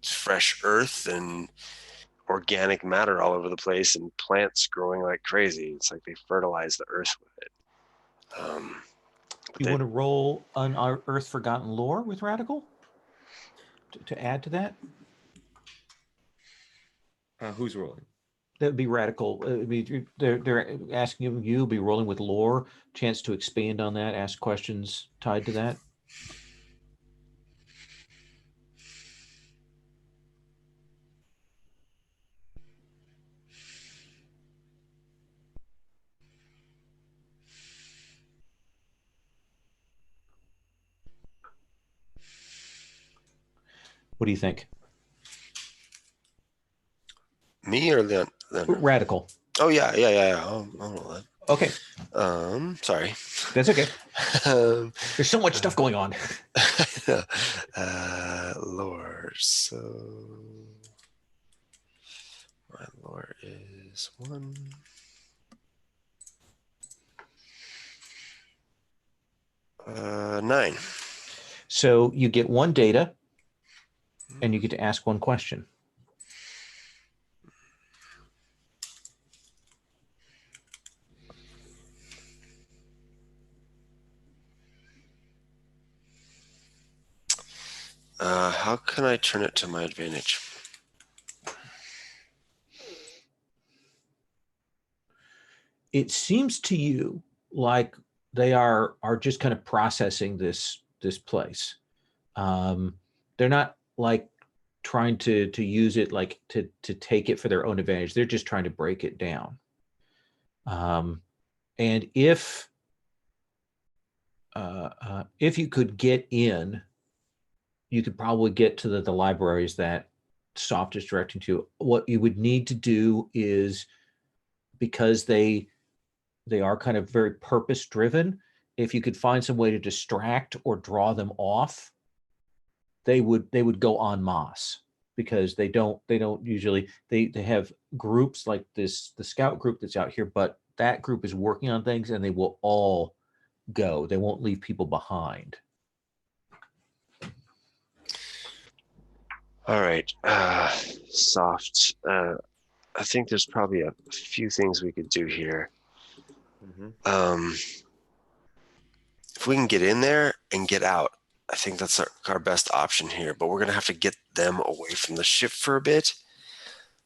[SPEAKER 5] fresh earth and organic matter all over the place, and plants growing like crazy. It's like they fertilize the earth with it.
[SPEAKER 1] You want to roll on our Earth Forgotten lore with Radical to add to that?
[SPEAKER 2] Who's rolling?
[SPEAKER 1] That would be Radical. They're asking you, be rolling with lore, chance to expand on that, ask questions tied to that. What do you think?
[SPEAKER 5] Me or Leon?
[SPEAKER 1] Radical.
[SPEAKER 5] Oh yeah. I'll roll that.
[SPEAKER 1] Okay.
[SPEAKER 5] Sorry.
[SPEAKER 1] That's okay. There's so much stuff going on.
[SPEAKER 5] Lore. So my lore is 1. Uh, 9.
[SPEAKER 1] So you get 1 data, and you get to ask 1 question.
[SPEAKER 5] How can I turn it to my advantage?
[SPEAKER 1] It seems to you like they are just kind of processing this place. They're not like trying to use it like to take it for their own advantage. They're just trying to break it down. And if you could get in, you could probably get to the libraries that Soft is directing to. What you would need to do is, because they are kind of very purpose driven, if you could find some way to distract or draw them off, they would go en masse, because they don't usually, they have groups like this, the scout group that's out here, but that group is working on things and they will all go. They won't leave people behind.
[SPEAKER 5] All right, soft. I think there's probably a few things we could do here. If we can get in there and get out, I think that's our best option here. But we're gonna have to get them away from the ship for a bit.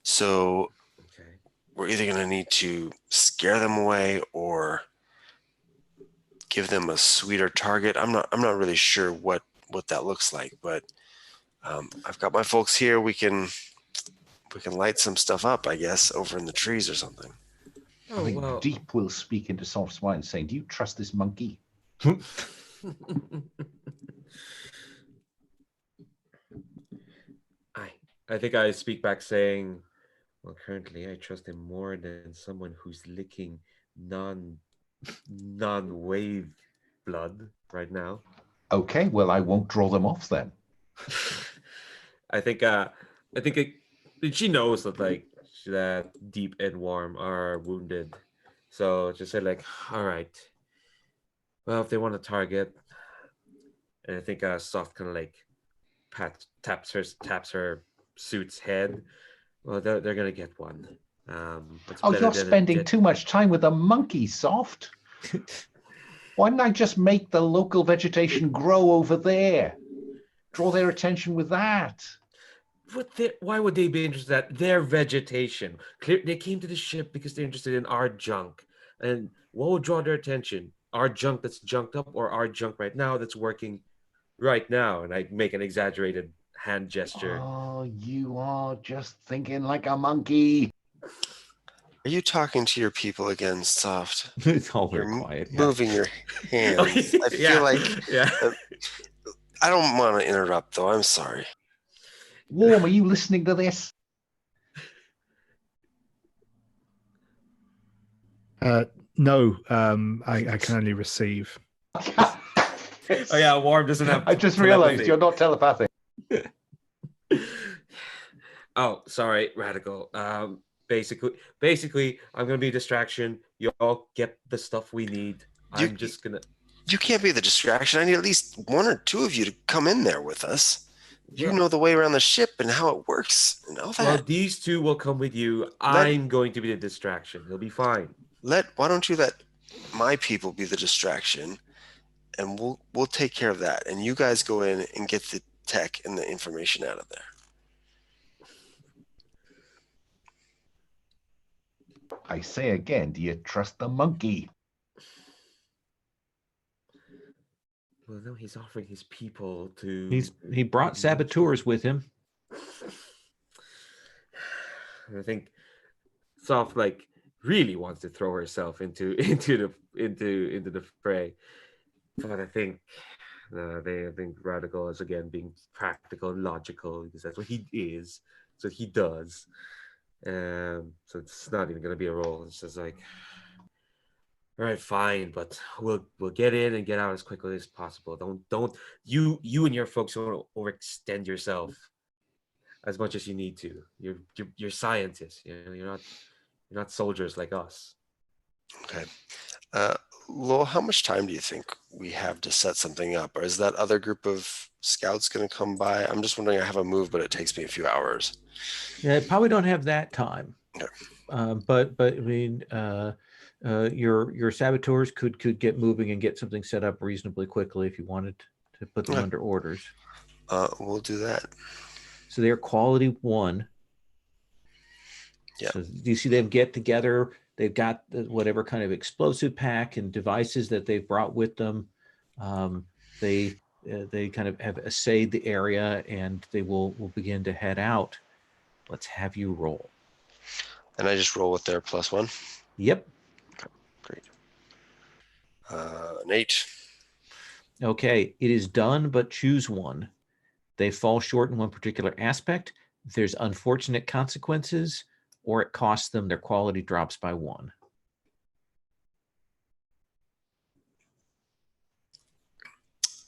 [SPEAKER 5] So
[SPEAKER 2] Okay.
[SPEAKER 5] we're either gonna need to scare them away or give them a sweeter target. I'm not really sure what that looks like, but I've got my folks here. We can light some stuff up, I guess, over in the trees or something.
[SPEAKER 3] I think Deep will speak into Soft's mind, saying, "Do you trust this monkey?"
[SPEAKER 2] I think I speak back saying, well, currently I trust him more than someone who's licking non-wave blood right now.
[SPEAKER 3] Okay, well, I won't draw them off then.
[SPEAKER 2] I think she knows that that Deep and Warm are wounded, so just say like, all right, well, if they want to target, and I think Soft kind of like taps her suit's head. Well, they're gonna get one.
[SPEAKER 3] Oh, you're spending too much time with a monkey, Soft. Why didn't I just make the local vegetation grow over there? Draw their attention with that.
[SPEAKER 2] Why would they be interested in that? Their vegetation. They came to the ship because they're interested in our junk. And what would draw their attention? Our junk that's junked up, or our junk right now that's working right now? And I make an exaggerated hand gesture.
[SPEAKER 3] Oh, you are just thinking like a monkey.
[SPEAKER 5] Are you talking to your people again, Soft?
[SPEAKER 1] It's all very quiet.
[SPEAKER 5] Moving your hands. I feel like I don't want to interrupt, though. I'm sorry.
[SPEAKER 3] Warm, are you listening to this?
[SPEAKER 4] No, I can only receive.
[SPEAKER 2] Oh yeah, Warm doesn't have.
[SPEAKER 3] I just realized you're not telepathic.
[SPEAKER 2] Oh, sorry, Radical. Basically, I'm gonna be a distraction. You all get the stuff we need. I'm just gonna.
[SPEAKER 5] You can't be the distraction. I need at least one or two of you to come in there with us. You know the way around the ship and how it works and all that.
[SPEAKER 2] Well, these two will come with you. I'm going to be the distraction. It'll be fine.
[SPEAKER 5] Why don't you let my people be the distraction, and we'll take care of that. And you guys go in and get the tech and the information out of there.
[SPEAKER 3] I say again, do you trust the monkey?
[SPEAKER 2] Well, no, he's offering his people to.
[SPEAKER 1] He brought saboteurs with him.
[SPEAKER 2] I think Soft really wants to throw herself into the fray, but I think Radical is again being practical and logical because that's what he is. So he does. So it's not even going to be a roll. It's just like, all right, fine, but we'll get in and get out as quickly as possible. Don't you and your folks don't overextend yourself as much as you need to. You're scientists. You're not soldiers like us.
[SPEAKER 5] Okay. Lowell, how much time do you think we have to set something up? Or is that other group of scouts going to come by? I'm just wondering, I have a move, but it takes me a few hours.
[SPEAKER 1] Yeah, probably don't have that time.
[SPEAKER 5] Okay.
[SPEAKER 1] But I mean, your saboteurs could get moving and get something set up reasonably quickly if you wanted to put them under orders.
[SPEAKER 5] We'll do that.
[SPEAKER 1] So they're quality 1.
[SPEAKER 5] Yeah.
[SPEAKER 1] So do you see them get together? They've got whatever kind of explosive pack and devices that they've brought with them. They kind of have assayed the area and they will begin to head out. Let's have you roll.
[SPEAKER 5] And I just roll with their +1?
[SPEAKER 1] Yep.
[SPEAKER 5] Okay, great. An 8.
[SPEAKER 1] Okay, it is done, but choose one. They fall short in one particular aspect. If there's unfortunate consequences, or it costs them, their quality drops by 1.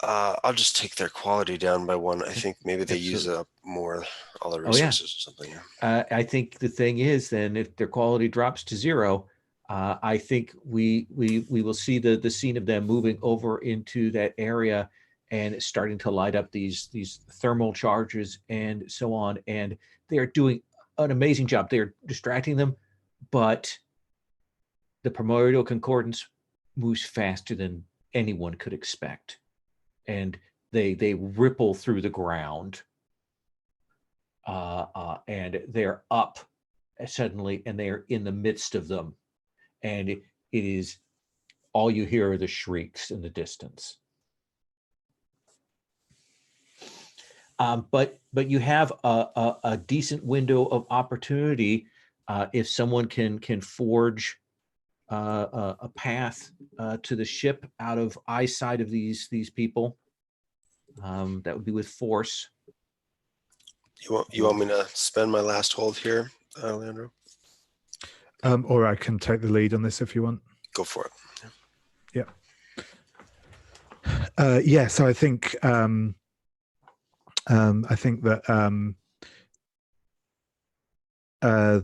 [SPEAKER 5] I'll just take their quality down by 1. I think maybe they use up all the resources or something.
[SPEAKER 1] I think the thing is then if their quality drops to 0, I think we will see the scene of them moving over into that area and it's starting to light up these thermal charges and so on. And they are doing an amazing job. They're distracting them, but the primordial concordance moves faster than anyone could expect. And they ripple through the ground. And they're up suddenly, and they're in the midst of them. And it is, all you hear are the shrieks in the distance. But you have a decent window of opportunity if someone can forge a path to the ship out of eyesight of these people. That would be with force.
[SPEAKER 5] You want me to spend my last hold here, Leandro?
[SPEAKER 4] Or I can take the lead on this if you want.
[SPEAKER 5] Go for it.
[SPEAKER 4] Yeah. Yeah. So I think that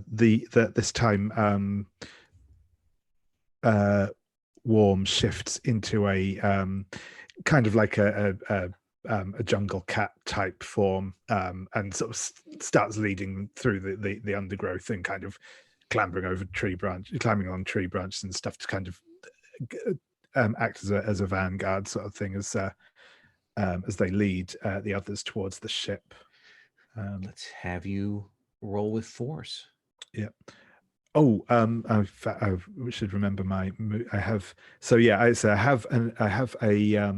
[SPEAKER 4] that this time Warm shifts into a kind of like a jungle cat type form, and sort of starts leading through the undergrowth and kind of climbing along tree branches and stuff to kind of act as a vanguard sort of thing as they lead the others towards the ship.
[SPEAKER 1] Let's have you roll with force.
[SPEAKER 4] Yeah. Oh, I should remember my. I have. So yeah, I have a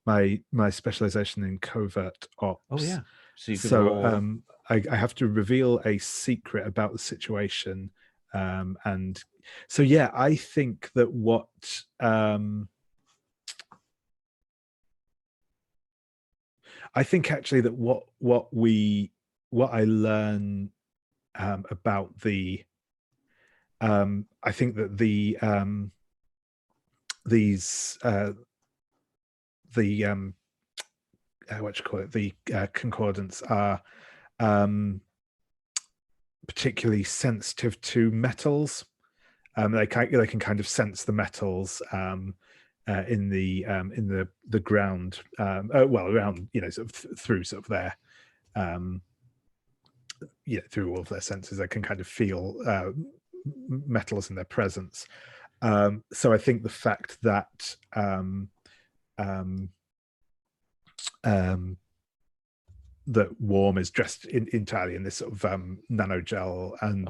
[SPEAKER 4] my specialization in covert ops.
[SPEAKER 1] Oh yeah. So you can roll.
[SPEAKER 4] I have to reveal a secret about the situation, and so yeah, I think that what I think actually that what I learn about the I think that the what you call it, the concordants are particularly sensitive to metals. They can kind of sense the metals in the ground, well, around, sort of through sort of their through all of their senses. They can kind of feel metals in their presence. So I think the fact that that Warm is dressed entirely in this sort of nanogel and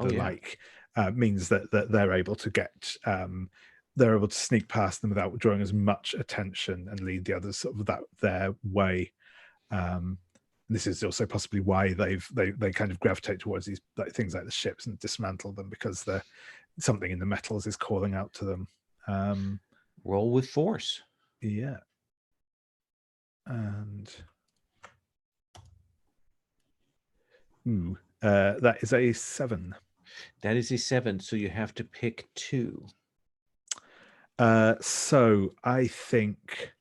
[SPEAKER 4] means that they're able to get they're able to sneak past them without drawing as much attention and lead the others sort of their way. This is also possibly why they kind of gravitate towards these things like the ships and dismantle them, because something in the metals is calling out to them.
[SPEAKER 1] Roll with force.
[SPEAKER 4] Yeah. And that is a 7.
[SPEAKER 1] That is a 7. So you have to pick 2.
[SPEAKER 4] So I think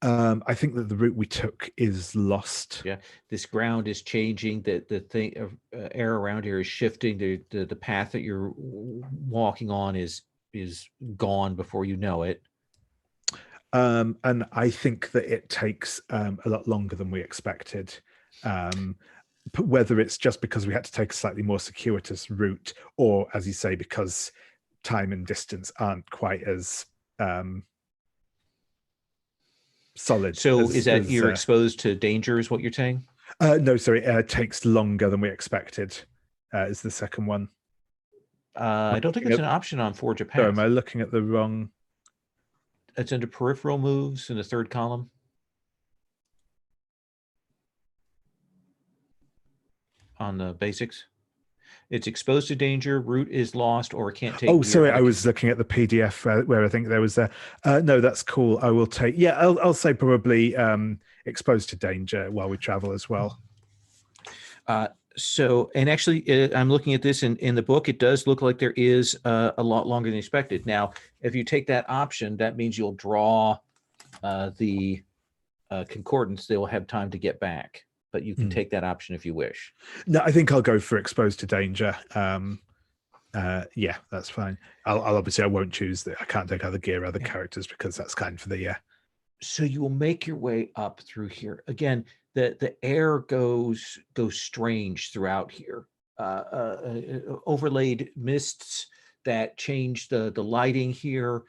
[SPEAKER 4] that the route we took is lost.
[SPEAKER 1] Yeah, this ground is changing. The thing air around here is shifting. The path that you're walking on is gone before you know it.
[SPEAKER 4] And I think that it takes a lot longer than we expected. Whether it's just because we had to take a slightly more circuitous route, or, as you say, because time and distance aren't quite as solid.
[SPEAKER 1] So is that you're exposed to danger, is what you're saying?
[SPEAKER 4] No, sorry, it takes longer than we expected, is the second one.
[SPEAKER 1] I don't think it's an option on Forge a Path.
[SPEAKER 4] Sorry, am I looking at the wrong?
[SPEAKER 1] It's under peripheral moves in the third column. On the basics. It's exposed to danger, route is lost, or can't take.
[SPEAKER 4] Oh, sorry, I was looking at the PDF where I think there was a. No, that's cool. I will take. Yeah, I'll say probably exposed to danger while we travel as well.
[SPEAKER 1] So, and actually, I'm looking at this in the book. It does look like there is a lot longer than expected. Now, if you take that option, that means you'll draw the concordance. They will have time to get back. But you can take that option if you wish.
[SPEAKER 4] No, I think I'll go for exposed to danger. Yeah, that's fine. I'll obviously I won't choose I can't take other gear, other characters, because that's kind of the
[SPEAKER 1] So you will make your way up through here. Again, the air goes strange throughout here. Overlaid mists that change the lighting here.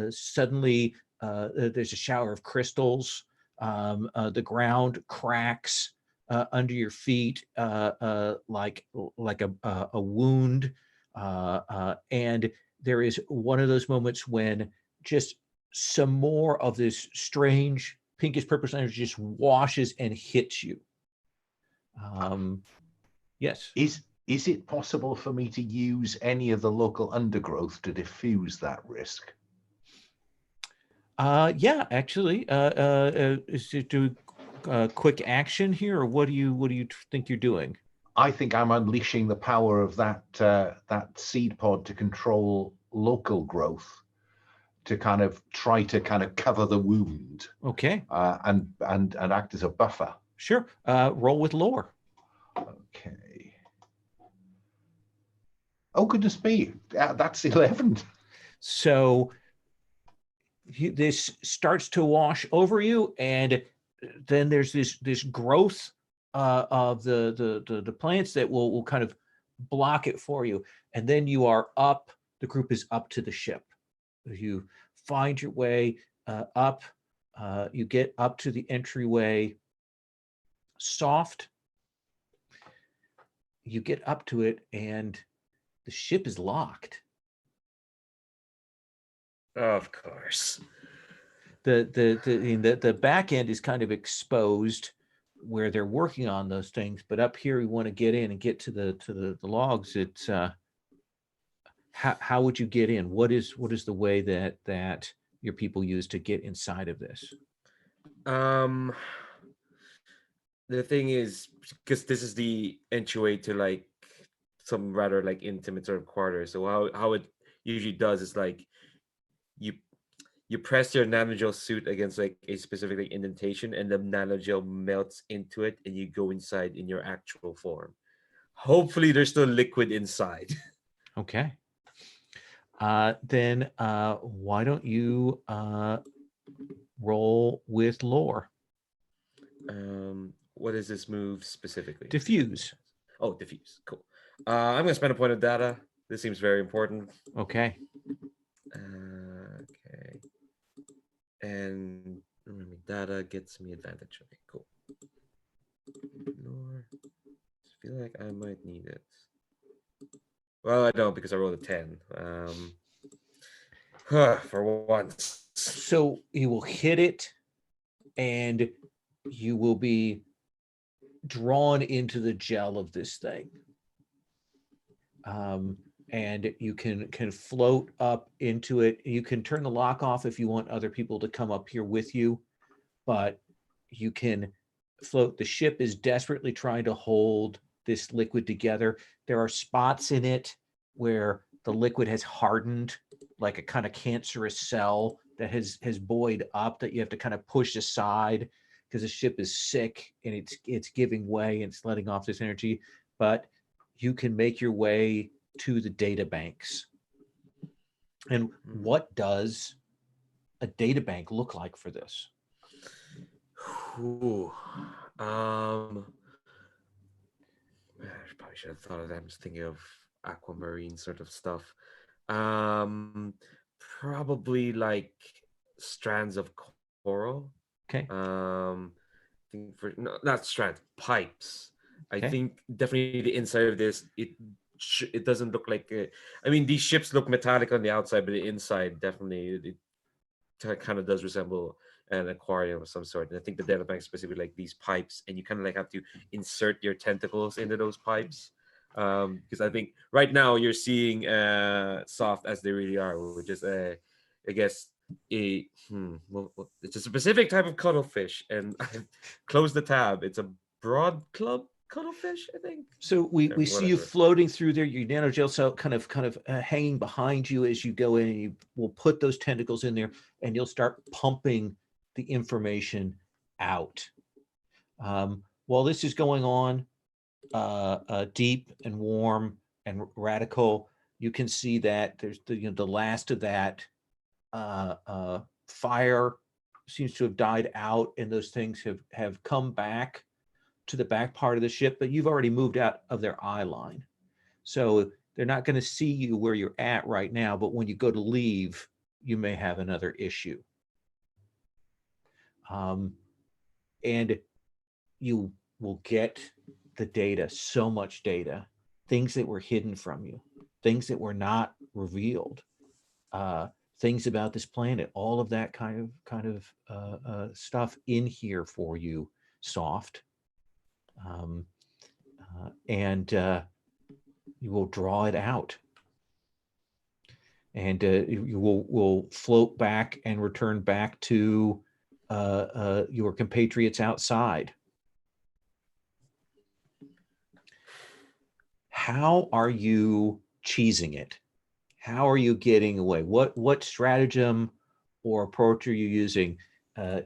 [SPEAKER 1] Suddenly, there's a shower of crystals. The ground cracks under your feet, like a wound, and there is one of those moments when just some more of this strange pinkish purple energy just washes and hits you. Yes.
[SPEAKER 3] Is it possible for me to use any of the local undergrowth to diffuse that risk?
[SPEAKER 1] Yeah, actually, is it do quick action here, or what do you think you're doing?
[SPEAKER 3] I think I'm unleashing the power of that seed pod to control local growth, to kind of try to kind of cover the wound,
[SPEAKER 1] Okay,
[SPEAKER 3] and act as a buffer.
[SPEAKER 1] sure. Roll with lore.
[SPEAKER 3] Okay. Oh goodness me, that's 11.
[SPEAKER 1] So this starts to wash over you, and then there's this growth of the plants that will kind of block it for you, and then you are up. The group is up to the ship. You find your way up. You get up to the entryway. Soft. You get up to it, and the ship is locked.
[SPEAKER 2] Of course.
[SPEAKER 1] The back end is kind of exposed where they're working on those things, but up here we want to get in and get to the logs. It's how would you get in? What is the way that your people use to get inside of this?
[SPEAKER 2] The thing is, because this is the entryway to like some rather like intimate sort of quarters. So how it usually does is like you press your nanogel suit against like a specific like, indentation, and the nanogel melts into it, and you go inside in your actual form. Hopefully, there's still liquid inside.
[SPEAKER 1] Okay. Then why don't you roll with lore?
[SPEAKER 2] What is this move specifically?
[SPEAKER 1] Diffuse.
[SPEAKER 2] Oh, diffuse. Cool. I'm gonna spend a point of data. This seems very important.
[SPEAKER 1] Okay.
[SPEAKER 2] Okay. And data gets me advantage. Okay, cool. Lore. I feel like I might need it. Well, I don't, because I rolled a 10. For once.
[SPEAKER 1] So you will hit it, and you will be drawn into the gel of this thing. And you can float up into it. You can turn the lock off if you want other people to come up here with you, but you can float. The ship is desperately trying to hold this liquid together. There are spots in it where the liquid has hardened, like a kind of cancerous cell that has buoyed up, that you have to kind of push aside because the ship is sick and it's giving way and it's letting off this energy. But you can make your way to the data banks. And what does a data bank look like for this?
[SPEAKER 2] Ooh. I probably should have thought of that. I'm just thinking of aquamarine sort of stuff. Probably like strands of coral.
[SPEAKER 1] Okay.
[SPEAKER 2] I think not strands, pipes.
[SPEAKER 1] Okay.
[SPEAKER 2] I think definitely the inside of this, it doesn't look like I mean, these ships look metallic on the outside, but the inside definitely it kind of does resemble an aquarium of some sort. And I think the data bank specifically like these pipes, and you kind of like have to insert your tentacles into those pipes. Because I think right now you're seeing soft as they really are, which is I guess well, it's a specific type of cuttlefish, and I've closed the tab. It's a broad club cuttlefish, I think.
[SPEAKER 1] So we see you
[SPEAKER 2] whatever.
[SPEAKER 1] floating through there, your nanogel cell kind of hanging behind you as you go in, and you will put those tentacles in there, and you'll start pumping the information out. While this is going on, deep and warm and radical, you can see that there's the last of that fire seems to have died out, and those things have come back to the back part of the ship, but you've already moved out of their eye line. So they're not going to see you where you're at right now, but when you go to leave, you may have another issue. And you will get the data, so much data, things that were hidden from you, things that were not revealed, things about this planet, all of that kind of stuff in here for you, soft. And you will draw it out. And you will float back and return back to your compatriots outside. How are you cheesing it? How are you getting away? What stratagem or approach are you using? To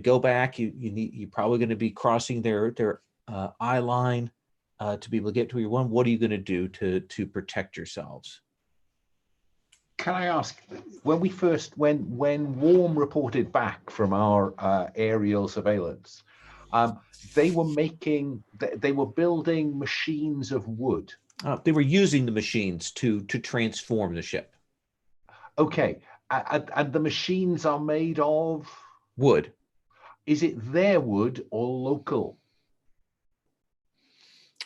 [SPEAKER 1] go back, you're probably going to be crossing their eye line to be able to get to where you want. What are you going to do to protect yourselves?
[SPEAKER 3] Can I ask, when Warm reported back from our aerial surveillance, they were building machines of wood.
[SPEAKER 1] They were using the machines to transform the ship.
[SPEAKER 3] Okay, and the machines are made of
[SPEAKER 1] wood.
[SPEAKER 3] Is it their wood or local?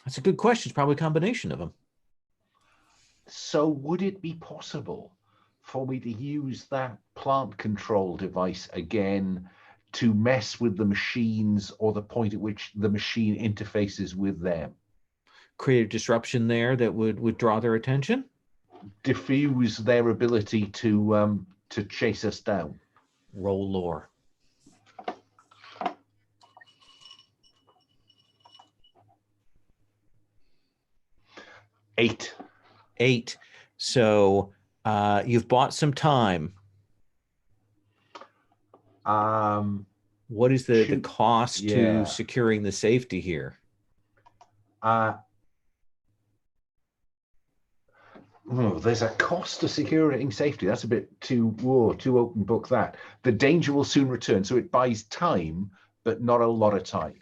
[SPEAKER 1] That's a good question. It's probably a combination of them.
[SPEAKER 3] So would it be possible for me to use that plant control device again to mess with the machines, or the point at which the machine interfaces with them?
[SPEAKER 1] Create a disruption there that would draw their attention?
[SPEAKER 3] Diffuse their ability to chase us down.
[SPEAKER 1] Roll lore. Eight. So you've bought some time. What is the cost to securing the safety here?
[SPEAKER 3] There's a cost to securing safety. That's a bit too open book. That the danger will soon return, so it buys time, but not a lot of time.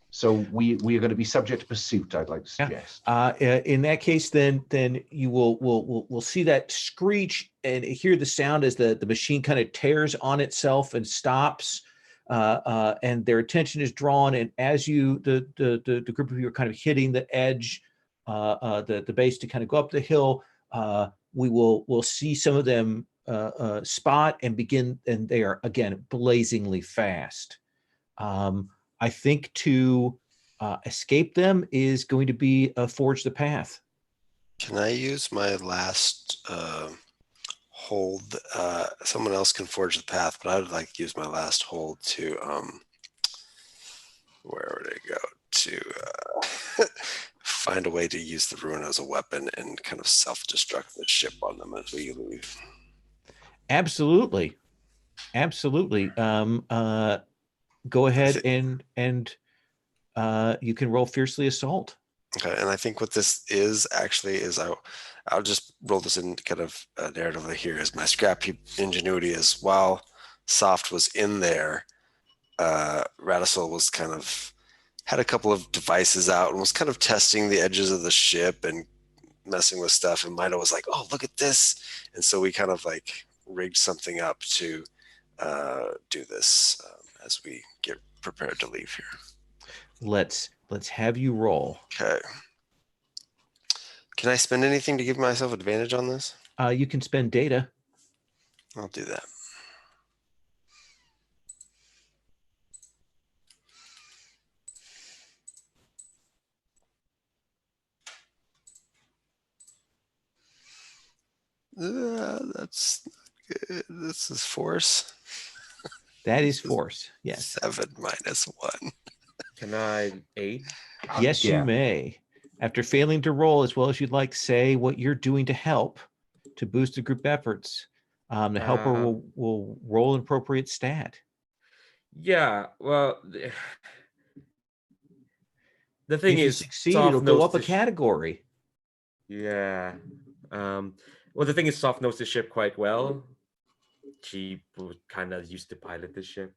[SPEAKER 3] So we are going to be subject to pursuit, I'd like to suggest.
[SPEAKER 1] In that case, then you will see that screech and hear the sound as the machine kind of tears on itself and stops, and their attention is drawn. And as the group of you are kind of hitting the edge, the base to kind of go up the hill, we'll see some of them spot and begin, and they are again blazingly fast. I think to escape them is going to be forge the path.
[SPEAKER 5] Can I use my last hold? Someone else can forge the path, but I would like to use my last hold to, where would it go? To find a way to use the ruin as a weapon and kind of self-destruct the ship on them as we leave.
[SPEAKER 1] Absolutely. Go ahead and you can roll fiercely assault.
[SPEAKER 5] Okay, and I think what this is actually is I'll just roll this in kind of a narrative here is my scrappy ingenuity is while Soft was in there, Radisol was kind of had a couple of devices out and was kind of testing the edges of the ship and messing with stuff, and Mito was like, oh, look at this. And so we kind of like rigged something up to do this as we get prepared to leave here.
[SPEAKER 1] Let's have you roll.
[SPEAKER 5] Okay. Can I spend anything to give myself advantage on this?
[SPEAKER 1] You can spend data.
[SPEAKER 5] I'll do that. That's not good. This is force.
[SPEAKER 1] That is force. Yes.
[SPEAKER 5] 7 minus 1.
[SPEAKER 2] Can I aid?
[SPEAKER 1] Yes, you may. After failing to roll as well as you'd like, say what you're doing to help to boost the group efforts. The helper will roll an appropriate stat.
[SPEAKER 2] Yeah, well, the thing
[SPEAKER 1] if you
[SPEAKER 2] is,
[SPEAKER 1] succeed, it'll go up a category.
[SPEAKER 2] Yeah. Well, the thing is, Soft knows the ship quite well. she kind of used to pilot the ship.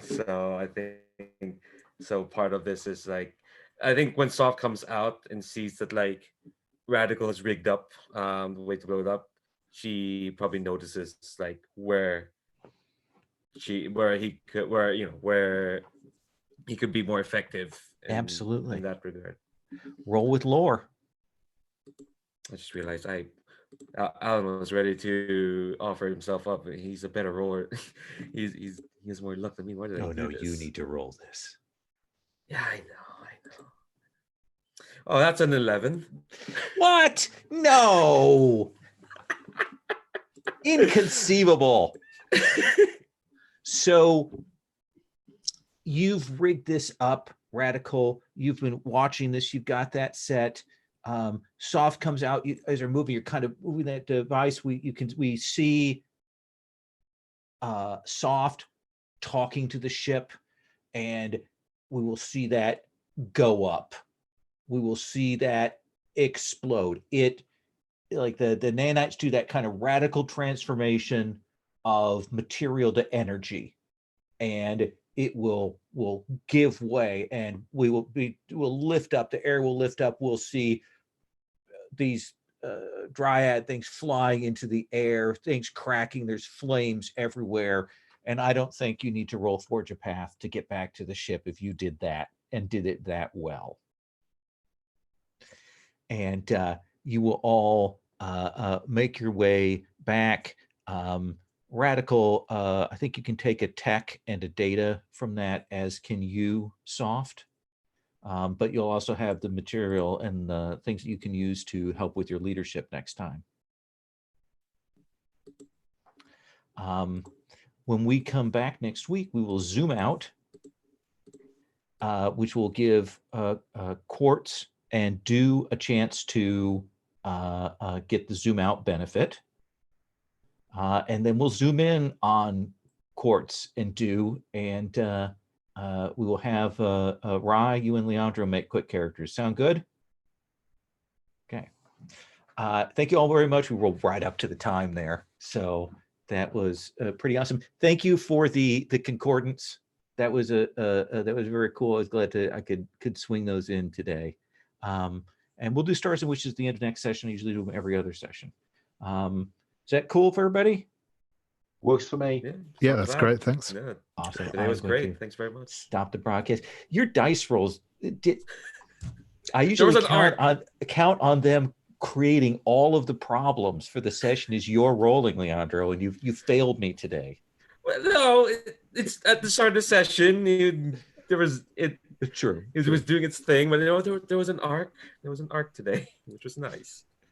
[SPEAKER 2] So I think so. Part of this is like, I think when Soft comes out and sees that like Radical has rigged up the way to blow it up, she probably notices like where he could be more effective
[SPEAKER 1] Absolutely.
[SPEAKER 2] in that regard.
[SPEAKER 1] Roll with lore.
[SPEAKER 2] I just realized Alan was ready to offer himself up. He's a better roller. He has more luck than me. Why did I
[SPEAKER 1] Oh
[SPEAKER 2] do
[SPEAKER 1] no,
[SPEAKER 2] this?
[SPEAKER 1] you need to roll this.
[SPEAKER 2] Yeah, I know. Oh, that's an 11.
[SPEAKER 1] What? No. Inconceivable. So you've rigged this up, Radical. You've been watching this. You've got that set. Soft comes out. You guys are moving. You're kind of moving that device. We see Soft talking to the ship, and we will see that go up. We will see that explode. It, like the nanites do that kind of radical transformation of material to energy, and it will give way, and we'll lift up. The air will lift up. We'll see these dryad things flying into the air, things cracking. There's flames everywhere, and I don't think you need to roll Forge a Path to get back to the ship if you did that and did it that well. And you will all make your way back. Radical, I think you can take a tech and a data from that, as can you, Soft. But you'll also have the material and the things that you can use to help with your leadership next time. When we come back next week, we will zoom out, which will give Quartz and Do a chance to get the zoom out benefit. And then we'll zoom in on Quartz and Do, and we will have Rye, you and Leandro make quick characters. Sound good? Okay. Thank you all very much. We rolled right up to the time there. So that was pretty awesome. Thank you for the concordance. That was that was very cool. I was glad I could swing those in today. And we'll do Stars and Wishes at the end of next session. I usually do them every other session. Is that cool for everybody?
[SPEAKER 3] Works for me.
[SPEAKER 4] Yeah, that's great. Thanks.
[SPEAKER 2] Yeah.
[SPEAKER 1] Awesome.
[SPEAKER 2] Today was great. Thanks very much.
[SPEAKER 1] Stop the broadcast. Your dice rolls did. I
[SPEAKER 2] There
[SPEAKER 1] usually
[SPEAKER 2] was an
[SPEAKER 1] count on them creating all of the problems for the session as you're rolling, Leandro, and you failed me today.
[SPEAKER 2] Well, no, it's at the start of the session. It
[SPEAKER 1] True.
[SPEAKER 2] was doing its thing, but there was an arc. There was an arc today, which was nice.